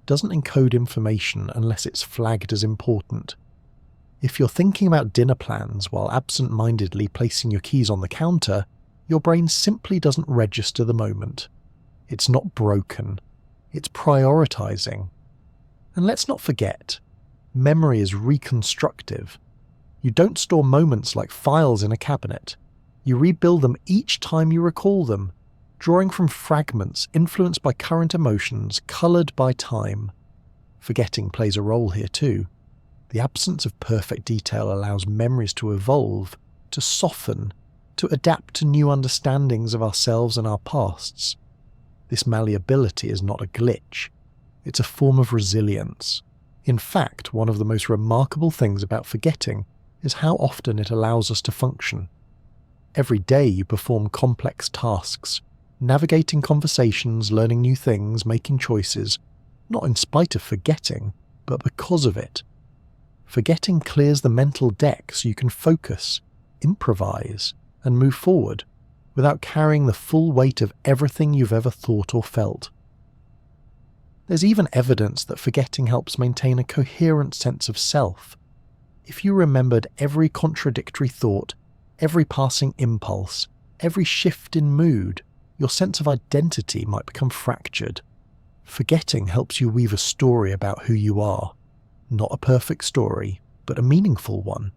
doesn't encode information unless it's flagged as important. If you're thinking about dinner plans while absent-mindedly placing your keys on the counter, your brain simply doesn't register the moment. It's not broken. It's prioritizing. And let's not forget, memory is reconstructive. You don't store moments like files in a cabinet. You rebuild them each time you recall them, drawing from fragments influenced by current emotions, colored by time. Forgetting plays a role here too. The absence of perfect detail allows memories to evolve, to soften, to adapt to new understandings of ourselves and our pasts. This malleability is not a glitch. It's a form of resilience. In fact, one of the most remarkable things about forgetting is how often it allows us to function. Every day you perform complex tasks, navigating conversations, learning new things, making choices, not in spite of forgetting, but because of it. Forgetting clears the mental deck so you can focus, improvise, and move forward without carrying the full weight of everything you've ever thought or felt. There's even evidence that forgetting helps maintain a coherent sense of self. If you remembered every contradictory thought, every passing impulse, every shift in mood, your sense of identity might become fractured. Forgetting helps you weave a story about who you are. Not a perfect story, but a meaningful one.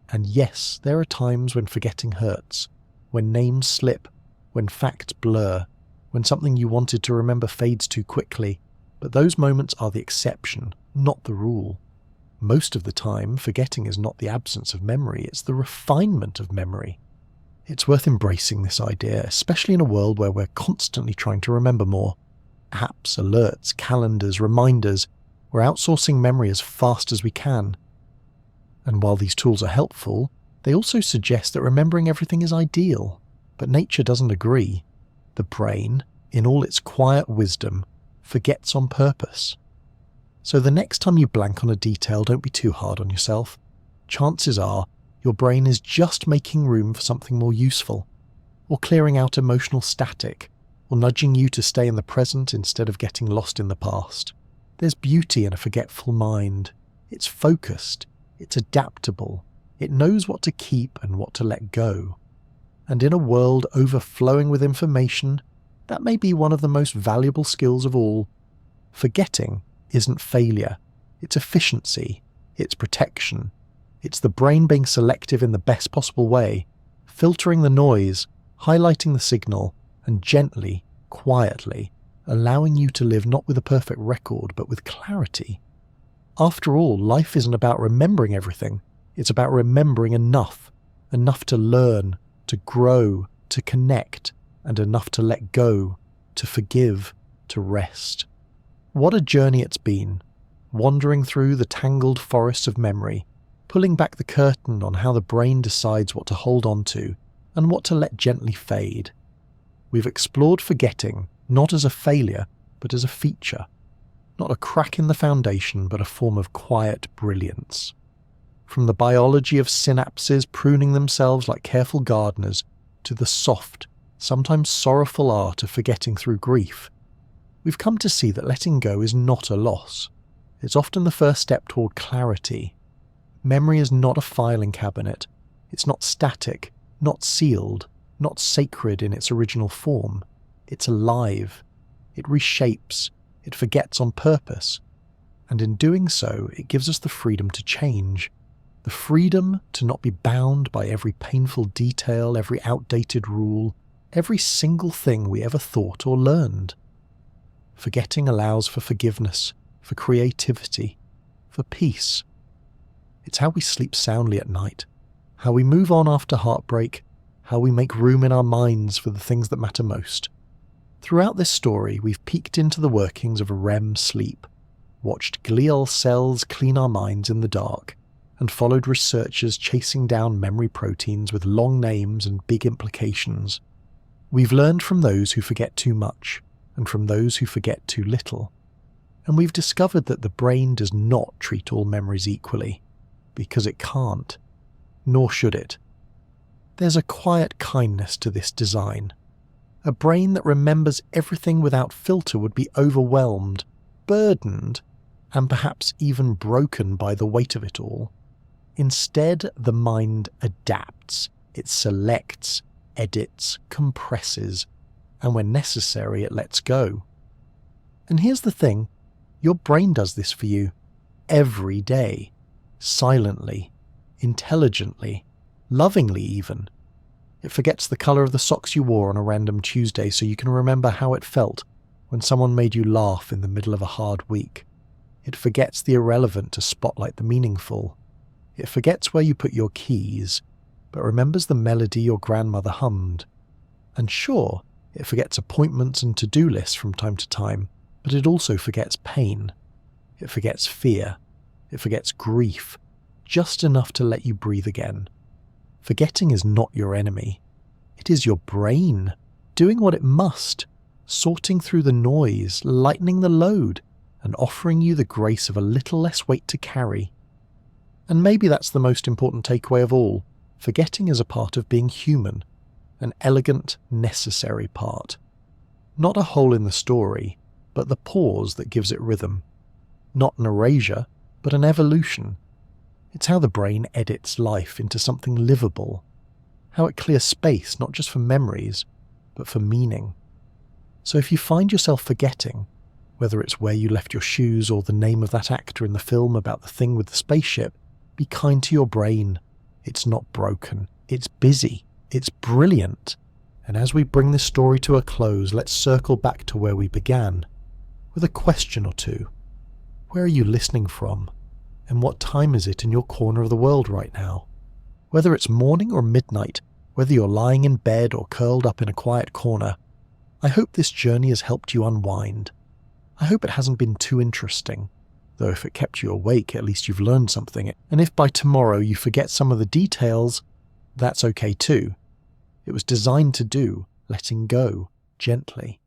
And yes, there are times when forgetting hurts, when names slip, when facts blur, when something you wanted to remember fades too quickly, but those moments are the exception, not the rule. Most of the time, forgetting is not the absence of memory, it's the refinement of memory. It's worth embracing this idea, especially in a world where we're constantly trying to remember more. Apps, alerts, calendars, reminders, we're outsourcing memory as fast as we can. And while these tools are helpful, they also suggest that remembering everything is ideal, but nature doesn't agree. The brain, in all its quiet wisdom, forgets on purpose. So the next time you blank on a detail, don't be too hard on yourself. Chances are your brain is just making room for something more useful, or clearing out emotional static, or nudging you to stay in the present instead of getting lost in the past. There's beauty in a forgetful mind. It's focused, it's adaptable, it knows what to keep and what to let go. And in a world overflowing with information, that may be one of the most valuable skills of all. Forgetting isn't failure, it's efficiency, it's protection. It's the brain being selective in the best possible way, filtering the noise, highlighting the signal, and gently, quietly, allowing you to live not with a perfect record, but with clarity. After all, life isn't about remembering everything, it's about remembering enough to learn, to grow, to connect, and enough to let go, to forgive, to rest. What a journey it's been, wandering through the tangled forests of memory, pulling back the curtain on how the brain decides what to hold on to and what to let gently fade. We've explored forgetting not as a failure, but as a feature. Not a crack in the foundation, but a form of quiet brilliance. From the biology of synapses pruning themselves like careful gardeners, to the soft, sometimes sorrowful art of forgetting through grief, we've come to see that letting go is not a loss. It's often the first step toward clarity. Memory is not a filing cabinet. It's not static, not sealed, not sacred in its original form. It's alive. It reshapes. It forgets on purpose. And in doing so, it gives us the freedom to change. The freedom to not be bound by every painful detail, every outdated rule, every single thing we ever thought or learned. Forgetting allows for forgiveness, for creativity, for peace. It's how we sleep soundly at night, how we move on after heartbreak, how we make room in our minds for the things that matter most. Throughout this story, we've peeked into the workings of a REM sleep, watched glial cells clean our minds in the dark, and followed researchers chasing down memory proteins with long names and big implications. We've learned from those who forget too much, and from those who forget too little. And we've discovered that the brain does not treat all memories equally, because it can't, nor should it. There's a quiet kindness to this design. A brain that remembers everything without filter would be overwhelmed, burdened, and perhaps even broken by the weight of it all. Instead, the mind adapts. It selects, edits, compresses, and when necessary, it lets go. And here's the thing, your brain does this for you every day, silently, intelligently, lovingly even. It forgets the colour of the socks you wore on a random Tuesday so you can remember how it felt when someone made you laugh in the middle of a hard week. It forgets the irrelevant to spotlight the meaningful. It forgets where you put your keys, but remembers the melody your grandmother hummed. And sure, it forgets appointments and to-do lists from time to time, but it also forgets pain. It forgets fear. It forgets grief, just enough to let you breathe again. Forgetting is not your enemy. It is your brain, doing what it must, sorting through the noise, lightening the load, and offering you the grace of a little less weight to carry. And maybe that's the most important takeaway of all. Forgetting is a part of being human, an elegant, necessary part. Not a hole in the story, but the pause that gives it rhythm. Not an erasure, but an evolution. It's how the brain edits life into something livable. How it clears space not just for memories, but for meaning. So if you find yourself forgetting, whether it's where you left your shoes or the name of that actor in the film about the thing with the spaceship, be kind to your brain. It's not broken. It's busy. It's brilliant. And as we bring this story to a close, let's circle back to where we began, with a question or two. Where are you listening from? And what time is it in your corner of the world right now? Whether it's morning or midnight, whether you're lying in bed or curled up in a quiet corner, I hope this journey has helped you unwind. I hope it hasn't been too interesting, though if it kept you awake, at least you've learned something. And if by tomorrow you forget some of the details, that's okay too. It was designed to do letting go, gently.